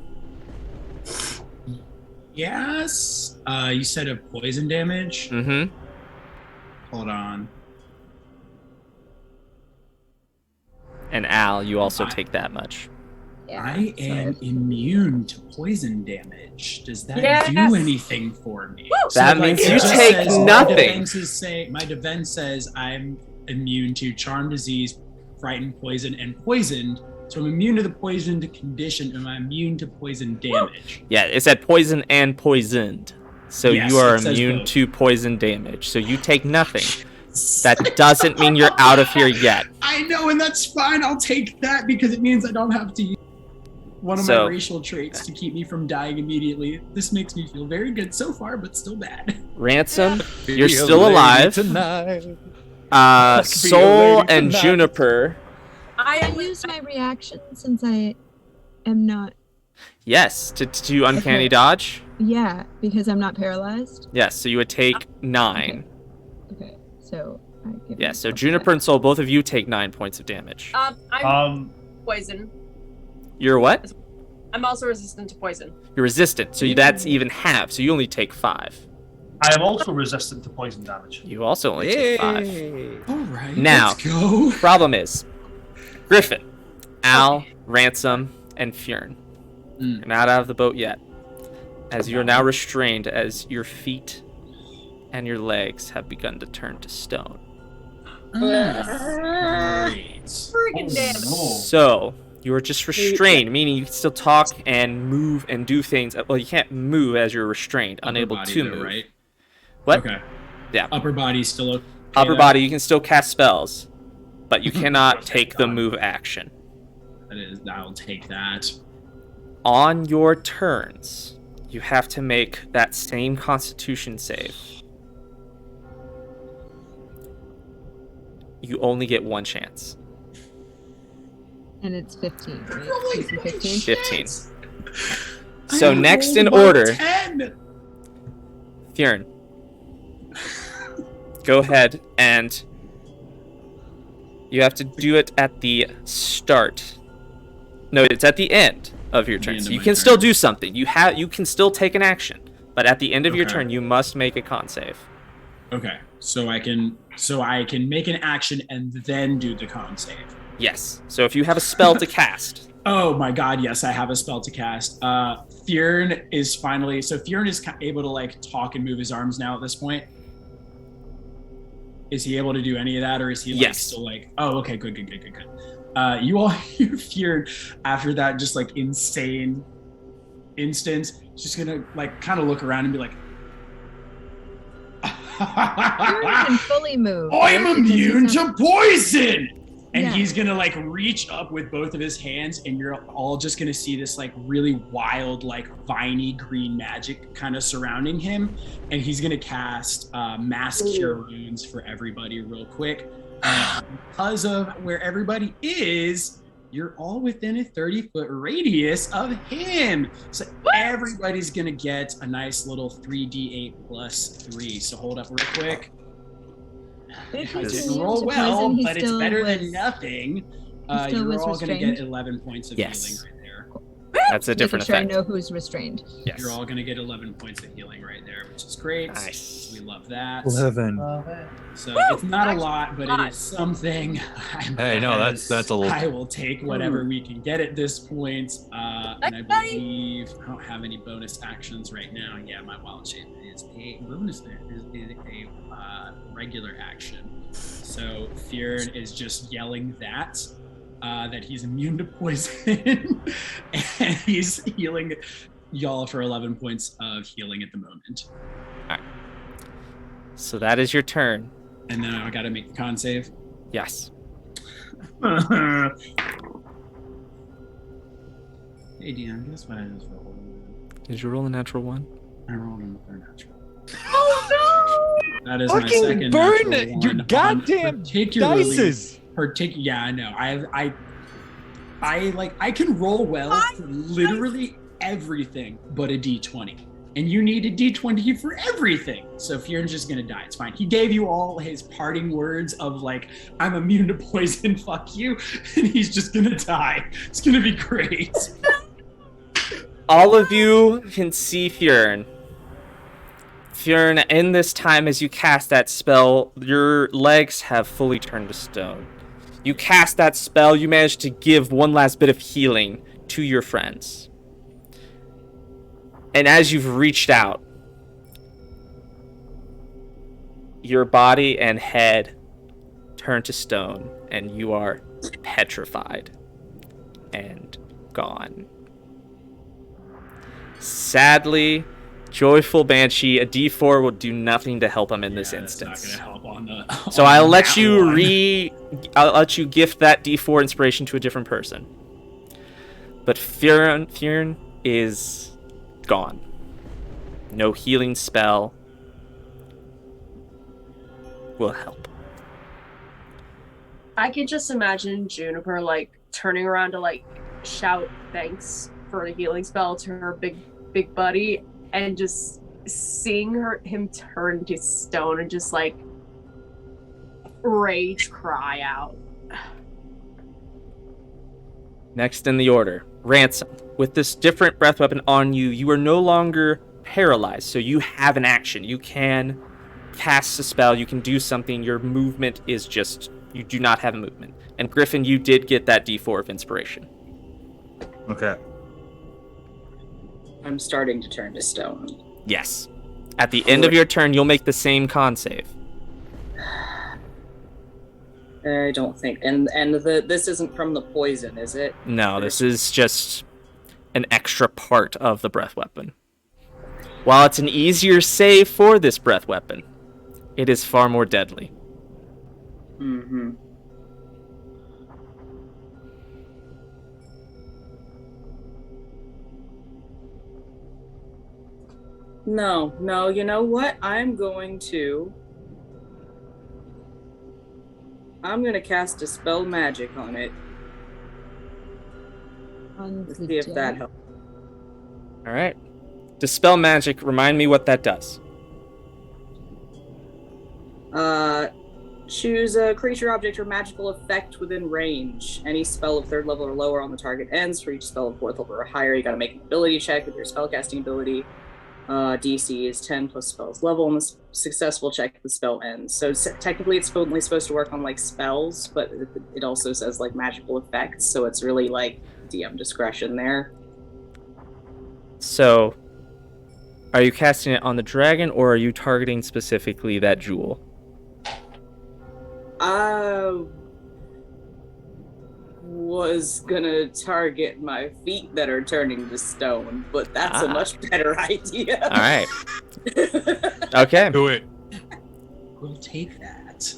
Yes. You said of poison damage? Mm-hmm. Hold on. And Al, you also take that much. I am immune to poison damage. Does that Yes! do anything for me? That means it you just take says, nothing. My defense says I'm immune to charm, disease, frightened, poison, and poisoned. So I'm immune to the poisoned condition. Am I immune to poison damage? Yeah, it said poison and poisoned. So Yes, you are it says immune both. to poison damage. So you take nothing. That doesn't mean you're out of here yet. I know, and that's fine. I'll take that because it means I don't have to use one of So- my racial traits to keep me from dying immediately. This makes me feel very good so far, but still bad. Ransom, you're Be a still lady alive. tonight. Be a Soul lady and tonight. Juniper. I use my reaction since I am not. Yes, to uncanny Okay. dodge. Yeah, because I'm not paralyzed. Yes, so you would take 9. Okay, so I give Yeah, so myself Juniper and Soul, both of you take 9 points of damage. I'm poison. You're what? I'm also resistant to poison. You're resistant, so that's even half. So you only take 5. I am also resistant to poison damage. You also only take 5. All right, Now, let's go. problem is, Griffen, Al, Ransom, and Fjiern. You're not out of the boat yet, as you're now restrained as your feet and your legs have begun to turn to stone. Great. Freaking damn. So you are just restrained, meaning you can still talk and move and do things. Well, you can't move as you're restrained, unable to move. Right? What? Okay. Yeah. Upper body's still okay. Upper body, you can still cast spells, but you cannot take the move action. I'll take that. On your turns, you have to make that same Constitution save. You only get one chance. And it's 15, right? DC 15? 15. So next in order, 10. Fjiern, go ahead and you have to do it at the start. No, it's at the end of your turn. So you can still do something. You can still take an action, but at the end of your turn, you must make a con save. Okay, so I can make an action and then do the con save. Yes. So if you have a spell to cast. Oh my god, yes, I have a spell to cast. Fjiern is finally... So Fjiern is able to, like, talk and move his arms now at this point? Is he able to do any of that, or is he, like, still, like... Oh, okay, good. You all hear Fjiern after that just, like, insane instance. Just gonna, like, kind of look around and be like... Fjiern can fully move. I'm immune to poison! And he's gonna like reach up with both of his hands, and you're all just gonna see this like really wild, like viney green magic kind of surrounding him. And he's gonna cast Mass Cure Wounds for everybody real quick. Because of where everybody is, you're all within a 30-foot radius of him. So everybody's gonna get a nice little 3d8 plus 3. So hold up real quick. I didn't roll well, but it's better than nothing. You're all going to get 11 points of healing right there. That's a different effect. I know who's restrained. Yes. You're all going to get 11 points of healing right there, which is great. Nice. We love that. 11. So it's not a lot, but it is something. Hey, no, that's a little. I will take whatever we can get at this point. And I believe I don't have any bonus actions right now. Yeah, my wild shape is a bonus. Is a regular action. So Fjiern is just yelling that he's immune to poison, and he's healing y'all for 11 points of healing at the moment. All right. So that is your turn. And then I gotta make the con save. Yes. Hey DM, guess what I just rolled? Did you roll a natural one? I rolled another natural. Oh no! That is my second burn natural your one. goddamn dices. Yeah, I know. I can roll well for literally everything but a d20. And you need a d20 for everything. So Fjiern's just gonna die. It's fine. He gave you all his parting words of like, I'm immune to poison, fuck you. And he's just gonna die. It's gonna be great. All of you can see Fjiern. Fjiern, in this time as you cast that spell, your legs have fully turned to stone. You cast that spell, you manage to give one last bit of healing to your friends. And as you've reached out, your body and head turn to stone, and you are petrified and gone. Sadly, Joyful Banshee, a D4 will do nothing to help him in this instance. It's not gonna help on the. So I'll let you I'll let you gift that D4 inspiration to a different person. But Fjiern is gone. No healing spell will help. I could just imagine Juniper like turning around to like shout thanks for the healing spell to her big buddy, and just seeing him turn to stone and just like rage cry out. Next in the order, Ransom. With this different breath weapon on you, you are no longer paralyzed, so you have an action. You can cast a spell, you can do something. Your movement is just, you do not have a movement. And Griffen, you did get that D4 of inspiration. Okay. I'm starting to turn to stone. Yes. At the end of your turn, you'll make the same con save. I don't think. And this isn't from the poison, is it? No, this is just an extra part of the breath weapon. While it's an easier save for this breath weapon, it is far more deadly. Mm-hmm. No, you know what? I'm gonna cast Dispel Magic on it. Let's see if that helps. Alright. Dispel Magic, remind me what that does. Choose a creature, object, or magical effect within range. Any spell of 3rd level or lower on the target ends. For each spell of 4th level or higher, you gotta make an ability check with your spellcasting ability. DC is 10 plus spell's level. On the successful check, the spell ends. So technically it's only supposed to work on like spells, but it also says like magical effects, so it's really like DM discretion there. So, are you casting it on the dragon, or are you targeting specifically that jewel? I was gonna target my feet that are turning to stone, but that's a much better idea. All right. Okay. Do it. We'll take that.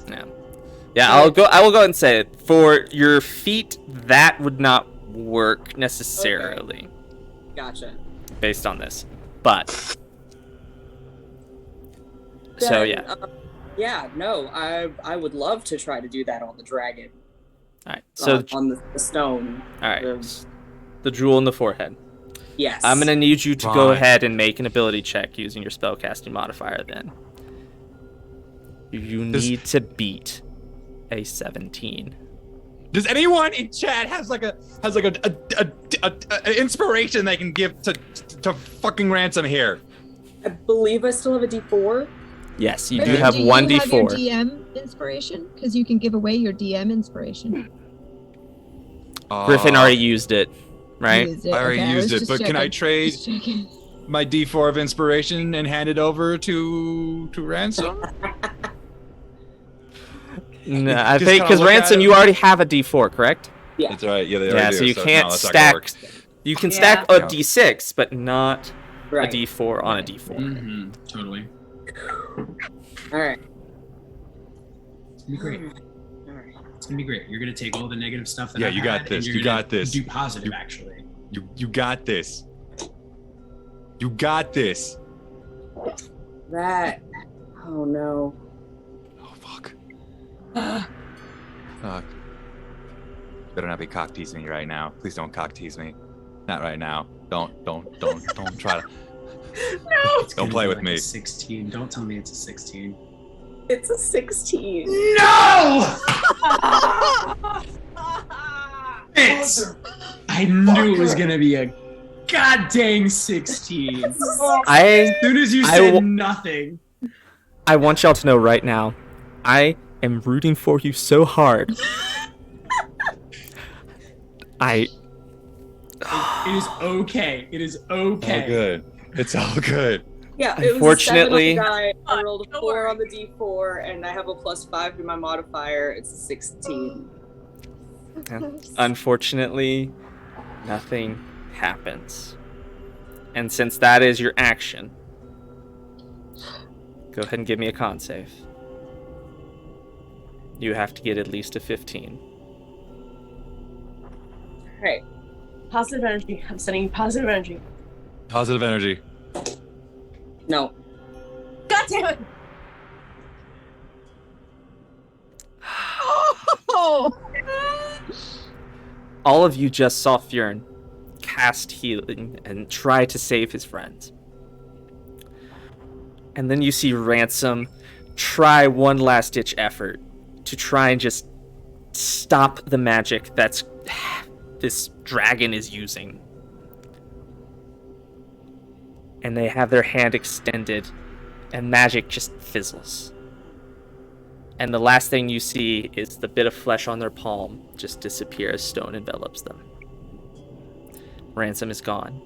Yeah. I will go ahead and say it. For your feet, that would not work necessarily. Okay. Gotcha. Based on this, but so yeah. I would love to try to do that on the dragon. All right. So on the stone. All right. The jewel in the forehead. Yes. I'm gonna need you to go ahead and make an ability check using your spellcasting modifier. Then you need to beat a 17. Does anyone in chat has like a inspiration they can give to fucking Ransom here? I believe I still have a D4. Yes, you do have one D4. Do you have your DM inspiration? Because you can give away your DM inspiration. Griffen already used it, right? I already used it, but can I trade my D4 of inspiration and hand it over to Ransom? No, I think because Ransom, you already have a D4, correct? Yeah, that's right. Yeah, they already do. So you can't stack. You can stack a D6, but not a D4 on a D4. Mm-hmm. Totally. All right. It's gonna be great. All right. It's gonna be great. You're gonna take all the negative stuff that Yeah, I've you got had, this. and you're You gonna got this. Do positive, actually. You got this. You got this. That. Oh no. Oh fuck. Better not be cock teasing me right now. Please don't cock tease me. Not right now. Don't try to. No. Don't play with me. 16. Don't tell me it's a 16. It's a 16. No! I knew it was gonna be a goddamn 16. As soon as you said nothing. I want y'all to know right now, I am rooting for you so hard. It is okay. It is okay. All good. It's all good. Yeah, Unfortunately, it was a 7 on the die. I rolled a 4 on the D4, and I have a +5 to my modifier. It's a 16. Unfortunately, nothing happens. And since that is your action, go ahead and give me a con save. You have to get at least a 15. Alright. Positive energy. I'm sending positive energy. Positive energy. No. God damn it! Oh! All of you just saw Fjiern cast healing and try to save his friends. And then you see Ransom try one last-ditch effort to try and just stop the magic that's this dragon is using. And they have their hand extended, and magic just fizzles. And the last thing you see is the bit of flesh on their palm just disappear as stone envelops them. Ransom is gone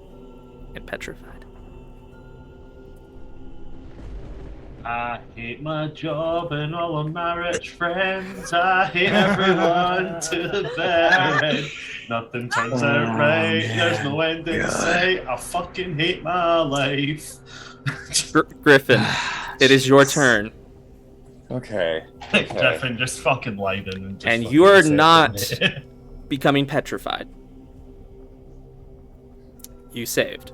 and petrified. I hate my job and all of my rich friends. I hate everyone to the very end. Nothing turns out right. There's no end in sight. I fucking hate my life. Griffen, it is your turn. Okay. Griffen just fucking lied in and just And fucking you are said not it. becoming petrified. You saved.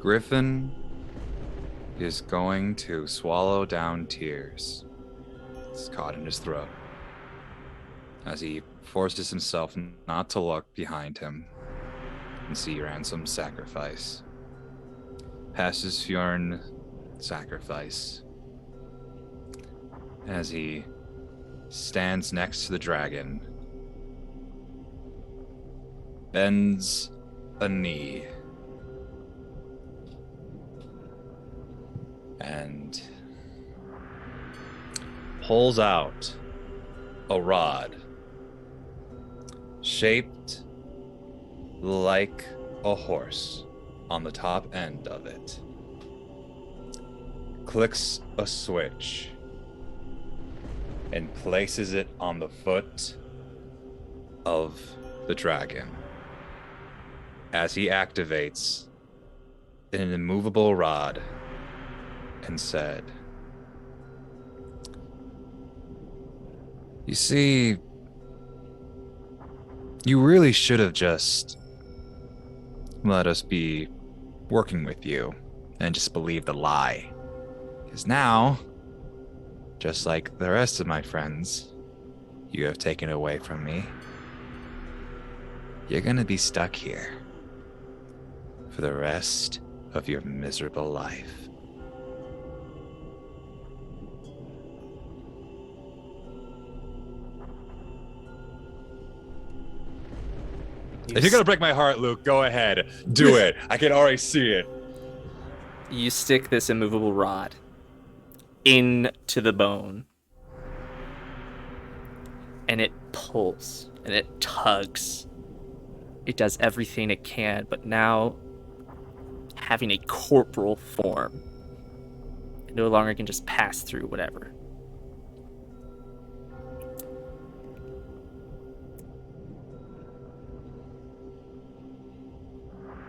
Griffen is going to swallow down tears. It's caught in his throat as he forces himself not to look behind him and see Ransom's sacrifice. Passes Fjiern sacrifice as he stands next to the dragon, bends a knee, and pulls out a rod shaped like a horse on the top end of it. Clicks a switch and places it on the foot of the dragon as he activates an immovable rod and said, "You see, you really should have just let us be working with you and just believe the lie. Because now, just like the rest of my friends you have taken away from me, you're gonna be stuck here for the rest of your miserable life." If you're gonna break my heart, Luke, go ahead. Do it. I can already see it. You stick this immovable rod into the bone. And it pulls and it tugs. It does everything it can, but now having a corporal form. It no longer can just pass through whatever.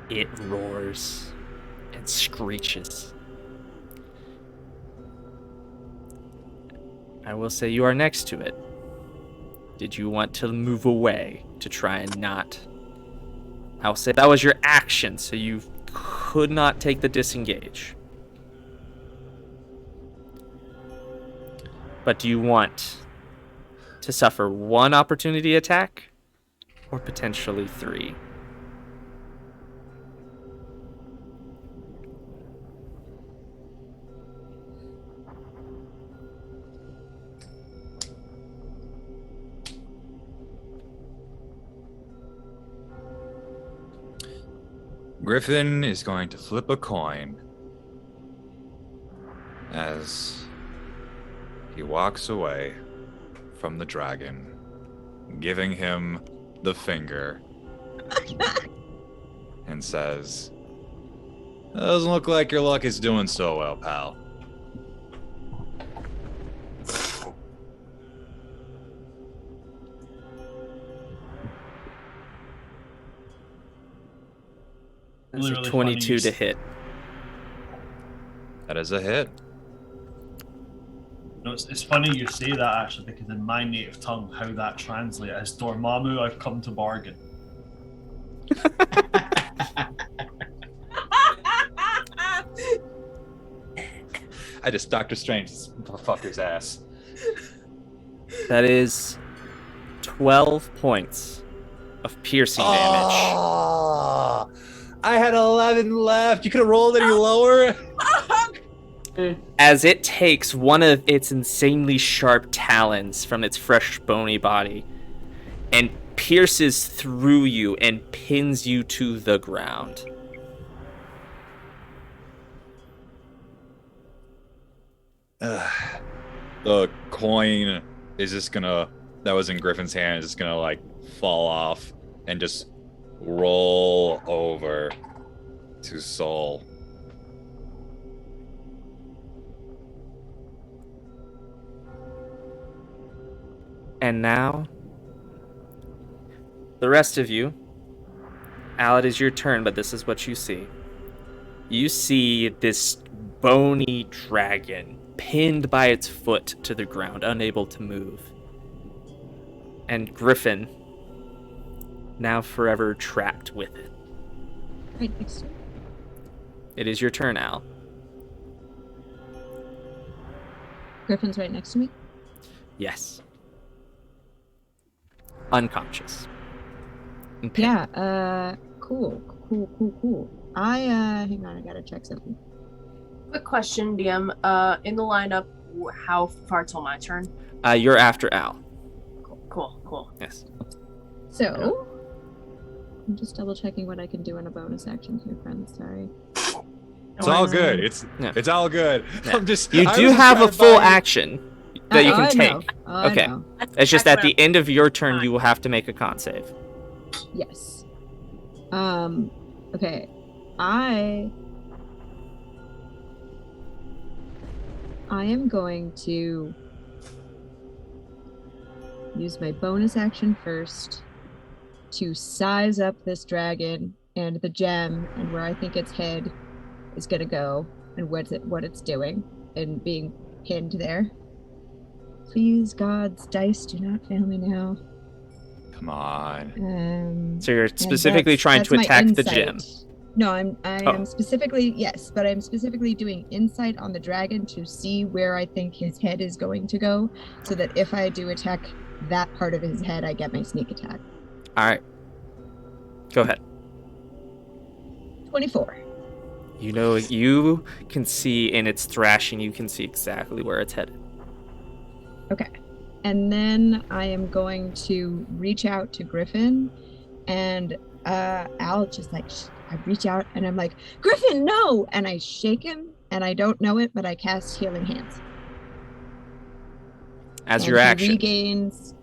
It roars and screeches. I will say you are next to it. Did you want to move away to try and not? I'll say that was your action, so you could not take the disengage. But do you want to suffer one opportunity attack or potentially 3? Griffen is going to flip a coin as he walks away from the dragon, giving him the finger and says, "Doesn't look like your luck is doing so well, pal." That's Really a 22 funny. to hit. That is a hit. No, it's funny you say that actually, because in my native tongue, how that translates is Dormammu, I've come to bargain. I just Doctor Strange this fucker's ass. That is 12 points of piercing damage. Oh, I had 11 left. You could have rolled any lower. As it takes one of its insanely sharp talons from its fresh, bony body and pierces through you and pins you to the ground. The coin is just gonna, that was in Griffin's hand, is just gonna like fall off and just roll over to Soul. And now, the rest of you, Al, it is your turn, but this is what you see. You see this bony dragon pinned by its foot to the ground, unable to move. And Griffen, now forever trapped with it. Right next to it. It is your turn, Al. Griffin's right next to me. Yes. Unconscious. And pinned. Yeah, cool. Hang on, I gotta check something. Quick question, DM. In the lineup, how far till my turn? You're after Al. Cool. Yes. So, I'm just double checking what I can do in a bonus action here, friends. Sorry. It's all good. It's all good. Yeah. I'm just. You do have a full action that you can take. Okay. It's just at the end of your turn, you will have to make a con save. Yes. Okay. I am going to use my bonus action first to size up this dragon and the gem and where I think its head is going to go and what it's doing and being pinned there. Please, gods, dice, do not fail me now. Come on. So you're specifically trying to attack the gem. No, I am specifically, yes, but I'm specifically doing insight on the dragon to see where I think his head is going to go, so that if I do attack that part of his head, I get my sneak attack. All right. Go ahead. 24. You know, you can see in its thrashing, you can see exactly where it's headed. Okay. And then I am going to reach out to Griffen, and Al just like, I reach out and I'm like, Griffen, no! And I shake him, and I don't know it, but I cast Healing Hands. As your action. He regains,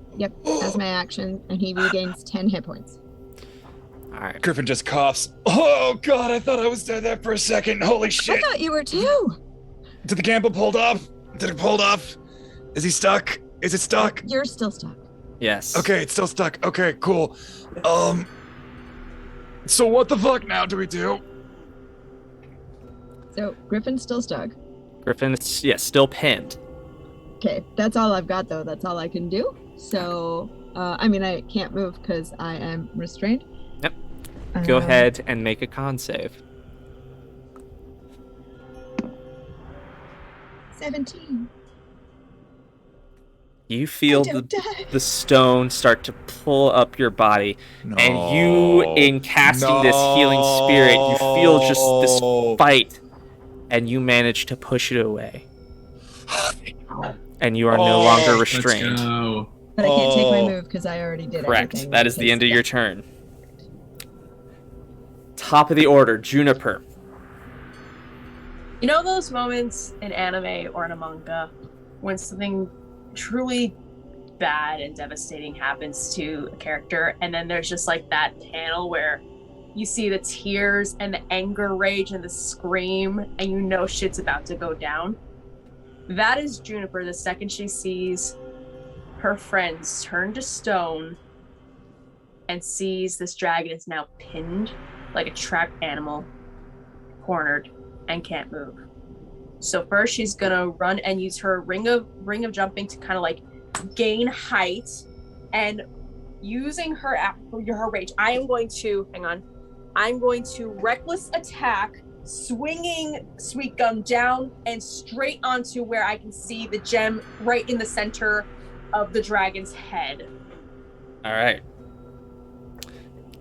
as my action, and he regains 10 hit points. All right. Griffen just coughs. Oh God, I thought I was dead there for a second. Holy shit. I thought you were too. Did the gamble pulled off? Did it pulled off? Is he stuck? Is it stuck? You're still stuck. Yes. Okay, it's still stuck. Okay, cool. So what the fuck now do we do? So Griffin's still stuck. Griffen is, yes, still pinned. Okay, that's all I've got though. That's all I can do. So, I can't move because I am restrained. Yep. Go ahead and make a con save. 17. You feel the stone start to pull up your body, and you, in casting this healing spirit, you feel just this fight, and you manage to push it away. And you are no longer restrained. But I can't take my move because I already did Correct. everything. That is the end of your turn. Top of the order, Juniper. You know those moments in anime or in a manga when something truly bad and devastating happens to a character, and then there's just like that panel where you see the tears and the anger rage and the scream, and you know shit's about to go down? That is Juniper the second she sees her friends turn to stone and sees this dragon is now pinned like a trapped animal, cornered, and can't move. So first she's gonna run and use her ring of jumping to kind of like gain height, and using her rage, I'm going to reckless attack, swinging Sweet Gum down and straight onto where I can see the gem right in the center of the dragon's head. All right.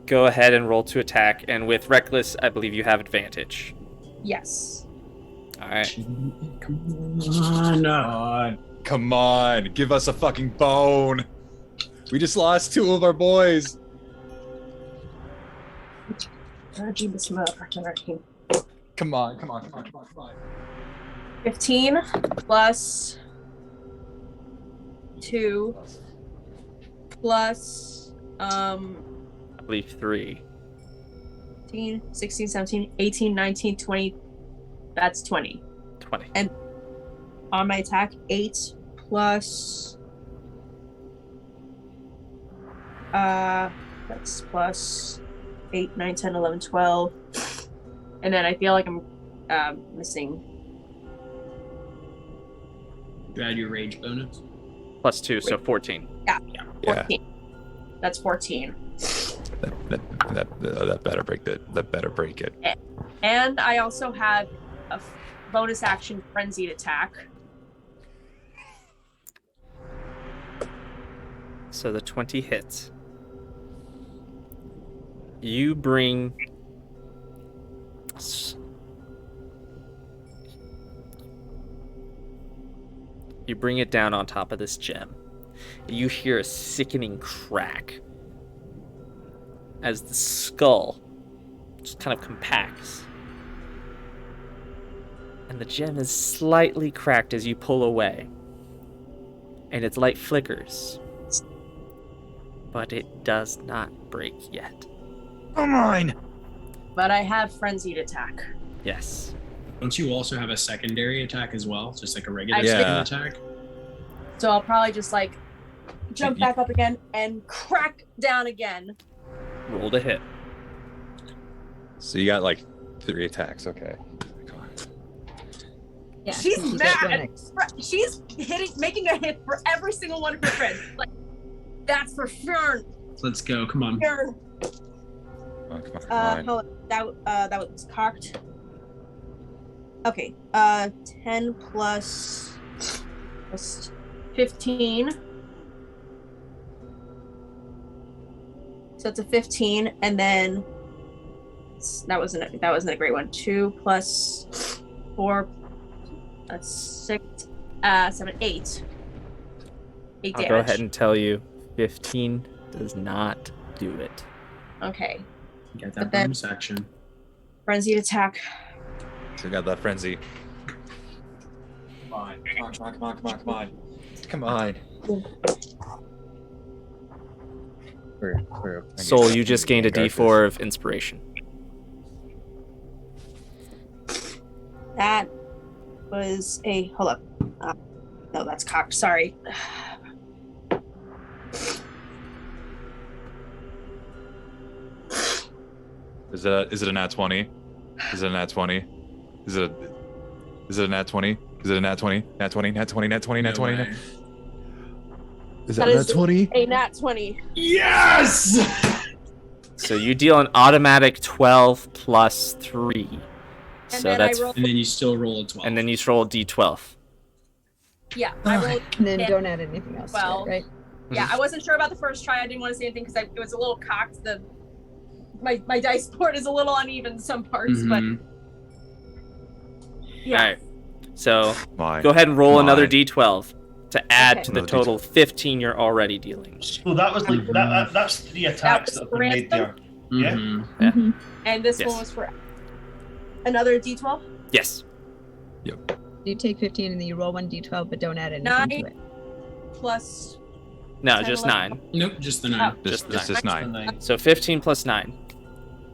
Go ahead and roll to attack, and with reckless, I believe you have advantage. Yes. All right. Come on. Give us a fucking bone. We just lost 2 of our boys. Come on. 15 plus 2 plus I believe 3. 15, 16, 17, 18, 19, 20. That's 20. 20. And on my attack, 8 plus that's plus 8, 9, 10, 11, 12. And then I feel like I'm missing. You add your rage bonus. Plus 2, so 14. Yeah. 14. That's 14. That better break it. That better break it. And I also have a bonus action frenzied attack. So the 20 hits. You bring it down on top of this gem. You hear a sickening crack as the skull just kind of compacts. And the gem is slightly cracked as you pull away. And its light flickers. But it does not break yet. Come on! But I have frenzied attack. Yes. Don't you also have a secondary attack as well? Just like a regular attack? So I'll probably just like jump back up again and crack down again. Roll to hit. So you got like 3 attacks, okay. Come on. Yeah, she's mad. She's making a hit for every single one of her friends. Like, that's for Fjiern. Let's go. Come on. Fjiern. Come on. Hold on. That was cocked. Okay. 10 plus 15. So it's a 15, and then that wasn't a great one. 2 plus 4. That's 6. 7, 8. 8 I'll damage. go ahead and tell you, 15 does not do it. Okay. Get that bonus action. Frenzied attack. So we got that frenzy. Come on. Soul, you just gained a D4 of inspiration. That was a hold up. No, that's cocked. Sorry. Is it a nat 20? Is it a nat 20? Is it a nat 20? Is it a nat 20? Nat 20? Nat 20? Nat 20? Nat 20? Is that a nat 20? A nat 20. Yes! So you deal an automatic 12 plus 3. And So then that's And then you still roll a 12. and then you roll a D12. Yeah, I rolled. And then don't add anything else to it, right? Yeah, I wasn't sure about the first try. I didn't want to say anything because it was a little cocked. My dice board is a little uneven in some parts, but yeah. All right. So go ahead and roll another D12 to add to the total 15 you're already dealing. So that was like that's 3 attacks that have been made there. Yeah. Yeah. And this one was for another D12. Yes. You take 15 and then you roll 1 d12, but don't add anything 9 to it. plus. No, 10, just 11. 9. Nope, just the 9. Just 9. So 15 plus 9.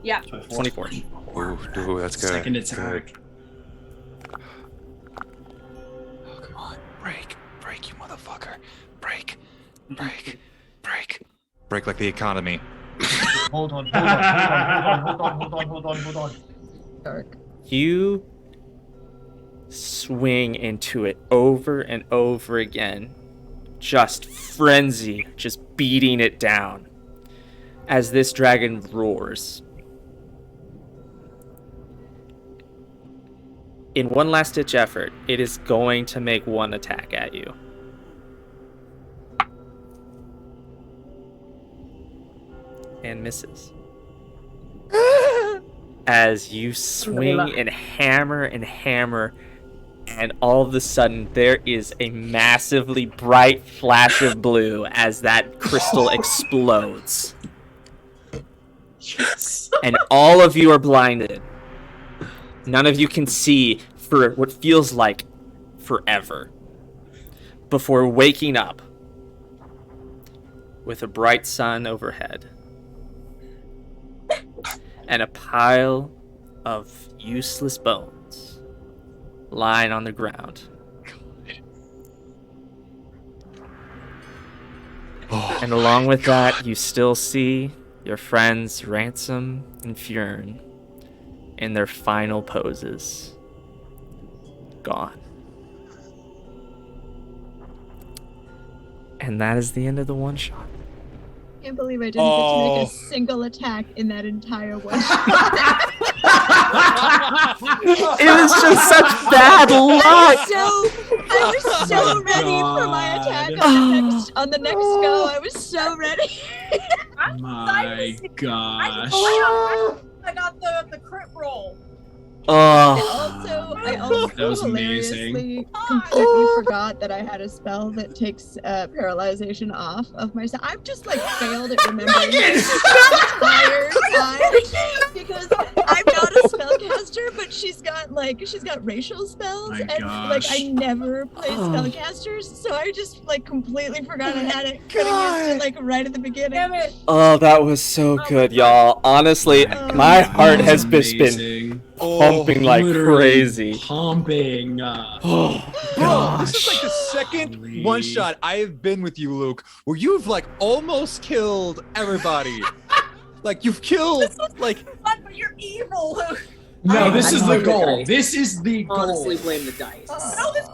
Yeah. 24. Ooh, that's good. Second attack. Oh, come on. Break, you motherfucker. Break like the economy. Hold on. Dark. You swing into it over and over again. Just frenzy, just beating it down. As this dragon roars. In one last-ditch effort, it is going to make one attack at you. And misses. As you swing and hammer, and all of a sudden there is a massively bright flash of blue as that crystal explodes. Yes. And all of you are blinded. None of you can see for what feels like forever before waking up with a bright sun overhead and a pile of useless bones lying on the ground. And along with that, you still see your friends Ransom and Fjiern in their final poses. Gone. And that is the end of the one shot. I can't believe I didn't get to make a single attack in that entire one. It was just such bad luck. I was so ready for my attack on the next go. I was so ready. My gosh. I got the crit roll. I also That was hilariously completely forgot that I had a spell that takes paralyzation off of myself. I've just failed at remembering this entire time because I'm not a spellcaster, but she's got racial spells, My and gosh. I never play spellcasters, so I just completely forgot I had it. Could have used it right at the beginning. Damn it! Oh, that was so good, y'all. Honestly, my heart has just been pumping like crazy. Pumping. Bro, this is the second one shot I've been with you, Luke, where you've almost killed everybody. You've killed fun, but you're evil. No, this is the goal. This is the goal. Honestly, blame the dice.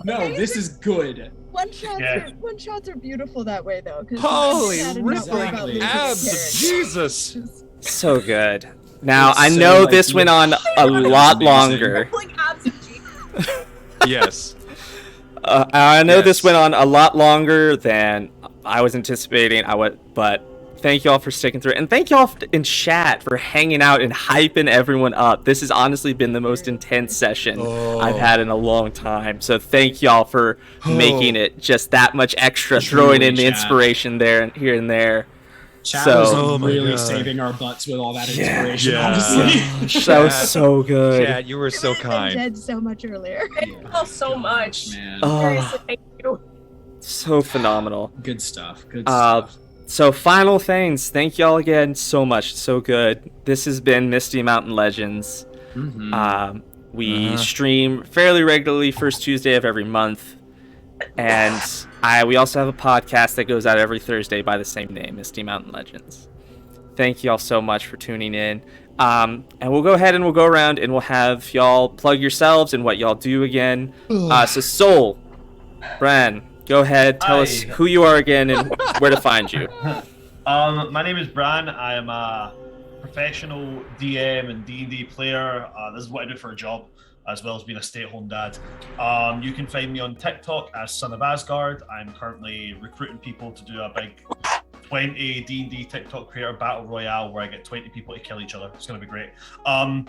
No, this is good. One shots are beautiful that way, though. Holy rippling abs of Jesus! So good. Now, I know this went on a lot longer. Yes. I know this went on a lot longer than I was anticipating. But thank y'all for sticking through it. And thank y'all in chat for hanging out and hyping everyone up. This has honestly been the most intense session I've had in a long time. So thank y'all for making it just that much extra, throwing in the inspiration there and here and there. Chat was really saving our butts with all that inspiration, honestly. That was so good. Chat, you were so kind. Dead so much earlier. Thank you all so much. Man. Seriously, thank you. So phenomenal. Good stuff. Good stuff. So final things. Thank y'all again so much. So good. This has been Misty Mountain Legends. Mm-hmm. We stream fairly regularly first Tuesday of every month. And we also have a podcast that goes out every Thursday by the same name, Misty Mountain Legends. Thank y'all so much for tuning in. And we'll go ahead and we'll go around and we'll have y'all plug yourselves and what y'all do again. So Soul, Bran, go ahead, tell us who you are again and where to find you. My name is Bran. I am a professional DM and D&D player. This is what I do for a job, as well as being a stay-at-home dad. You can find me on TikTok as Son of Asgard. I'm currently recruiting people to do a big 20 D&D TikTok creator battle royale where I get 20 people to kill each other. It's going to be great. I'm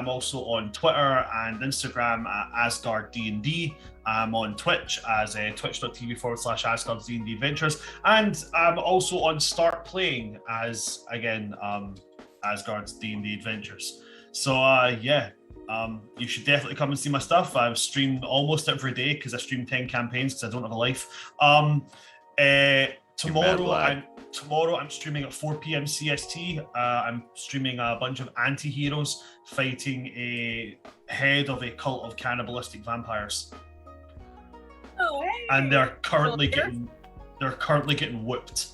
also on Twitter and Instagram at Asgard D&D. I'm on Twitch as twitch.tv/Asgard's D&D Adventures. And I'm also on Start Playing as, again, Asgard's D&D Adventures. So, you should definitely come and see my stuff. I've streamed almost every day because I stream 10 campaigns because I don't have a life. Tomorrow I'm streaming at 4 p.m. CST. I'm streaming a bunch of anti-heroes fighting a head of a cult of cannibalistic vampires. Oh, hey. And they're currently getting whooped.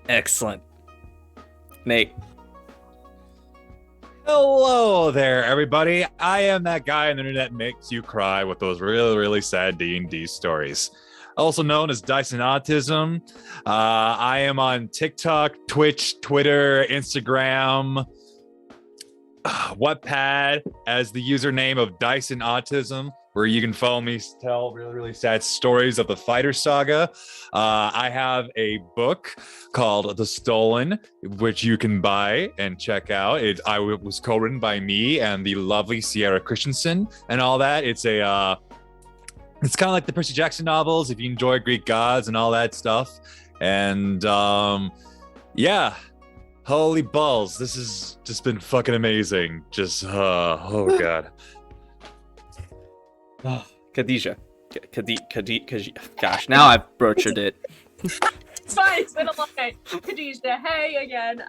Excellent. Nate. Hello there, everybody. I am that guy on the internet that makes you cry with those really, really sad D&D stories. Also known as Dyson Autism. I am on TikTok, Twitch, Twitter, Instagram, Wattpad as the username of Dyson Autism. where you can follow me tell really, really sad stories of the Fighter Saga. I have a book called The Stolen, which you can buy and check out. It was co-written by me and the lovely Sierra Christensen and all that. It's kind of like the Percy Jackson novels if you enjoy Greek gods and all that stuff. And yeah, holy balls, this has just been fucking amazing. Just oh god. Khadija. Gosh, now I've broached it. It's fine. It's been a long night. Khadija. Hey again.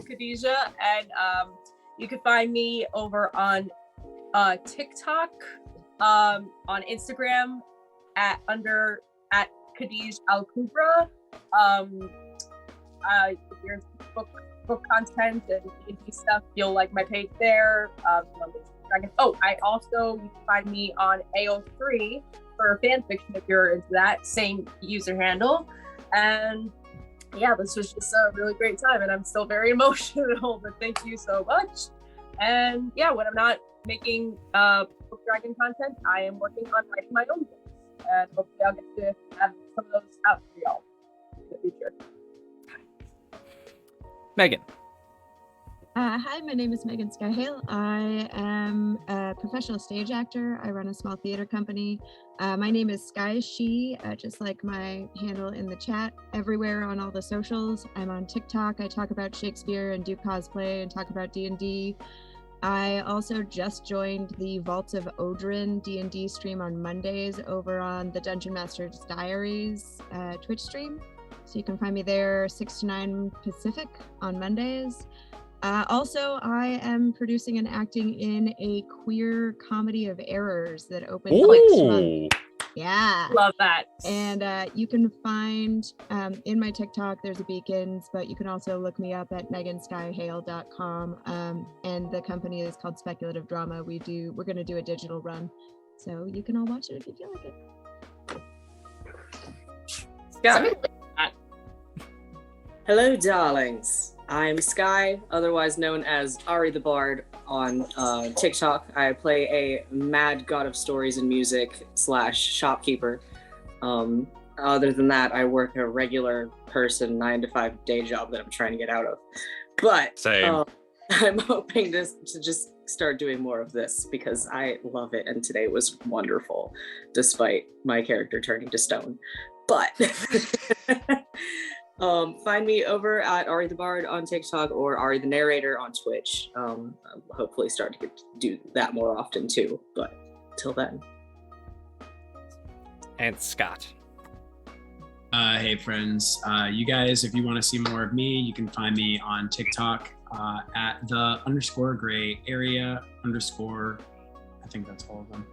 Khadija, and you can find me over on TikTok, on Instagram at Khadija Al Kubra. If you're into book content and D&D stuff, you'll like my page there. Oh, I also, you can find me on AO3 for fanfiction if you're into that, same user handle. And yeah, this was just a really great time, and I'm still very emotional, but thank you so much. And yeah, when I'm not making Book Dragon content, I am working on writing my own books, and hopefully I'll get to have some of those out for y'all in the future. Megan. Hi, my name is Megan Skye Hale. I am a professional stage actor. I run a small theater company. My name is Skyesidhe, just like my handle in the chat, everywhere on all the socials. I'm on TikTok. I talk about Shakespeare and do cosplay and talk about D&D. I also just joined the Vaults of Odrin D&D stream on Mondays over on the Dungeon Master's Diaries Twitch stream. So you can find me there 6 to 9 Pacific on Mondays. Also, I am producing and acting in a queer comedy of errors that opens next month. Yeah. Love that. And you can find in my TikTok, there's a beacons, but you can also look me up at meganskyhale.com. And the company is called Speculative Drama. We're going to do a digital run. So you can all watch it if you feel like it. Skye. Hello, darlings. I'm Skye, otherwise known as Ari the Bard on TikTok. I play a mad god of stories and music / shopkeeper. Other than that, I work a regular person 9-to-5 day job that I'm trying to get out of. But Same. I'm hoping to just start doing more of this because I love it, and today was wonderful, despite my character turning to stone. But find me over at Ari the Bard on TikTok or Ari the Narrator on Twitch. I'll hopefully start to do that more often too, but till then. And Scott. Hey friends, you guys, if you want to see more of me, you can find me on TikTok at the _gray area _ I think that's all of them.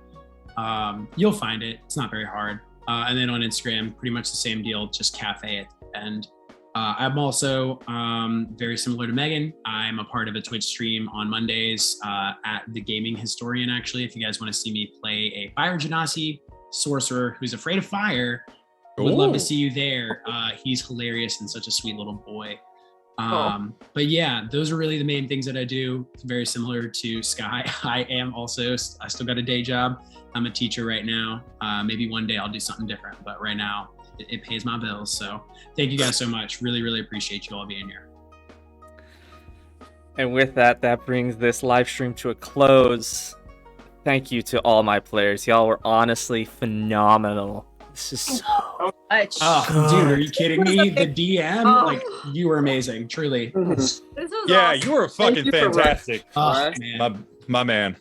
You'll find it. It's not very hard. And then on Instagram, pretty much the same deal, just cafe at the end. I'm also very similar to Megan. I'm a part of a Twitch stream on Mondays at The Gaming Historian, actually. If you guys want to see me play a Fire Genasi sorcerer who's afraid of fire, would love to see you there. He's hilarious and such a sweet little boy. But yeah, those are really the main things that I do. It's very similar to Skye. I still got a day job. I'm a teacher right now. Maybe one day I'll do something different, but right now it pays my bills. So thank you guys so much. Really, really appreciate you all being here. And with that, that brings this live stream to a close. Thank you to all my players. Y'all were honestly phenomenal. This is so much. Oh, dude, are you kidding me? The DM, like, you were amazing, truly. This was Yeah, awesome. you were fucking fantastic. Oh, man. My man.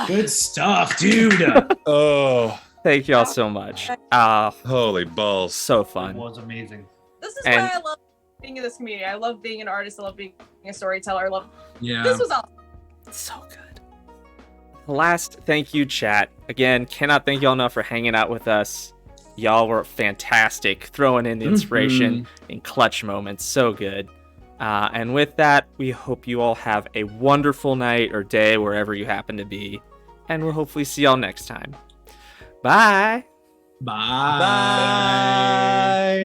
Good stuff, dude. Oh, thank y'all so much. Holy balls. So It fun. was amazing. This is why I love being in this community. I love being an artist. I love being a storyteller. I love. Yeah. This was awesome. So good. Last, thank you, chat. Again, cannot thank y'all enough for hanging out with us. Y'all were fantastic, throwing in the inspiration in clutch moments. So good. And with that, we hope you all have a wonderful night or day wherever you happen to be. And we'll hopefully see y'all next time. Bye. Bye. Bye.